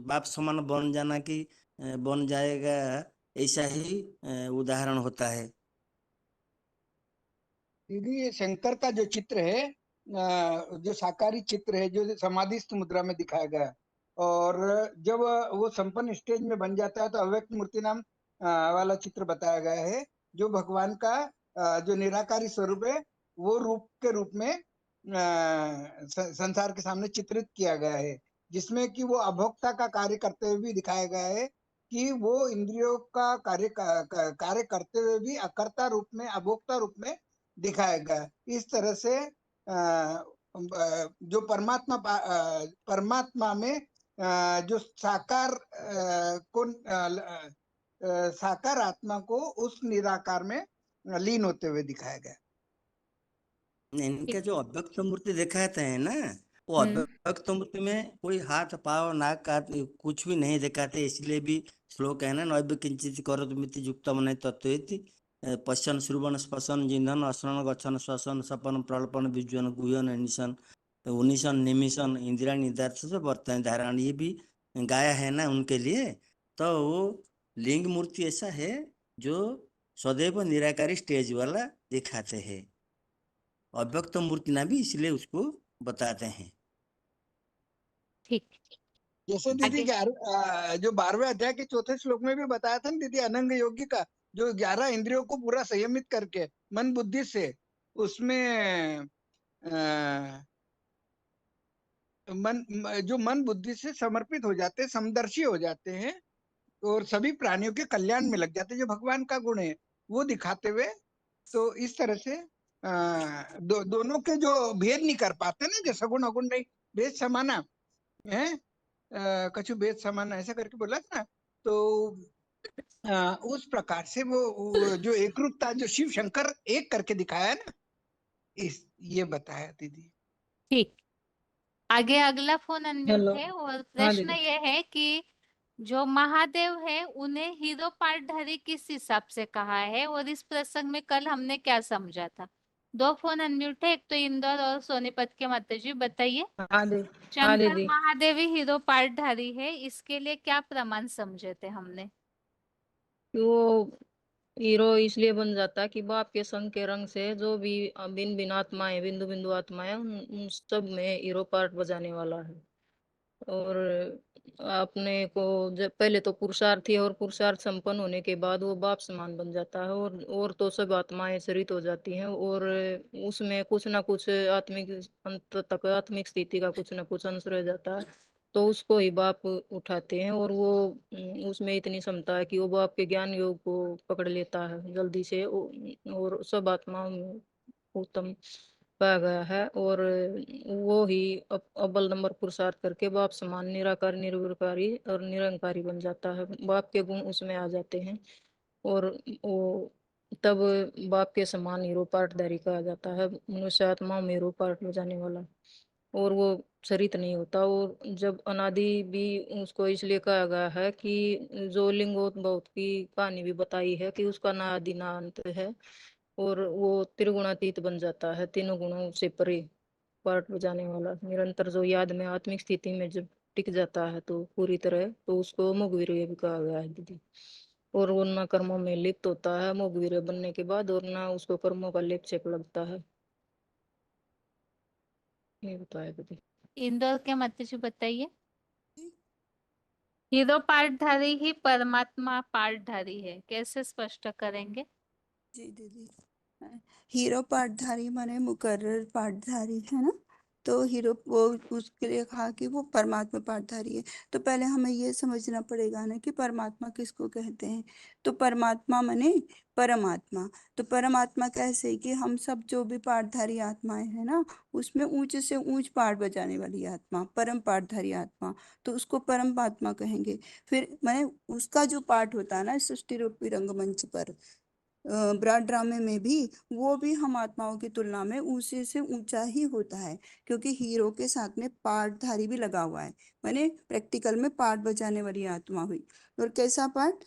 बाप समान बन जाना कि बन जाएगा, ऐसा ही उदाहरण होता है। दीदी, ये शंकर का जो चित्र है, जो साकारी चित्र है, जो समाधिस्थ मुद्रा में दिखाया गया है, और जब वो संपन्न स्टेज में बन जाता है तो अव्यक्त मूर्ति नाम वाला चित्र बताया गया है, जो भगवान का जो निराकारी स्वरूप है वो रूप के रूप में संसार के सामने चित्रित किया गया है, जिसमें कि वो अभोक्ता का कार्य करते हुए भी दिखाया गया है कि वो इंद्रियों का कार्य करते हुए भी अकर्ता रूप में, अभोक्ता रूप में दिखाया गया। इस तरह से जो परमात्मा में जो साकार आत्मा को उस निराकार में लीन होते हुए दिखाया गया। इनका जो अव्यक्त मूर्ति दिखाते हैं ना, वो अव्यक्त मूर्ति में कोई हाथ पाव नाक का कुछ भी नहीं दिखाते, इसलिए भी श्लोक है ना, नैव किंचित करोति युक्तम तत्वेति पश्यन् श्रुवन् स्पर्शन् जिन्धन् असनन् गच्छन् श्वसन् सपन प्रल्पन विज्वन् गुहन निशन उन्नीसन निमिशन इंदिरा निदार्थ से वर्तन धारण, ये भी गाया है ना उनके लिए। तो वो लिंग मूर्ति ऐसा है जो सदैव निराकारी स्टेज वाला दिखाते हैं, अव्यक्त मूर्ति ना भी इसलिए उसको बताते हैं। ठीक। जैसे दीदी जो 12वें अध्याय के 4थे श्लोक में भी बताया था ना दीदी, अनंग योगी का जो 11 इंद्रियों को पूरा संयमित करके मन बुद्धि से उसमें जो मन बुद्धि से समर्पित हो जाते हैं, समदर्शी हो जाते हैं और सभी प्राणियों के कल्याण में लग जाते हैं, जो भगवान का गुण है वो दिखाते हुए। तो इस तरह से दोनों के जो भेद नहीं कर पाते ना, जो सगुण अगुण नहीं, भेद समाना है, कछु भेद समाना ऐसा करके बोला था ना, तो उस प्रकार से वो जो एक रूपता जो शिव शंकर एक करके दिखाया है ना, ये बताया दीदी। ठीक, आगे अगला फोन अनम्यूट है और प्रश्न दीदी। ये है कि जो महादेव है उन्हें हीरो पार्टधारी किस हिसाब से कहा है, और इस प्रसंग में कल हमने क्या समझा था? 2 फोन अनम्यूट है, एक तो इंदौर और सोनीपत के माता जी, बताइए। शंकर दीदी। महादेव ही हीरो पार्टधारी है, इसके लिए क्या प्रमाण समझे थे हमने? वो हीरो इसलिए बन जाता है कि बाप के संग के रंग से जो भी भिन्न भिन्न आत्माएं, बिंदु बिंदु आत्माएं, उन सब में हीरो पार्ट बजाने वाला है। और अपने को जब पहले तो पुरुषार्थी है, और पुरुषार्थ संपन्न होने के बाद वो बाप समान बन जाता है, और तो सब आत्माएं सरित हो जाती हैं, और उसमें कुछ ना कुछ आत्मिक अंत तक आत्मिक स्थिति का कुछ ना कुछ अंश रह जाता है। तो उसको ही बाप उठाते हैं, और वो उसमें इतनी क्षमता है कि वो बाप के ज्ञान योग को पकड़ लेता है जल्दी से, और सब आत्माओं में उत्तम पाया गया है। और वो ही अव्वल नंबर पुरुषार्थ करके बाप समान निराकार निर्विकारी और निरंकारी बन जाता है। बाप के गुण उसमें आ जाते हैं, और वो तब बाप के समान हीरो पार्टधारी कहा जाता है, मनुष्य आत्मा में हीरो पार्ट बजाने वाला। और वो चरित नहीं होता। और जब अनादि भी उसको इसलिए कहा गया है कि जो लिंगोद्भव की कहानी भी बताई है कि उसका ना आदि ना अंत है, और वो त्रिगुणातीत बन जाता है, तीनों गुणों से परे पार्ट बजाने वाला, निरंतर जो याद में आत्मिक स्थिति में जब टिक जाता है तो पूरी तरह, तो उसको मोघवीर भी कहा गया है दीदी। और वो ना कर्मों में लिप्त होता है मोघवीर बनने के बाद, और ना उसको कर्मों का लेप चेप लगता है। ये बताया दीदी। इंदौर के मत जी बताइए। हीरो पार्टधारी ही परमात्मा पार्टधारी है, कैसे स्पष्ट करेंगे? जी दीदी, हीरो पार्टधारी माने मुकर्रर पार्टधारी है ना। तो हीरो वो उसके लिए कहा कि वो परमात्मा पार्टधारी है। तो पहले हमें ये समझना पड़ेगा ना कि परमात्मा किसको कहते हैं। तो परमात्मा माने परमात्मा। तो परमात्मा कैसे कि हम सब जो भी पार्टधारी आत्माएं हैं ना, उसमें ऊंचे से ऊंच पार्ट बजाने वाली आत्मा, परम पार्टधारी आत्मा, तो उसको परम आत्मा कहेंगे। फिर माने उसका जो पार्ट होता है ना सृष्टि रूपी रंगमंच पर, ब्रॉड ड्रामे में भी, वो भी हम आत्माओं की तुलना में ऊंचे से ऊंचा ही होता है, क्योंकि हीरो के साथ में पार्टधारी भी लगा हुआ है। माने प्रैक्टिकल में पार्ट बजाने वाली आत्मा हुई। और कैसा पार्ट?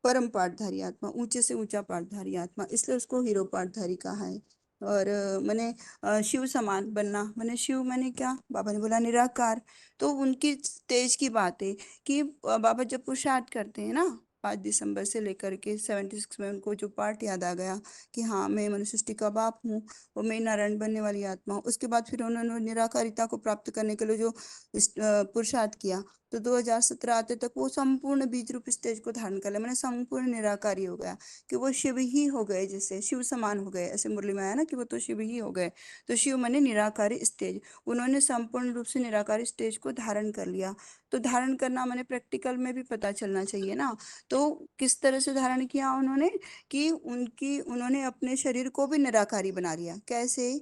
परम पार्टधारी आत्मा, ऊंचे से ऊंचा पार्टधारी आत्मा, इसलिए उसको हीरो पार्टधारी कहा है। और माने शिव समान बनना, माने शिव माने क्या? बाबा ने बोला निराकार। तो उनकी तेज की बात है कि बाबा जब पुरुषार्थ करते हैं ना, 5 दिसंबर से लेकर के 76 में उनको जो पार्ट याद आ गया कि हाँ मैं मनुष्य सृष्टि का बाप हूँ और मैं नारायण बनने वाली आत्मा हूँ। उसके बाद फिर उन्होंने निराकारिता को प्राप्त करने के लिए जो पुरुषार्थ किया, तो 2017 आते तक वो संपूर्ण बीज रूप स्टेज को धारण कर लिया, मैंने संपूर्ण निराकारी हो गया कि वो शिव ही हो गए, जैसे शिव समान हो गए। ऐसे मुरली में आया ना कि वो तो शिव ही हो गए। तो शिव माने निराकारी स्टेज, उन्होंने संपूर्ण रूप से निराकारी स्टेज को धारण कर लिया। तो धारण करना मैंने प्रैक्टिकल में भी पता चलना चाहिए ना। तो किस तरह से धारण किया उन्होंने कि उन्होंने अपने शरीर को भी निराकारी बना लिया। कैसे?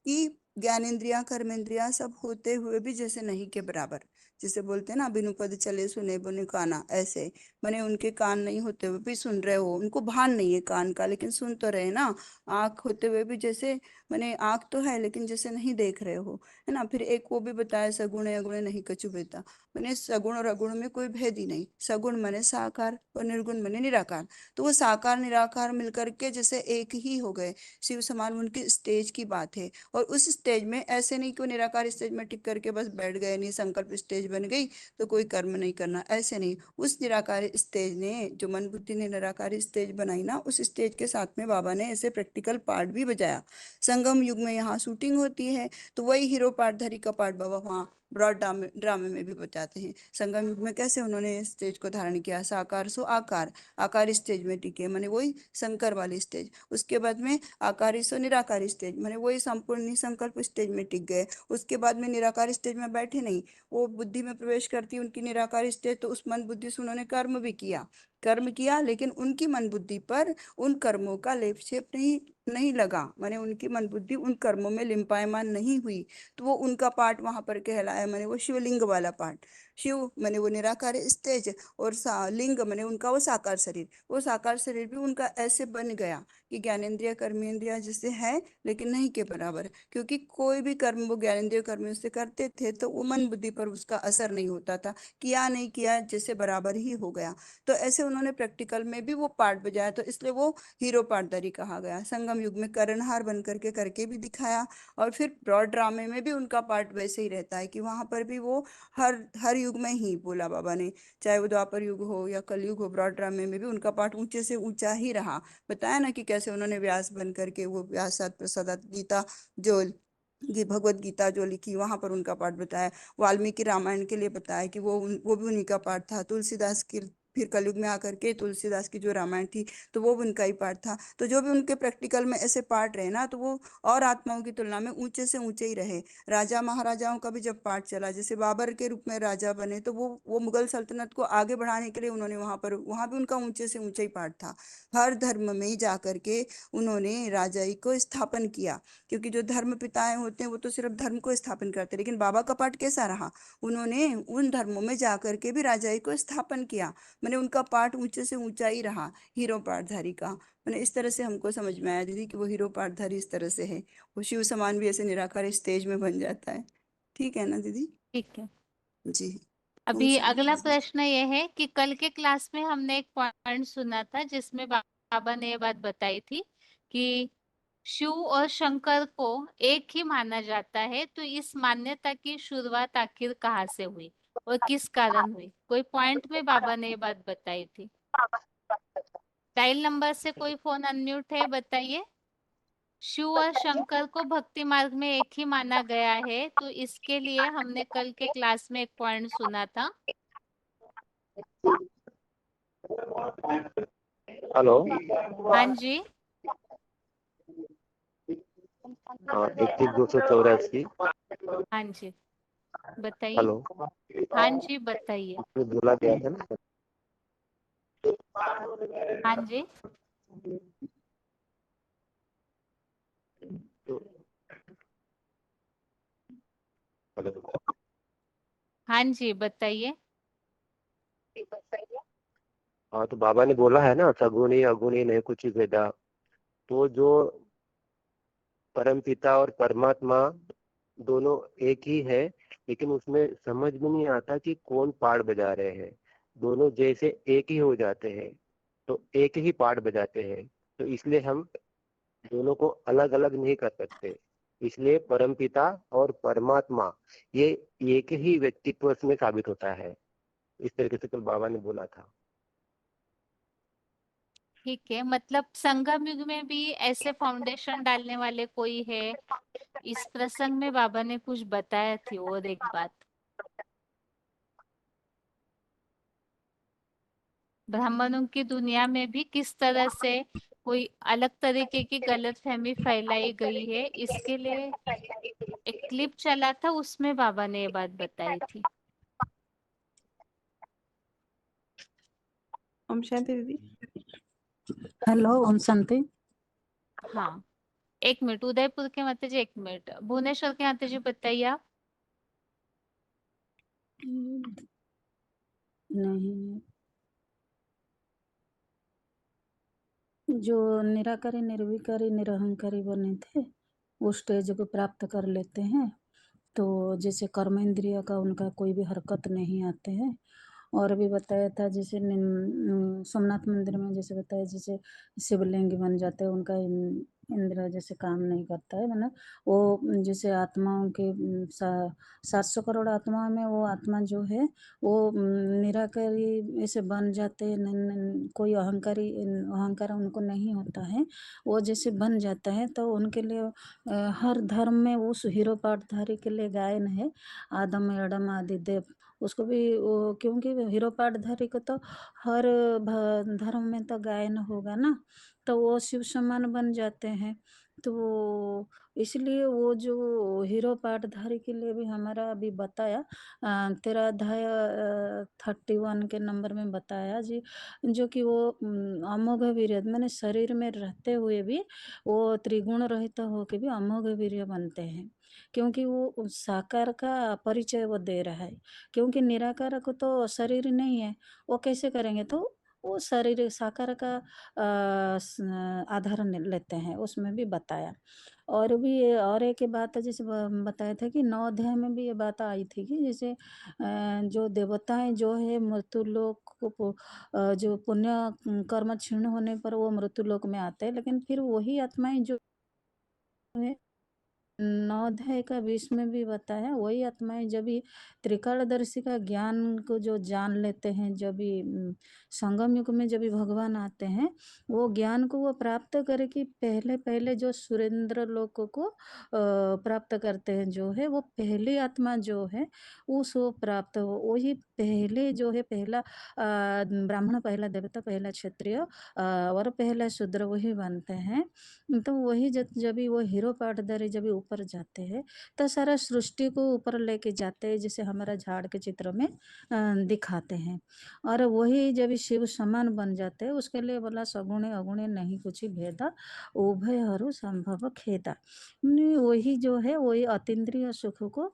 कि ज्ञानेंद्रिया कर्मेंद्रिया सब होते हुए भी जैसे नहीं के बराबर, जैसे बोलते हैं ना बिनु पद चले सुने बिनु काना, ऐसे माने उनके कान नहीं होते हुए भी सुन रहे हो, उनको भान नहीं है कान का लेकिन सुन तो रहे ना। आंख होते हुए भी जैसे, माने आंख तो है लेकिन जैसे नहीं देख रहे हो, है ना। फिर एक वो भी बताया सगुण अगुण नहीं कछु बेता, माने सगुण और अगुण में कोई भेद ही नहीं। सगुण माने साकार और निर्गुण माने निराकार। तो वो साकार निराकार मिलकर के जैसे एक ही हो गए, शिव समान उनकी स्टेज की बात है। और उस स्टेज में ऐसे नहीं कि वो निराकार स्टेज में टिक करके बस बैठ गए, नहीं संकल्प स्टेज बन गई तो कोई कर्म नहीं करना, ऐसे नहीं। उस निराकार स्टेज ने, जो मन बुद्धि ने निराकार स्टेज बनाई ना, उस स्टेज के साथ में बाबा ने ऐसे प्रैक्टिकल पार्ट भी बजाया। संगम युग में यहाँ शूटिंग होती है, तो वही हीरो पार्टधारी का पार्ट बाबा वहाँ ब्रॉड ड्रामे में भी बताते हैं। संगम युग में कैसे उन्होंने स्टेज को धारण किया, साकार सो आकार, आकार स्टेज में टिके, माने वही शंकर वाली स्टेज। उसके बाद में आकारी सो निराकारी स्टेज, माने वही संपूर्ण निसंकल्प स्टेज में टिक गए। उसके बाद में निराकार स्टेज में बैठे नहीं, वो बुद्धि में प्रवेश करती उनकी निराकार स्टेज, तो उस मन बुद्धि से उन्होंने कर्म किया लेकिन उनकी मन बुद्धि पर उन कर्मों का लेप छेप नहीं लगा, माने उनकी मन बुद्धि उन कर्मों में लिंपायमान नहीं हुई। तो वो उनका पार्ट वहां पर कहलाया, माने वो शिवलिंग वाला पार्ट। शिव माने वो निराकार स्टेज, और लिंग माने उनका वो साकार शरीर। वो साकार शरीर भी उनका ऐसे बन गया कि ज्ञानेंद्रिय कर्मेंद्रिय जैसे है लेकिन नहीं के बराबर, क्योंकि कोई भी कर्म वो ज्ञानेंद्रिय कर्म से करते थे तो वो मन बुद्धि पर उसका असर नहीं होता था, किया नहीं किया जैसे बराबर ही हो गया। तो ऐसे उन्होंने प्रैक्टिकल में भी वो पार्ट बजाया, तो इसलिए वो हीरो पार्टधारी कहा गया। संगम युग में करणहार बन करके भी दिखाया। और फिर ब्रॉड ड्रामे में भी उनका पार्ट वैसे ही रहता है कि वहां पर भी वो हर हर युग में ही बोला बाबा ने, चाहे वो द्वापर युग हो या कलयुग हो, ब्रॉड ड्रामे में भी उनका पार्ट ऊंचे से ऊंचा ही रहा। बताया ना कि कैसे उन्होंने व्यास बन करके वो व्यास प्रसाद गीता जो भगवत गीता जो लिखी, वहां पर उनका पाठ बताया। वाल्मीकि रामायण के लिए बताया कि वो भी उन्हीं का पाठ था। तुलसीदास की फिर कलयुग में आकर के तुलसीदास की जो रामायण थी तो वो भी उनका ही पाठ था। तो जो भी उनके प्रैक्टिकल में ऐसे पाठ रहे ना तो वो और आत्माओं की तुलना में ऊंचे से ऊंचे ही रहे। राजा महाराजाओं का भी जब पाठ चला, जैसे बाबर के रूप में राजा बने, तो वो मुगल सल्तनत को आगे बढ़ाने के लिए उन्होंने वहां भी उनका ऊंचे से ऊंचा ही पाठ था। हर धर्म में जा करके उन्होंने राजाई को स्थापन किया, क्योंकि जो धर्म पिताएं होते हैं वो तो सिर्फ धर्म को स्थापन करते हैं। लेकिन बाबा का पाठ कैसा रहा, उन्होंने उन धर्मों में जाकर के भी राजाई को स्थापन किया। मैंने उनका पाठ ऊंचे से ऊंचा ही रहा, हीरो पाठधारी का। मैंने इस तरह से हमको समझ में आया दीदी कि वो हीरो पाठधारी इस तरह से है, वो शिव समान भी ऐसे निराकार इस स्टेज में बन जाता है। ठीक है ना दीदी? ठीक है। जी। अभी अगला प्रश्न ये है कि कल के क्लास में हमने एक पॉइंट सुना था जिसमें बाबा ने ये बात बताई थी कि शिव और शंकर को एक ही माना जाता है, तो इस मान्यता की शुरुआत आखिर कहाँ से हुई और किस कारण हुई? कोई पॉइंट में बाबा ने ये बात बताई थी। डायल नंबर से कोई फोन अनम्यूट है, बताइए। शिव और शंकर को भक्ति मार्ग में एक ही माना गया है, तो इसके लिए हमने कल के क्लास में एक पॉइंट सुना था। हेलो। हाँ जी। 21,284। हाँ जी बताइए। हेलो। हाँ जी बताइए। उसमें बोला गया था ना। हाँ जी। हाँ जी बताइए। हाँ, तो बाबा ने बोला है ना, सगुणी अगुणी नहीं कुछ ही भेदा। तो जो परम पिता और परमात्मा दोनों एक ही है, लेकिन उसमें समझ में नहीं आता कि कौन पार्ट बजा रहे हैं। दोनों जैसे एक ही हो जाते हैं तो एक ही पार्ट बजाते हैं, तो इसलिए हम दोनों को अलग अलग नहीं कर सकते। इसलिए परमपिता और परमात्मा ये एक ही व्यक्तित्व में साबित होता है। इस तरीके से कल बाबा ने बोला था। ठीक है, मतलब संगम युग में भी ऐसे फाउंडेशन डालने वाले कोई है? इस प्रसंग में बाबा ने कुछ बताया थी। और एक बात, ब्राह्मणों की दुनिया में भी किस तरह से कोई अलग तरीके की गलतफहमी फैलाई गई है, इसके लिए एक क्लिप चला था, उसमें बाबा ने ये बात बताई थी। ओम शांति दीदी। हेलो, ओम शांति। हाँ, एक मिनट। उदयपुर के माता जी, एक मिनट। भुवनेश्वर के माता जी बताइए आप। नहीं, जो निराकारी निर्विकारी निरहंकारी बने थे वो स्टेज को प्राप्त कर लेते हैं, तो जैसे कर्म इंद्रिय का उनका कोई भी हरकत नहीं आते हैं। और भी बताया था जैसे सोमनाथ मंदिर में जैसे बताया, जैसे शिवलिंग बन जाते हैं, उनका इंद्र जैसे काम नहीं करता है, मतलब वो जैसे आत्माओं के 700 करोड़ आत्माओं में वो आत्मा जो है वो निराकारी ऐसे बन जाते हैं। कोई अहंकार उनको नहीं होता है, वो जैसे बन जाता है तो उनके लिए हर धर्म में उस हीरो पाठधारी के लिए गायन है, आदम एडम आदि देव। उसको भी वो, क्योंकि हीरो पाठधारी को तो हर धर्म में तो गायन होगा ना, तो वो शिव समान बन जाते हैं। तो इसलिए वो जो हीरो पाठधारी के लिए भी हमारा अभी बताया 13 अध्याय 31 के नंबर में बताया जी, जो कि वो अमोघ वीर्य मैंने शरीर में रहते हुए भी वो त्रिगुण रहित होके भी अमोघ वीर्य बनते हैं, क्योंकि वो साकार का परिचय वो दे रहा है। क्योंकि निराकार को तो शरीर नहीं है, वो कैसे करेंगे? तो वो शरीर साकार का आधार लेते हैं, उसमें भी बताया। और भी और एक बात है, जैसे बताया था कि 9 अध्याय में भी ये बात आई थी कि जैसे जो देवताएं जो है मृत्यु लोक को जो पुण्य कर्म क्षीण होने पर वो मृत्यु लोक में आते हैं, लेकिन फिर वही आत्माएं जो है 9 अध्याय का 20 में भी बताया, वही आत्माएं जब भी त्रिकालदर्शी का ज्ञान को जो जान लेते हैं, जब भी संगम युग में जब भी भगवान आते हैं, वो ज्ञान को वो प्राप्त करे कि पहले पहले जो सुरेंद्र लोक को प्राप्त करते हैं, जो है वो पहली आत्मा जो है उसको प्राप्त हो, वही पहले जो है पहला ब्राह्मण, पहला देवता, पहला क्षत्रिय और पहला शूद्र वही बनते हैं। तो वही जब भी वो हीरो पाटदारी जब भी ऊपर जाते हैं तो सारा सृष्टि को ऊपर लेके जाते हैं, जैसे हमारा झाड़ के चित्र में दिखाते हैं। और वही जब भी शिव समान बन जाते हैं, उसके लिए बोला सगुणे अगुणे नहीं कुछ भेदा, उभय हरु संभव खेदा। वही जो है वही अतीन्द्रिय सुख को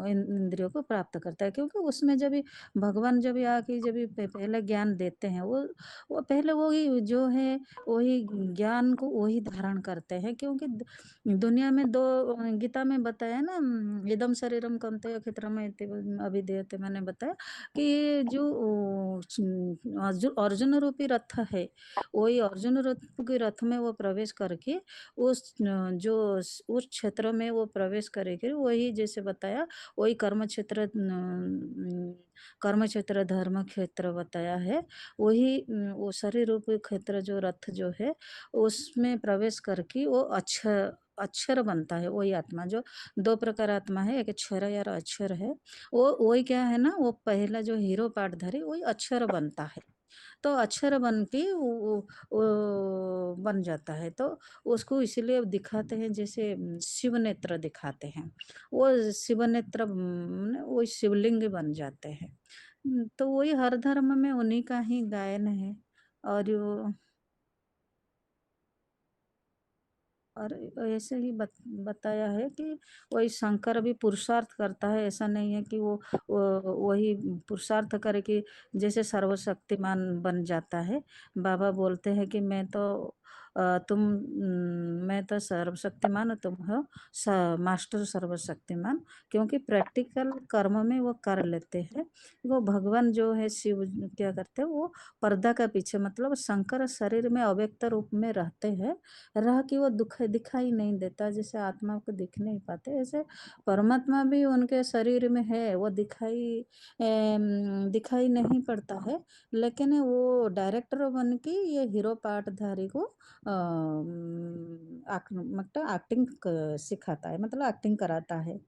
इंद्रियों को प्राप्त करता है, क्योंकि उसमें जब भी भगवान जब भी आके जब भी पहले ज्ञान देते हैं, वो पहले वही जो है वही ज्ञान को वही धारण करते हैं। क्योंकि दुनिया में दो, गीता में बताया ना, इदम शरीरम कौन्तेय क्षेत्रम अभिधीयते, मैंने बताया कि जो अर्जुन रूपी रथ है, वही अर्जुन रूपी रथ में वो प्रवेश करके उस जो उस क्षेत्र में वो प्रवेश करेगी, वही जैसे बताया वही कर्म क्षेत्र धर्म क्षेत्र बताया है, वही वो शरीर रूपी क्षेत्र जो रथ जो है उसमें प्रवेश करके वो अक्षर बनता है। वही आत्मा जो 2 प्रकार आत्मा है, एक क्षर और अक्षर है। वो वही क्या है ना, वो पहला जो हीरो पाठधारी वही अक्षर बनता है, तो अक्षर बन के वो बन जाता है। तो उसको इसीलिए दिखाते हैं जैसे शिव नेत्र दिखाते हैं, वो शिव नेत्र वो शिवलिंग बन जाते हैं। तो वही हर धर्म में उन्हीं का ही गायन है। और ऐसे ही बताया है कि वही शंकर भी पुरुषार्थ करता है, ऐसा नहीं है कि वो वही पुरुषार्थ करे कि जैसे सर्वशक्तिमान बन जाता है। बाबा बोलते हैं कि मैं तो सर्वशक्तिमान और तुम हो मास्टर सर्वशक्तिमान, क्योंकि प्रैक्टिकल कर्म में वो कर लेते हैं। वो भगवान जो है शिव क्या करते हैं, वो पर्दा का पीछे, मतलब शंकर शरीर में अव्यक्त रूप में रहते हैं, रह कि वो दिखाई नहीं देता, जैसे आत्मा को दिख नहीं पाते, ऐसे परमात्मा भी उनके शरीर में है, वो दिखाई नहीं पड़ता है, लेकिन वो डायरेक्टर बन के ये हीरो पाठधारी को मतलब एक्टिंग सिखाता है, मतलब एक्टिंग कराता है।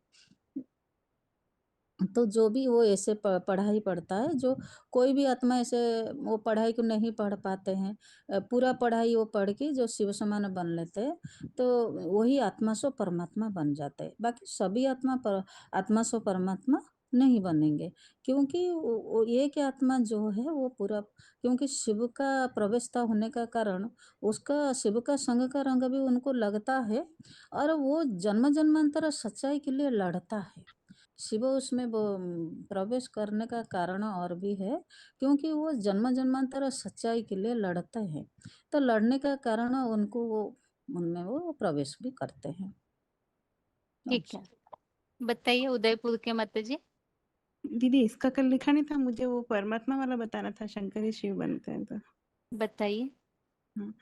तो जो भी वो ऐसे पढ़ाई पढ़ता है, जो कोई भी आत्मा ऐसे वो पढ़ाई को नहीं पढ़ पाते हैं, पूरा पढ़ाई वो पढ़ के जो शिव समान बन लेते हैं, तो वही आत्मा सो परमात्मा बन जाते हैं। बाकी सभी आत्मा सो परमात्मा नहीं बनेंगे, क्योंकि एक आत्मा जो है वो पूरा, क्योंकि शिव का प्रवेशता होने का कारण उसका शिव का संग का रंग भी उनको लगता है, और वो जन्म जन्मांतर सच्चाई के लिए लड़ता है। शिव उसमें वो प्रवेश करने का कारण और भी है, क्योंकि वो जन्म जन्मांतर सच्चाई के लिए लड़ते हैं, तो लड़ने का कारण उनको वो उनमें वो प्रवेश भी करते हैं। ठीक है, बताइए उदयपुर के माता जी। दीदी इसका कल लिखा नहीं था, मुझे वो परमात्मा वाला बताना था, शंकर ही शिव बनते हैं तो बताइए। हाँ,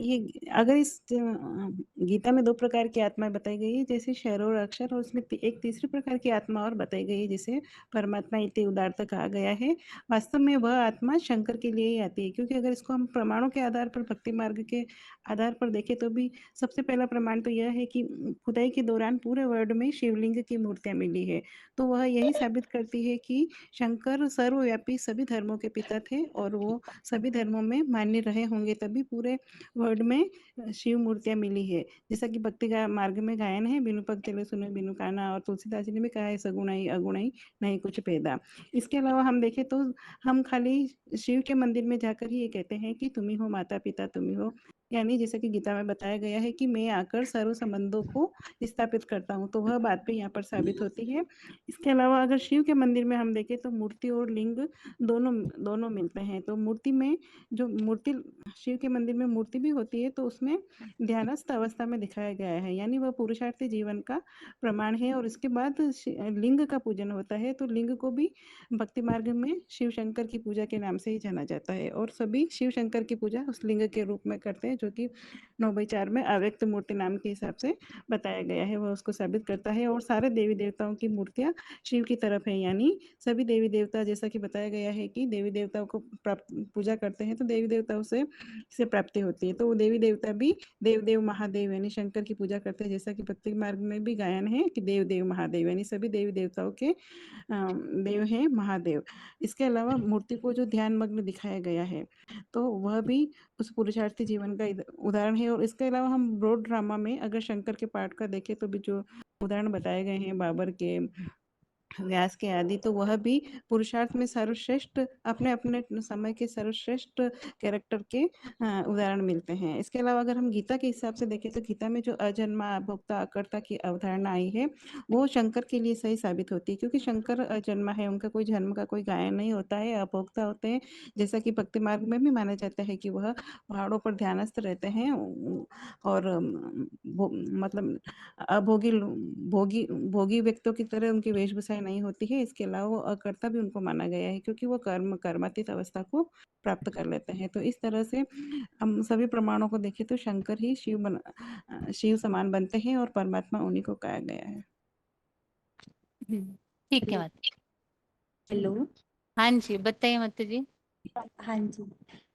ये अगर इस गीता में 2 प्रकार की आत्माएं बताई गई है, जैसे क्षर और अक्षर, और उसमें एक तीसरी प्रकार की आत्मा और बताई गई है जिसे परमात्मा इति उदारता कहा गया है। वास्तव में वह आत्मा शंकर के लिए ही आती है, क्योंकि अगर इसको हम प्रमाणों के आधार पर, भक्ति मार्ग के आधार पर देखें तो भी सबसे पहला प्रमाण तो यह है कि खुदाई के दौरान पूरे वर्ल्ड में शिवलिंग की मूर्तियां मिली है, तो वह यही साबित करती है कि शंकर सर्वव्यापी सभी धर्मों के पिता थे और वो सभी धर्मों में मान्य रहे होंगे, तभी पूरे वर्ल्ड में शिव मूर्तियां मिली है। जैसा कि भक्ति का मार्ग में गायन है, बिनु पग चले सुनो बिनु काना, और तुलसीदास जी ने भी कहा है सगुणाई अगुणाई नहीं कुछ पैदा। इसके अलावा हम देखें तो हम खाली शिव के मंदिर में जाकर ही ये कहते हैं कि तुम ही हो माता पिता, तुम ही हो, यानी जैसे कि गीता में बताया गया है कि मैं आकर सर्व संबंधों को स्थापित करता हूँ, तो वह बात भी यहाँ पर साबित होती है। इसके अलावा अगर शिव के मंदिर में हम देखें तो मूर्ति और लिंग दोनों मिलते हैं। तो मूर्ति में जो मूर्ति शिव के मंदिर में मूर्ति भी होती है, तो उसमें ध्यानस्थ अवस्था में दिखाया गया है, यानी वह पुरुषार्थी जीवन का प्रमाण है। और इसके बाद लिंग का पूजन होता है, तो लिंग को भी भक्ति मार्ग में शिव शंकर की पूजा के नाम से ही जाना जाता है, और सभी शिव शंकर की पूजा उस लिंग के रूप में करते हैं जो कि 9/4 में अव्यक्त मूर्ति नाम के हिसाब से बताया गया है, वह उसको साबित करता है। और सारे देवी देवताओं की मूर्तियां शिव की तरफ है, यानी सभी देवी देवता, जैसा कि बताया गया है कि देवी देवताओं को पूजा करते हैं तो देवी देवताओं से प्राप्ति होती है। तो वो देवी देवता भी देव देव महादेव यानी शंकर की पूजा करते हैं, जैसा कि भक्ति मार्ग में भी गायन है कि देव देव महादेव यानी सभी देवी देवताओं के देव हैं महादेव। इसके अलावा मूर्ति को जो ध्यान मग्न दिखाया गया है तो वह भी उस पुरुषार्थी जीवन का उदाहरण है। और इसके अलावा हम ब्रॉड ड्रामा में अगर शंकर के पाठ का देखें तो भी जो उदाहरण बताए गए हैं बाबर के, व्यास के आदि, तो वह भी पुरुषार्थ में सर्वश्रेष्ठ अपने अपने समय के सर्वश्रेष्ठ कैरेक्टर के उदाहरण मिलते हैं। इसके अलावा अगर हम गीता के हिसाब से देखें तो गीता में जो अजन्मा अभोक्ता अकर्ता की अवधारणा आई है वो शंकर के लिए सही साबित होती है, क्योंकि शंकर अजन्मा है, उनका कोई जन्म का कोई गायन नहीं होता है, अभोक्ता होते हैं। जैसा कि भक्ति मार्ग में भी माना जाता है कि वह पहाड़ों पर ध्यानस्थ रहते हैं और मतलब अभोगी भोगी भोगी व्यक्तियों की तरह उनकी वेशभूषाएं नहीं होती है। इसके अलावा वो अकर्ता भी उनको माना गया है, क्योंकि वो कर्मातीत अवस्था को प्राप्त कर लेते हैं। तो इस तरह से हम सभी प्रमाणों को देखें तो शंकर ही शिव समान बनते हैं और परमात्मा उन्हीं को कहा गया है। ठीक है माता। हेलो, हाँ जी बताइए माता जी। हाँ जी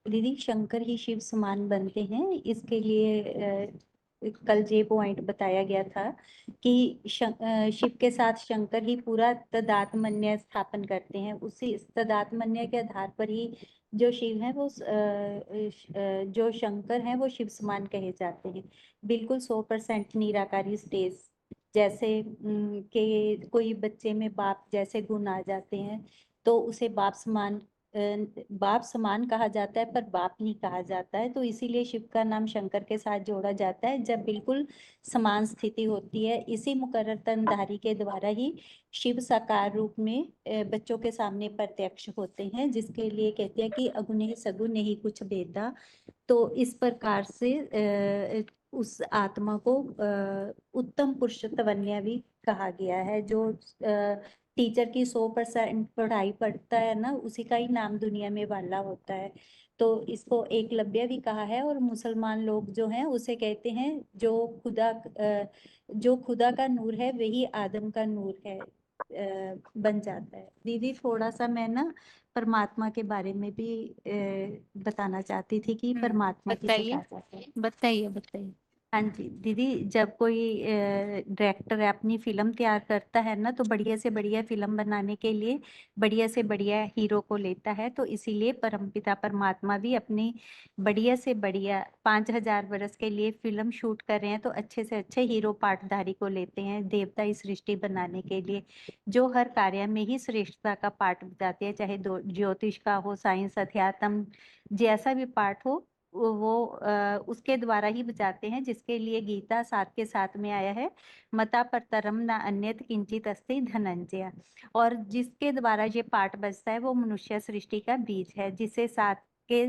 दीदी, शंकर ही शिव समान बनते हैं, इसके लिए कल ये पॉइंट बताया गया था कि शिव के साथ शंकर ही पूरा तदात्मन्य स्थापन करते हैं। उसी तदात्मन्य के आधार पर ही जो शिव है वो जो शंकर हैं वो शिव समान कहे जाते हैं। बिल्कुल 100% निराकारी स्टेज, जैसे कि कोई बच्चे में बाप जैसे गुण आ जाते हैं तो उसे बाप समान कहा जाता है, पर बाप नहीं कहा जाता है। तो इसीलिए शिव का नाम शंकर के साथ जोड़ा जाता है जब बिल्कुल समान स्थिति होती है। इसी मुकर्रर तनधारी के द्वारा ही शिव साकार रूप में बच्चों के सामने प्रत्यक्ष होते हैं, जिसके लिए कहते हैं कि अगुने सगुन ही कुछ भेदा। तो इस प्रकार से उस आत्मा को उत्तम पुरुष तवन्या भी कहा गया है। जो टीचर की 100% पढ़ाई पढ़ता है ना, उसी का ही नाम दुनिया में वाला होता है। तो इसको एकलव्य भी कहा है। और मुसलमान लोग जो हैं उसे कहते हैं जो खुदा का नूर है वही आदम का नूर है बन जाता है। दीदी थोड़ा सा मैं ना परमात्मा के बारे में भी बताना चाहती थी कि परमात्मा किसे बताइए कहा जाता है। बताइए बताइए। हाँ जी दीदी, जब कोई डायरेक्टर अपनी फिल्म तैयार करता है ना तो बढ़िया से बढ़िया फिल्म बनाने के लिए बढ़िया से बढ़िया हीरो को लेता है। तो इसीलिए परमपिता परमात्मा भी अपनी बढ़िया से बढ़िया 5000 वर्ष के लिए फिल्म शूट कर रहे हैं तो अच्छे से अच्छे हीरो पाठधारी को लेते हैं देवता इस सृष्टि बनाने के लिए, जो हर कार्य में ही श्रेष्ठता का पाठ बताते हैं, चाहे ज्योतिष का हो, साइंस, अध्यात्म, जैसा भी पाठ हो वो उसके द्वारा ही बचाते हैं। जिसके लिए गीता 7 के 7 में आया है, मता परतरम न अन्यत किंचित अस्ति धनंजय। और जिसके द्वारा ये पाठ बचता है वो मनुष्य सृष्टि का बीज है, जिसे 7 के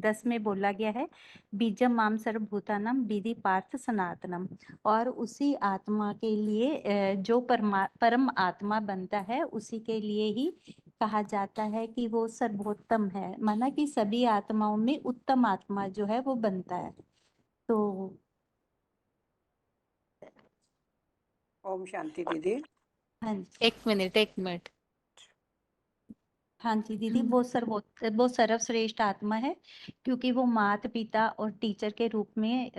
10 में बोला गया है, बीजम माम सर्वभूतानम विधि पार्थ सनातनम। और उसी आत्मा के लिए जो परम आत्मा बनता है उसी के लिए ही कहा जाता है कि वो सर्वोत्तम है, माना कि सभी आत्माओं में उत्तम आत्मा जो है वो बनता है। तो ओम शांति दीदी। हाँ एक मिनट। हाँ जी दीदी, वो सर्वश्रेष्ठ आत्मा है, क्योंकि वो माता पिता और टीचर के रूप में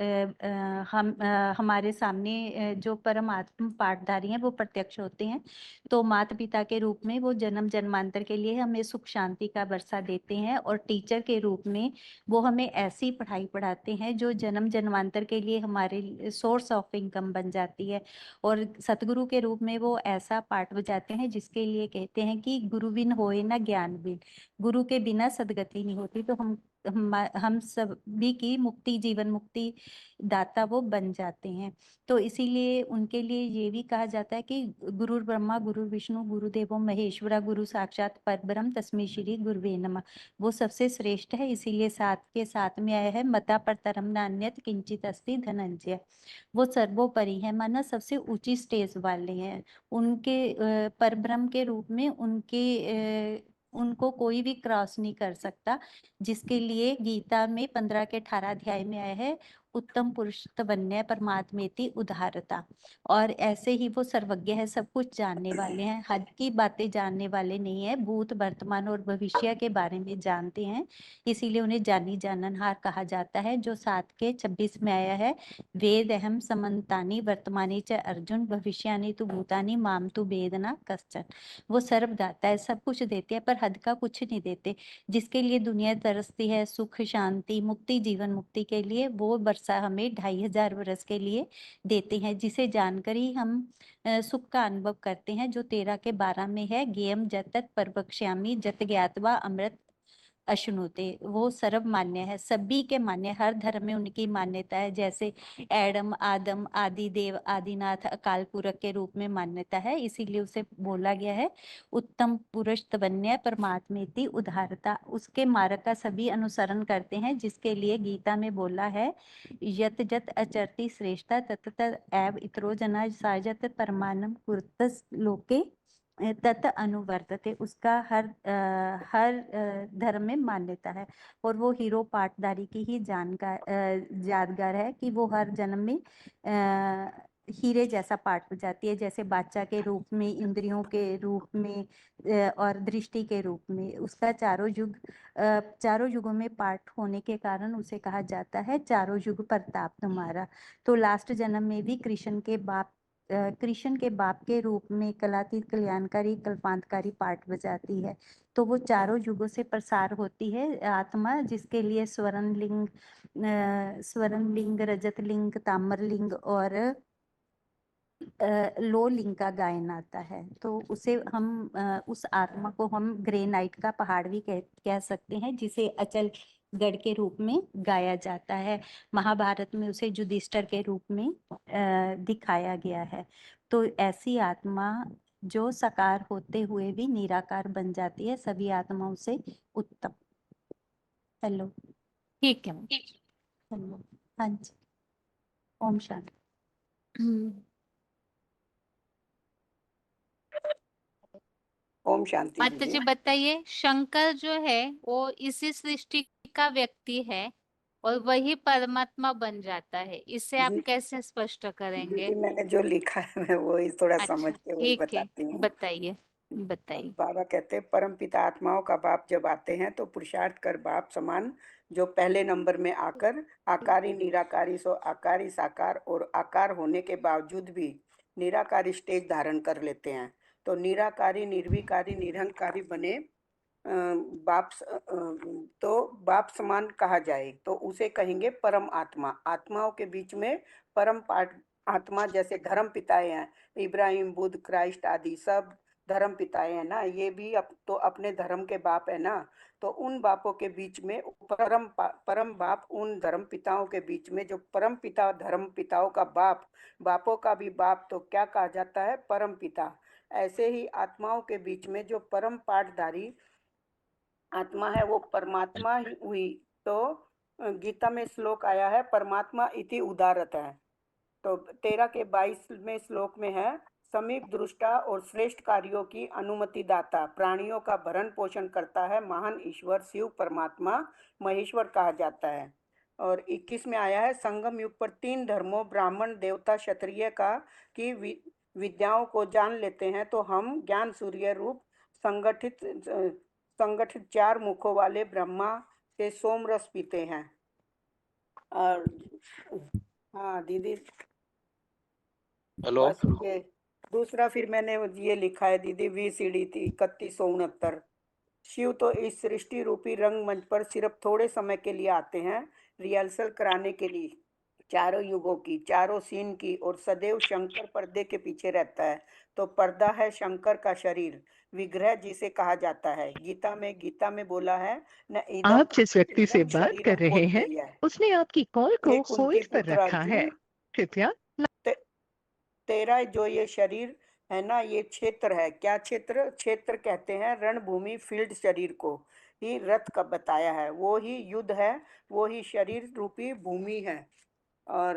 हमारे सामने जो परम आत्म पाठधारी हैं वो प्रत्यक्ष होते हैं। तो माता पिता के रूप में वो जन्म जन्मांतर के लिए हमें सुख शांति का वर्षा देते हैं, और टीचर के रूप में वो हमें ऐसी पढ़ाई पढ़ाते हैं जो जन्म जन्मांतर के लिए हमारे सोर्स ऑफ इनकम बन जाती है। और सतगुरु के रूप में वो ऐसा पाठ बजाते हैं जिसके लिए कहते हैं कि गुरु बिन होए ना ज्ञान बिन, गुरु के बिना सदगति नहीं होती। तो हम सभी की मुक्ति, जीवन मुक्ति दाता वो बन जाते हैं। तो इसीलिए उनके लिए ये भी कहा जाता है कि गुरु ब्रह्मा गुरु विष्णु गुरुदेवो महेश्वरा गुरु साक्षात परब्रह्म तस्मै श्री गुरुवे नमः। वो सबसे श्रेष्ठ है, इसीलिए 7 के 7 में आया है, मता परतरम नान्यत किंचित अस्ति धनंजय। वो सर्वोपरि है, माना सबसे ऊंची स्टेज वाले हैं। उनके परब्रह्म के रूप में उनके उनको कोई भी क्रॉस नहीं कर सकता, जिसके लिए गीता में 15 के 18 अध्याय में आया है उत्तम पुरुष बनने परमात्मेति उदारता। और ऐसे ही वो सर्वज्ञ है, सब कुछ जानने वाले हैं, हद की बातें जानने वाले नहीं है, भूत वर्तमान और भविष्य के बारे में जानते हैं, इसीलिए उन्हें जानी जाननहार कहा जाता है। जो 7 के 26 में आया है, वेद अहम समन्तानि वर्तमानी च अर्जुन भविष्यानि तु भूतानि माम तु वेदना कश्चन। वो सर्वदाता है, सब कुछ देते हैं पर हद का कुछ नहीं देते। जिसके लिए दुनिया तरसती है, सुख शांति मुक्ति जीवन मुक्ति के लिए, वो वर्षा हमें 2500 वर्ष के लिए देते हैं, जिसे जानकर ही हम सुख का अनुभव करते हैं। जो 13 के 12 में है, ज्ञेयम जतत परवक्ष्यामि जत ज्ञात्वा अमृत अश्नुते। वो सर्व मान्य है, सभी के मान्य, हर धर्म में उनकी मान्यता है। जैसे एडम आदम आदि देव आदिनाथ अकाल पुरख के रूप में मान्यता है, इसीलिए उसे बोला गया है उत्तम पुरुष तवन्य परमात्मेति उदारता। उसके मार्ग का सभी अनुसरण करते हैं, जिसके लिए गीता में बोला है यत जत अचरति श्रेष्ठा तत एव इतरो जना साजत परमानम कुरुतस लोके तत् अनुवर्तते। उसका हर धर्म में मान्यता है। और वो हीरो पाटदारी की ही यादगार है कि वो हर जन्म में हीरे जैसा पाठ बजाती है, जैसे बादशाह के रूप में, इंद्रियों के रूप में और दृष्टि के रूप में। उसका चारों युगों में पाठ होने के कारण उसे कहा जाता है चारों युग प्रताप तुम्हारा। तो लास्ट जन्म में भी कृष्ण के बाप के रूप में कलातीत कल्याणकारी कल्पांतकारी पाठ बजाती है। तो वो चारों युगों से प्रसार होती है आत्मा, जिसके लिए स्वर्ण लिंग रजत लिंग ताम्र लिंग और लो लिंग का गायन आता है। तो उसे हम उस आत्मा को हम ग्रेनाइट का पहाड़ भी कह सकते हैं, जिसे अचल गढ़ के रूप में गाया जाता है। महाभारत में उसे युधिष्ठिर के रूप में दिखाया गया है। तो ऐसी आत्मा जो साकार होते हुए भी निराकार बन जाती है, सभी आत्माओं से उत्तम। हेलो, ठीक है। हेलो, हाँ जी, ओम शांति। ओम शांति माता दीदी। जी बताइए, शंकर जो है वो इसी सृष्टि का व्यक्ति है और वही परमात्मा बन जाता है, इसे आप जी कैसे स्पष्ट करेंगे? दीदी, मैंने जो लिखा है मैं वही थोड़ा समझ अच्छा, के वही ठीक है, बताती हूँ। बताइए बताइए। बाबा कहते हैं परम पिता आत्माओं का बाप जब आते हैं तो पुरुषार्थ कर बाप समान जो पहले नंबर में आकर आकारी निराकारी सो आकारी साकार और आकार होने के बावजूद भी निराकारी स्टेज धारण कर लेते हैं। तो निराकारी निर्विकारी निरहंकारी बने तो बाप समान कहा जाए तो उसे कहेंगे परम आत्मा। आत्माओं के बीच में परम आत्मा जैसे धर्म पिताएं हैं, इब्राहिम बुद्ध क्राइस्ट आदि सब धर्म पिताएं हैं ना, ये भी तो अपने धर्म के बाप है ना। तो उन बापों के बीच में परम बाप उन धर्म पिताओं के बीच में जो परम पिता धर्म पिताओं का बाप, बापों का भी बाप, तो क्या कहा जाता है? परम पिता। ऐसे ही आत्माओं के बीच में जो परम पाठधारी आत्मा है वो परमात्मा ही हुई। तो गीता में श्लोक आया है परमात्मा इति उदारत है। तो 13 के 22वें श्लोक में है समीप दृष्टा और श्रेष्ठ कार्यों की अनुमति दाता, प्राणियों का भरण पोषण करता है, महान ईश्वर शिव परमात्मा महेश्वर कहा जाता है। और 21 में आया है संगम युग पर 3 धर्मों ब्राह्मण देवता क्षत्रिय का की विद्याओं को जान लेते हैं तो हम ज्ञान सूर्य रूप संगठित 4 मुखों वाले ब्रह्मा से सोमरस पीते हैं। और हाँ दीदी, हेलो, बस ये दूसरा फिर मैंने ये लिखा है दीदी VCD 3169। शिव तो इस सृष्टि रूपी रंगमंच पर सिर्फ थोड़े समय के लिए आते हैं, रिहर्सल कराने के लिए चारों युगों की, चारों सीन की, और सदैव शंकर पर्दे के पीछे रहता है। तो पर्दा है शंकर का शरीर, विग्रह जिसे कहा जाता है। गीता में बोला है न इदम आप जिस व्यक्ति से इदम बात कर शरीरम रहे हैं कौन्तेय। उसने आपकी कॉल को हे कुंती होल्ड पर पुत्र रखा है, अर्जुन, कृपया तेरा जो ये शरीर है ना, ये क्षेत्र है। क्या क्षेत्र? क्षेत्र कहते हैं रणभूमि, फील्ड शरीर को ही रथ का बताया है। वो ही युद्ध है, वो ही शरीर रूपी भूमि है। और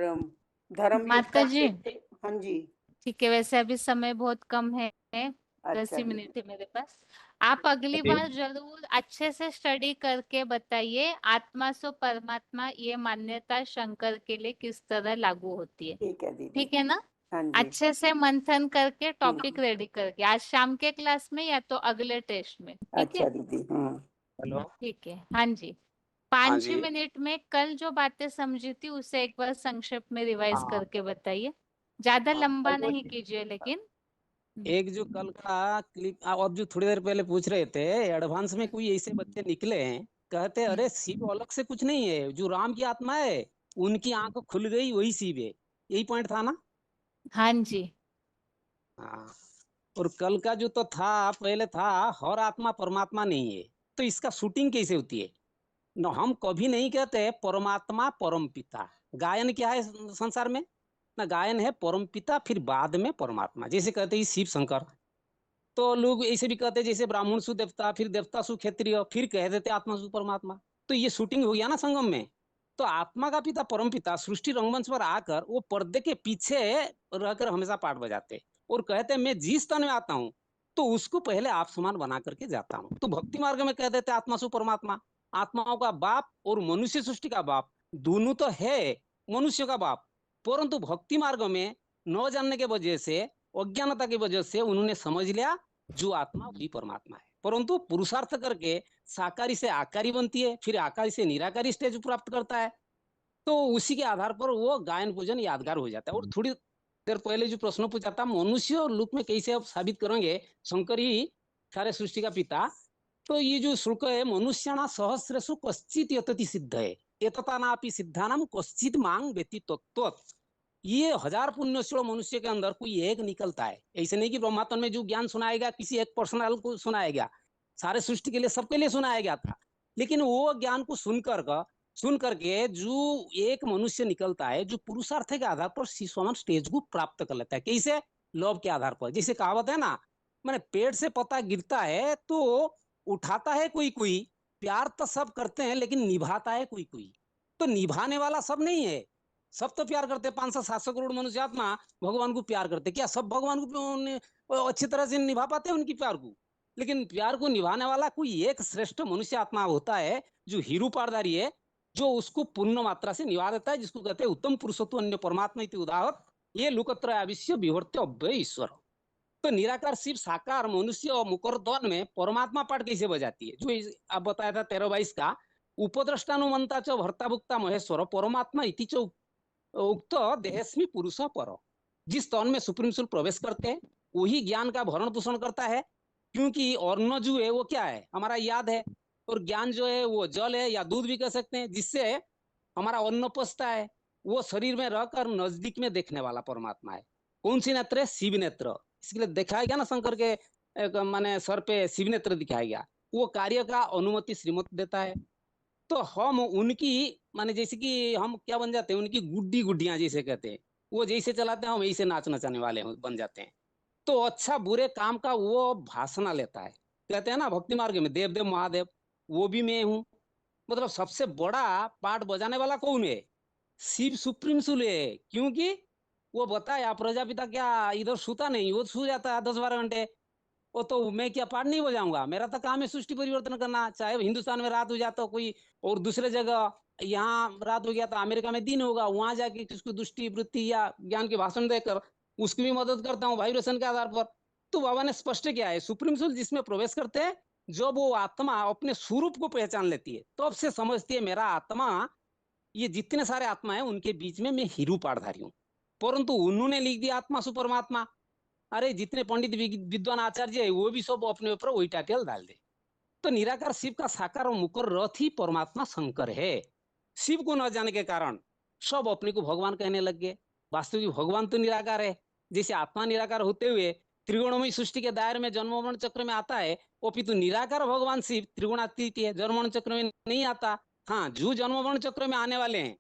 धर्म युग माता का जी, क्षेत्र। हाँ जी, ठीक है, वैसे अभी समय बहुत कम है, 10 अच्छा ही जी, मिनट है मेरे पास। आप अगली अभी बार जरूर अच्छे से स्टडी करके बताइए आत्मा सो परमात्मा ये मान्यता शंकर के लिए किस तरह लागू होती है। ठीक है दीदी। ठीक है ना? हाँ जी। अच्छे से मंथन करके टॉपिक रेडी करके आज शाम के क्लास में या तो अगले टेस्ट में। ठीक अच्छा है? दीदी। हेलो। ठीक है। हाँ जी। हाँ 5 जी। मिनट में कल जो बातें समझी थी उसे एक बार संक्षेप में रिवाइज हाँ करके बताइए। ज्यादा हाँ, लंबा कल वो नहीं कीजिए लेकिन। एक जो कल का क्लिप आप जो थोड़ी देर पहले पूछ रहे थे, एडवांस में कोई ऐसे बच्चे निकले हैं कहते अरे शिव अलग से कुछ नहीं है, जो राम की आत्मा है उनकी आंख खुल गई वही शिव है, यही पॉइंट था ना? हाँ जी। हाँ। और कल का जो तो था पहले था हर आत्मा परमात्मा नहीं है, तो इसका शूटिंग कैसे होती है? न हम कभी नहीं कहते परमात्मा परम पिता। गायन क्या है संसार में? ना गायन है परम पिता फिर बाद में परमात्मा, जैसे कहते हैं शिव शंकर। तो लोग ऐसे भी कहते हैं जैसे ब्राह्मण सु देवता, फिर देवता सु क्षत्रिय, फिर कह देते आत्मा सु परमात्मा। तो ये शूटिंग हो गया ना संगम में। तो आत्मा का पिता परम पिता सृष्टि रंगमंच पर आकर वो पर्दे के पीछे रहकर हमेशा पाठ बजाते और कहते मैं जिस तन में आता हूँ तो उसको पहले आप समान बना करके जाता हूँ। तो भक्ति मार्ग में कह देते आत्मा सु परमात्मा। आत्माओं का बाप और मनुष्य सृष्टि का बाप दोनों तो है मनुष्य का बाप, परंतु भक्ति मार्ग में न जानने के वजह से, अज्ञानता की वजह से उन्होंने समझ लिया जो आत्मा वही परमात्मा है। परंतु पुरुषार्थ करके साकारी से आकारी बनती है, फिर आकारी से निराकारी स्टेज प्राप्त करता है। तो उसी के आधार पर वो गायन पूजन यादगार हो जाता है। और थोड़ी देर पहले जो प्रश्न पूछा था मनुष्य और लोक में कैसे आप साबित करेंगे शंकर ही सारे सृष्टि का पिता, तो ये जो श्लोक है मनुष्याणा सहस्रेषु कश्चित यतति सिद्ध है एतता नापि सिद्धानाम कश्चित मांग व्यति तत्व। ये 1000 पुण्यशील मनुष्य के अंदर कोई एक निकलता है। ऐसे नहीं कि ब्रह्मात्म में जो ज्ञान सुनाएगा किसी एक पर्सनल को सुनाएगा, सारे सृष्टि के लिए सबके लिए सुनाया गया था। लेकिन वो ज्ञान को सुन करके जो एक मनुष्य निकलता है जो पुरुषार्थ के आधार पर शिशुमन स्टेज को प्राप्त कर लेता है। कैसे? लव के आधार पर। जैसे कहावत है ना, मैंने पेड़ से पत्ता गिरता है तो उठाता है कोई कोई, प्यार तो सब करते हैं लेकिन निभाता है कोई कोई। तो निभाने वाला सब नहीं है, सब तो प्यार करते हैं। 500-700 करोड़ मनुष्य आत्मा भगवान को प्यार करते, क्या सब भगवान को अच्छी तरह से निभा पाते हैं उनकी प्यार को? लेकिन प्यार को निभाने वाला कोई एक श्रेष्ठ मनुष्य आत्मा होता है जो हीरू पारदारी है, जो उसको पूर्ण मात्रा से निभा देता है, जिसको कहते हैं उत्तम पुरुषत्व अन्य परमात्मा इति उदाहत ये लोकत्र आविश्य विवर्त्य अव्यय ईश्वर। तो निराकार शिव साकार मनुष्य और मुकर द्वन में परमात्मा पाठ कैसे बजाती है? जो आप बताया था 13-22 का उपद्रष्टानुमंता च भर्ता भुक्ता महेश्वर परमात्मा इति च उक्त देहस्मी पुरुष पर। जिस तन में सुप्रीम सोल प्रवेश करते हैं वही ज्ञान का भरण पोषण करता है, क्योंकि अन्न जो है वो क्या है? हमारा याद है। और ज्ञान जो है वो जल है या दूध भी कह सकते हैं, जिससे हमारा अन्न पचता है। वो शरीर में रहकर नजदीक में देखने वाला परमात्मा है। कौन सी नेत्र है? शिव नेत्र। इसके लिए दिखाया गया ना शंकर के माने सर पे शिव नेत्र दिखाया गया। वो कार्य का अनुमति श्रीमत देता है। तो हम उनकी माने जैसे कि हम क्या बन जाते हैं, उनकी गुड्डी गुड्डियां जैसे कहते हैं, वो जैसे चलाते हैं हम ऐसे नाच नचाने वाले बन जाते हैं। तो अच्छा बुरे काम का वो भाषण लेता है। कहते हैं ना भक्ति मार्ग में देव देव महादेव वो भी मैं हूँ। मतलब सबसे बड़ा पाठ बजाने वाला कौन है? शिव सुप्रीम सुल है। क्योंकि वो बताया प्रजापिता क्या इधर सूता नहीं, वो सो जाता है 10-12 घंटे। वो तो मैं क्या पाठ नहीं बजाऊंगा? मेरा तो काम है सृष्टि परिवर्तन करना। चाहे हिंदुस्तान में रात हो जाता कोई और दूसरे जगह, यहाँ रात हो गया तो अमेरिका में दिन होगा, वहां जाके किसको दृष्टि वृत्ति या ज्ञान के भाषण देकर उसकी भी मदद करता हूँ वाइब्रेशन के आधार पर। तो बाबा ने स्पष्ट किया है सुप्रीम सोल जिसमें प्रवेश करते हैं, जब वो आत्मा अपने स्वरूप को पहचान लेती है तब से समझती है मेरा आत्मा, ये जितने सारे आत्मा है उनके बीच में मैं हीरू पाठधारी हूँ। परंतु उन्होंने लिख दिया आत्मा सु परमात्मा। अरे जितने पंडित विद्वान आचार्य है वो भी सब अपने ऊपर वही टाइटल डाल दे। तो निराकार शिव का साकार और मुकर रथ ही परमात्मा शंकर है। शिव को न जाने के कारण सब अपने को भगवान कहने लग गए। वास्तविक भगवान तो निराकार है। जैसे आत्मा निराकार होते हुए त्रिगुणमयी सृष्टि के दायरे में जन्म मरण चक्र में आता है, अपितु निराकार भगवान शिव त्रिगुणातीत है, जन्म मरण चक्र में नहीं आता। हाँ, जो जन्म मरण चक्र में आने वाले हैं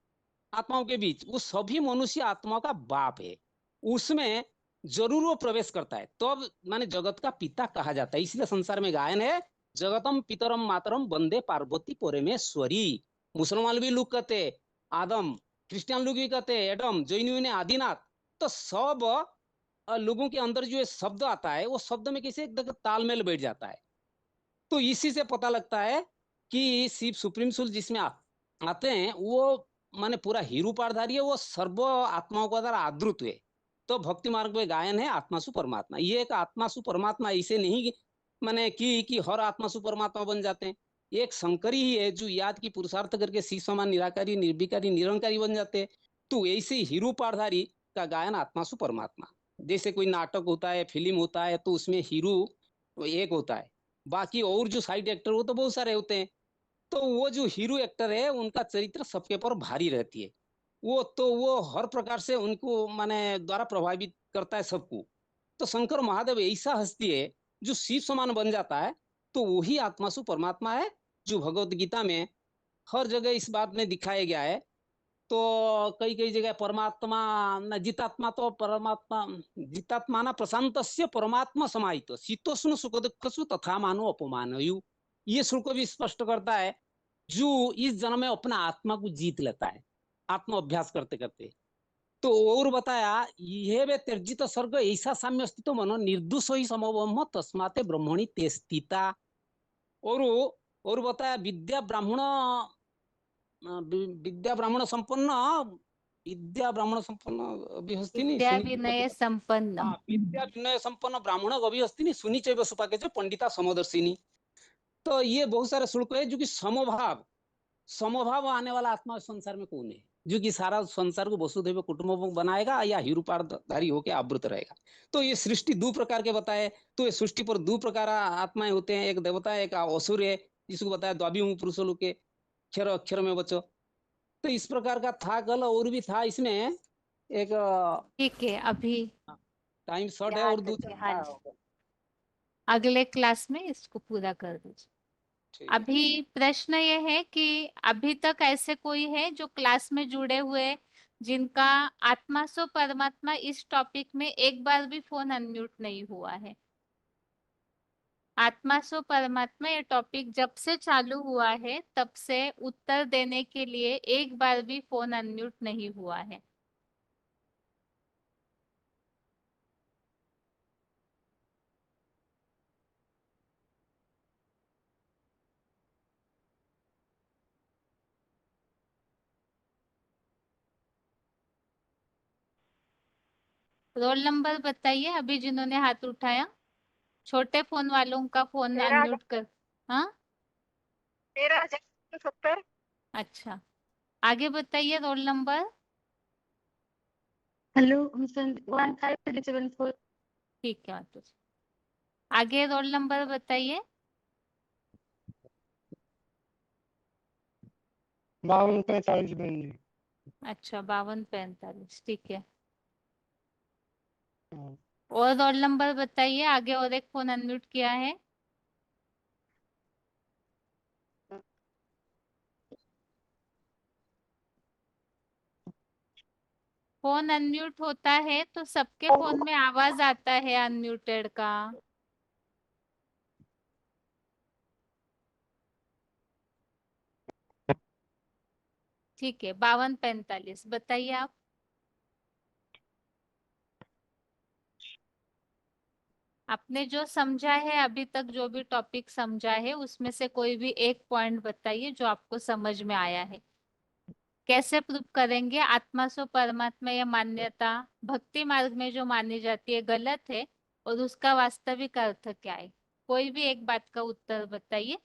आत्माओं के बीच, वो सभी मनुष्य आत्माओं का बाप है। उसमें जरूर वो प्रवेश करता है, तब माने जगत का पिता कहा जाता है। इसलिए संसार में गायन है जगतम पितरम मातरम वंदे पार्वती परमेश्वरी। मुसलमान भी लोग कहते आदम, क्रिश्चियन लोग भी कहते एडम, जैनियों ने आदिनाथ। तो सब लोगों के अंदर जो शब्द आता है वो शब्द में कैसे एक तालमेल बैठ जाता है। तो इसी से पता लगता है कि शिव सुप्रीम सोल जिसमें आते हैं वो माने पूरा हीरू पारधारी है, वो सर्व आत्माओं का द्वारा आदृत हुए। तो भक्ति मार्ग में गायन है आत्मासु परमात्मा। ये एक आत्मासु परमात्मा ऐसे नहीं माने कि हर आत्मासु परमात्मा बन जाते हैं। एक शंकरी ही है जो याद की पुरुषार्थ करके शिव समान निराकारी निर्विकारी निरंकारी बन जाते हैं। तो ऐसे हीरू पारधारी का गायन आत्मासु परमात्मा। जैसे कोई नाटक होता है, फिल्म होता है, तो उसमें हीरो एक होता है, बाकी और जो साइड एक्टर वो तो बहुत सारे होते हैं। तो वो जो हीरो एक्टर है उनका चरित्र सबके ऊपर भारी रहती है। वो हर प्रकार से उनको माने द्वारा प्रभावित करता है सबको। तो शंकर महादेव ऐसा हस्ती है जो शिव समान बन जाता है। तो वही आत्मासु परमात्मा है जो भगवत गीता में हर जगह इस बात में दिखाया गया है। तो कई कई जगह परमात्मा न जितात्मा तो परमात्मा जितात्मा न प्रशांतस्य परमात्मा समाहित शीतोष्ण सुख दुःखसु तथा मानो अपमानयु। ये श्लोक भी स्पष्ट करता है जो इस जन्म में अपना आत्मा को जीत लेता है आत्मा अभ्यास करते करते। तो और बताया ये वे त्यजित सर्ग ऐसा साम्य अस्तित्व मनो निर्दोष ही समब्रह्म तस्माते ब्रह्मणि ते स्थिता। और बताया विद्या ब्राह्मण संपन्न अभी हस्तिनी विद्या विनय संपन्न विद्या विनय संपन्न ब्राह्मण अभी हस्तिनी सुनी चैव सुपाके च पंडिता समदर्शिनी। तो ये बहुत सारे श्लोक है जो कि समभाव आने वाला आत्मा संसार में कौन है जो कि सारा संसार को वसुधैव कुटुंबकम बनाएगा या हीरूपारधारी होकर आवृत रहेगा। तो ये सृष्टि दो प्रकार के बताए। तो ये सृष्टि पर दो प्रकार आत्माएं होते हैं, एक देवता है एक असुर है, जिसको बताया द्वाभिमु पुरुष लोग के अक्षर अक्षर में बचो। तो इस प्रकार का था कल और भी था इसमें एक। ठीक है, अभी टाइम शॉर्ट है और दूसरा अगले क्लास में इसको पूरा कर दीजिए। अभी प्रश्न ये है कि अभी तक ऐसे कोई है जो क्लास में जुड़े हुए जिनका आत्मा सो परमात्मा इस टॉपिक में एक बार भी फोन अनम्यूट नहीं हुआ है? आत्मा सो परमात्मा ये टॉपिक जब से चालू हुआ है तब से उत्तर देने के लिए एक बार भी फोन अनम्यूट नहीं हुआ है। रोल नंबर बताइए अभी जिन्होंने हाथ उठाया। छोटे फोन वालों का फोन अनम्यूट कर। हाँ 13,70। अच्छा, आगे बताइए रोल नंबर। हेलो 15,374। ठीक है, तो आगे रोल नंबर बताइए। 52,45 बहन जी। अच्छा 52,45, ठीक है। और रोल नंबर बताइए आगे, और एक फोन अनम्यूट किया है। फोन अनम्यूट होता है तो सबके फोन में आवाज आता है अनम्यूटेड का। ठीक है 52,45 बताइए आप। आपने जो समझा है अभी तक, जो भी टॉपिक समझा है उसमें से कोई भी एक पॉइंट बताइए जो आपको समझ में आया है। कैसे प्रूव करेंगे आत्मा सो परमात्मा या मान्यता भक्ति मार्ग में जो मानी जाती है गलत है, और उसका वास्तविक अर्थ क्या है? कोई भी एक बात का उत्तर बताइए।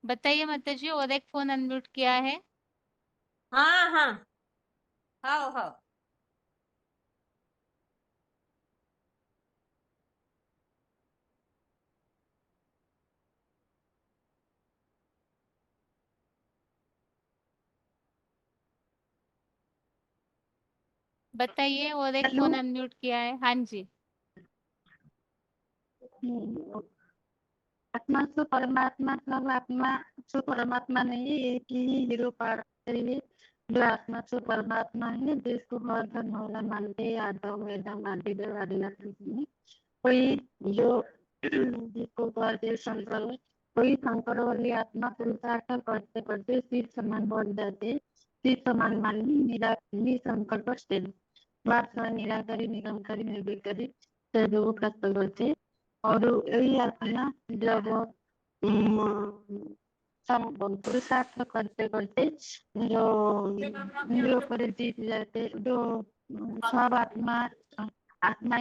बताइए माता जी, और एक फोन अनम्यूट किया है। हाँ हाँ हाँ हाँ बताइए, और एक फोन अनम्यूट किया है। हाँ जी। आत्मा तो परमात्मा सब आत्मा तो परमात्मा नहीं, एक ही निरूपार है जो आत्मा तो परमात्मा है, जिसको हर धन होला मानते यादव वेदम आदि देवादिनाथ में कोई जो जिसको कहते हैं शंकर, वही शंकर वाली आत्मा पुरुषार्थ करते करते शिव समान बन जाते, शिव समान मानी निसंकल्प स्थिर निराकारी निरंकारी निर्विकारी से जो प्राप्त करते। और यही आत्मा जब पुरुषार्थ करते करते जो इंद्रियों पर जीत जाते, जो सब आत्मा आत्मा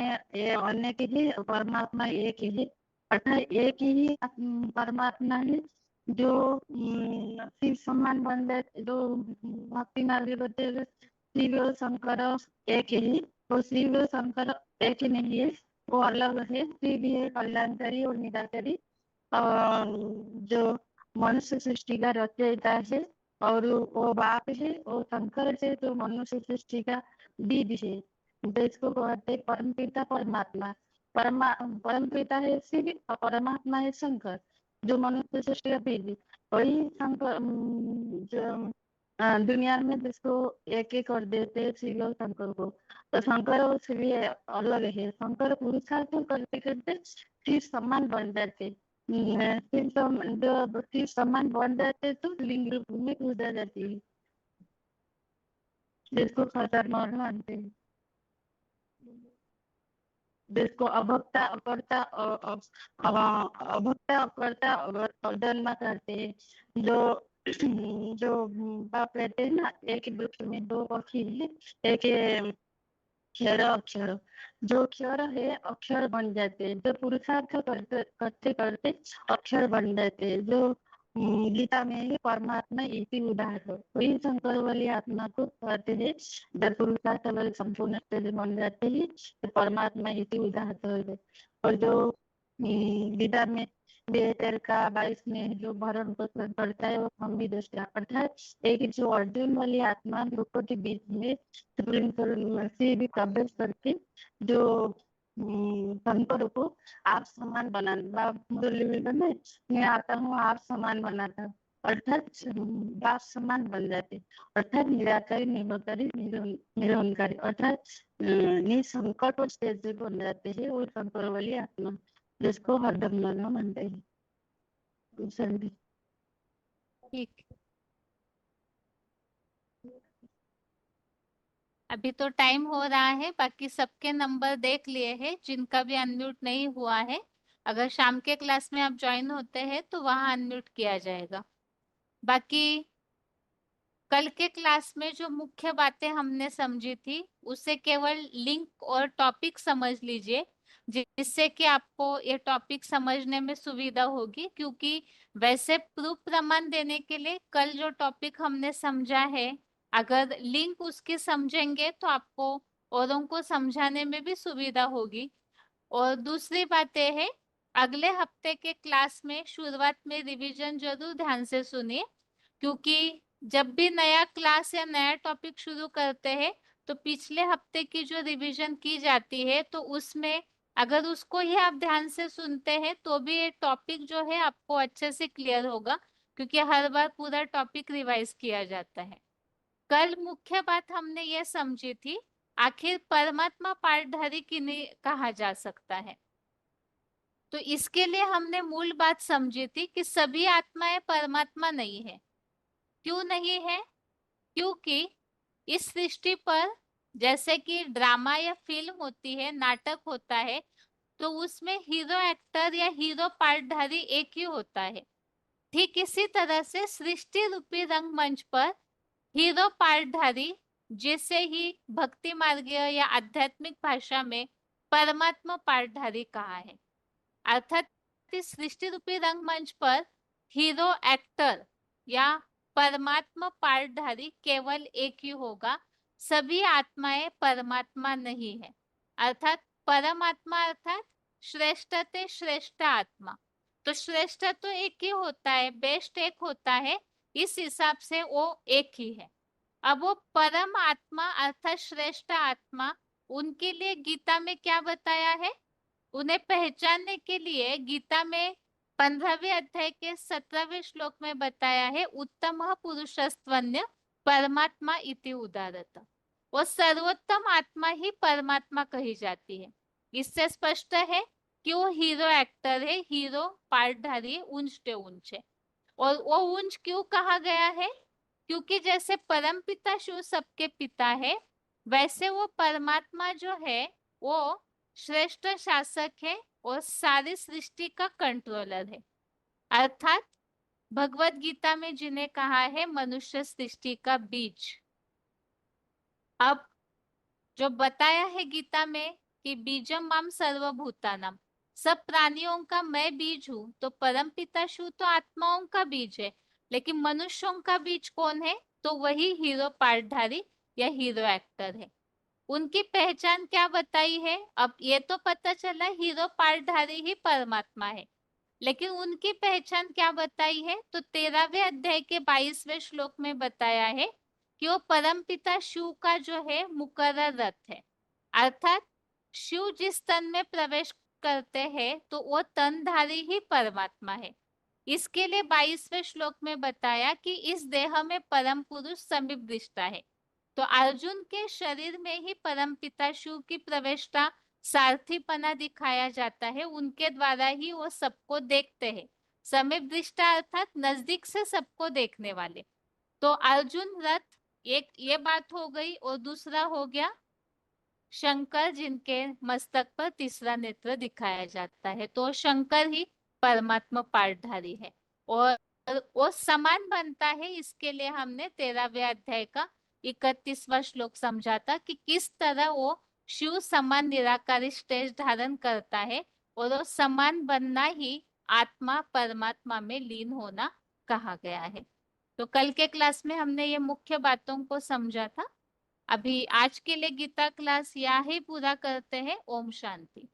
अनेक ही परमात्मा एक ही, अर्थात एक ही परमात्मा है जो शिव समान बन जाते, जो भक्ति मार्ग होते शिव शंकर एक ही, तो शिव शंकर एक ही नहीं है, वो अलग है। शिव है कल्याणकारी और निराकारी, जो मनुष्य सृष्टि का रचयिता है, और वो बाप है, वो शंकर से जो मनुष्य सृष्टि का बीज है, जिसको कहते परमपिता परमात्मा। परमपिता है शिव और परमात्मा है शंकर, जो मनुष्य सृष्टि का बीज। वही शंकर जो दुनिया में जिसको एक एक कर देते शिव और शंकर को, तो शंकर और शिव अलग है। शंकर पुरुषार्थ करते करते शिव समान बन जाते, शिव समान बन जाते तो लिंग रूप में कूदा जाती है, जिसको खतरनाक मानते हैं, जिसको अभक्ता अकर्ता अभक्ता अकर्ता और जन्म करते हैं। जो बाप कहते हैं ना, एक वृक्ष में दो पक्षी है, एक क्षर अक्षर, जो क्षर है अक्षर बन जाते हैं, जो पुरुषार्थ करते करते अक्षर बन जाते हैं, जो गीता में परमात्मा इति उदाहरण, वही शंकर वाली आत्मा को कहते हैं। जब पुरुषार्थ वाले संपूर्ण बन जाते हैं तो परमात्मा इति उदाहरण है। और जो गीता में 2013 का 22 में जो भरण पोषण करता है वो हम भी दृष्टा, अर्थात एक जो अर्जुन वाली आत्मा लोगों के बीच में सुप्रीम से भी प्रवेश करके जो संतों को आप समान बनाना, मैं आता हूँ आप समान बनाता, अर्थात बाप समान बन जाते, अर्थात निराकारी निरंकारी निरंकारी, अर्थात निसंकट और स्टेज बन जाते हैं। वो संतर वाली आत्मा जिसको हरदम लगा मानते हैं। ठीक, अभी तो टाइम हो रहा है, बाकी सबके नंबर देख लिए हैं, जिनका भी अनम्यूट नहीं हुआ है, अगर शाम के क्लास में आप ज्वाइन होते हैं तो वहां अनम्यूट किया जाएगा। बाकी कल के क्लास में जो मुख्य बातें हमने समझी थी उसे केवल लिंक और टॉपिक समझ लीजिए, जिससे कि आपको ये टॉपिक समझने में सुविधा होगी। क्योंकि वैसे प्रूफ प्रमाण देने के लिए कल जो टॉपिक हमने समझा है, अगर लिंक उसकी समझेंगे तो आपको औरों को समझाने में भी सुविधा होगी। और दूसरी बात यह है, अगले हफ्ते के क्लास में शुरुआत में रिवीजन जरूर ध्यान से सुनिए, क्योंकि जब भी नया क्लास या नया टॉपिक शुरू करते हैं तो पिछले हफ्ते की जो रिवीजन की जाती है तो उसमें अगर उसको ही आप ध्यान से सुनते हैं तो भी ये टॉपिक जो है आपको अच्छे से क्लियर होगा, क्योंकि हर बार पूरा टॉपिक रिवाइज किया जाता है। कल मुख्य बात हमने ये समझी थी, आखिर परमात्मा पाठधारी किन्हें कहा जा सकता है। तो इसके लिए हमने मूल बात समझी थी कि सभी आत्माएं परमात्मा नहीं है। क्यों नहीं है? क्योंकि इस सृष्टि पर जैसे कि ड्रामा या फिल्म होती है, नाटक होता है, तो उसमें हीरो एक्टर या हीरो पार्टधारी एक ही होता है। ठीक इसी तरह से सृष्टि रूपी रंगमंच पर हीरो पार्टधारी, जिसे ही भक्ति मार्गीय या आध्यात्मिक भाषा में परमात्मा पार्टधारी कहा है। अर्थात इस सृष्टि रूपी रंगमंच पर हीरो एक्टर या परमात्मा पार्टधारी केवल एक ही होगा, सभी आत्माएं परमात्मा नहीं है। अर्थात परमात्मा अर्थात श्रेष्ठते श्रेष्ठ आत्मा, तो श्रेष्ठ तो एक ही होता है, बेस्ट एक होता है, इस हिसाब से वो एक ही है। अब वो परम आत्मा अर्थात श्रेष्ठ आत्मा, उनके लिए गीता में क्या बताया है? उन्हें पहचानने के लिए गीता में 15वें अध्याय के 17वें श्लोक में बताया है, उत्तम पुरुषस्त्वन्य परमात्मा इति उदारत। वो सर्वोत्तम आत्मा ही परमात्मा कही जाती है। इससे स्पष्ट है कि वो हीरो एक्टर है, हीरो पार्टधारी है, ऊंच पे ऊंच है। और वो ऊंच क्यों कहा गया है? क्योंकि जैसे परमपिता शिव सबके पिता है, वैसे वो परमात्मा जो है वो श्रेष्ठ शासक है और सारी सृष्टि का कंट्रोलर है। अर्थात भगवत गीता में जिन्हें कहा है मनुष्य सृष्टि का बीज। अब जो बताया है गीता में कि बीजम माम सर्वभूतानाम, सब प्राणियों का मैं बीज हूं, तो परमपिता शिव तो आत्माओं का बीज है, लेकिन मनुष्यों का बीज कौन है? तो वही हीरो पार्टधारी या हीरो एक्टर है। उनकी पहचान क्या बताई है? अब ये तो पता चला हीरो पार्टधारी ही परमात्मा है, लेकिन उनकी पहचान क्या बताई है? तो 13वें अध्याय के 22वें श्लोक में बताया है कि वो परमपिता शिव का जो है मुकर्रर रथ है। अर्थात शिव जिस तन में प्रवेश करते हैं तो वो तनधारी ही परमात्मा है। इसके लिए 22वें श्लोक में बताया कि इस देह में परम पुरुष समीप दृष्टा है। तो अर्जुन के शरीर में ही परमपिता शिव की प्रवेशता, सारथीपना दिखाया जाता है, उनके द्वारा ही वो सबको देखते हैं। समीप दृष्टा अर्थात नजदीक से सबको देखने वाले। तो अर्जुन रथ, एक ये बात हो गई, और दूसरा हो गया शंकर जिनके मस्तक पर तीसरा नेत्र दिखाया जाता है। तो शंकर ही परमात्मा पार्टधारी है और वो समान बनता है। इसके लिए हमने 13वें अध्याय का 31वां श्लोक समझा था कि किस तरह वो शिव समान निराकारी स्टेज धारण करता है, और वो समान बनना ही आत्मा परमात्मा में लीन होना कहा गया है। तो कल के क्लास में हमने ये मुख्य बातों को समझा था। अभी आज के लिए गीता क्लास यहाँ ही पूरा करते हैं। ओम शांति।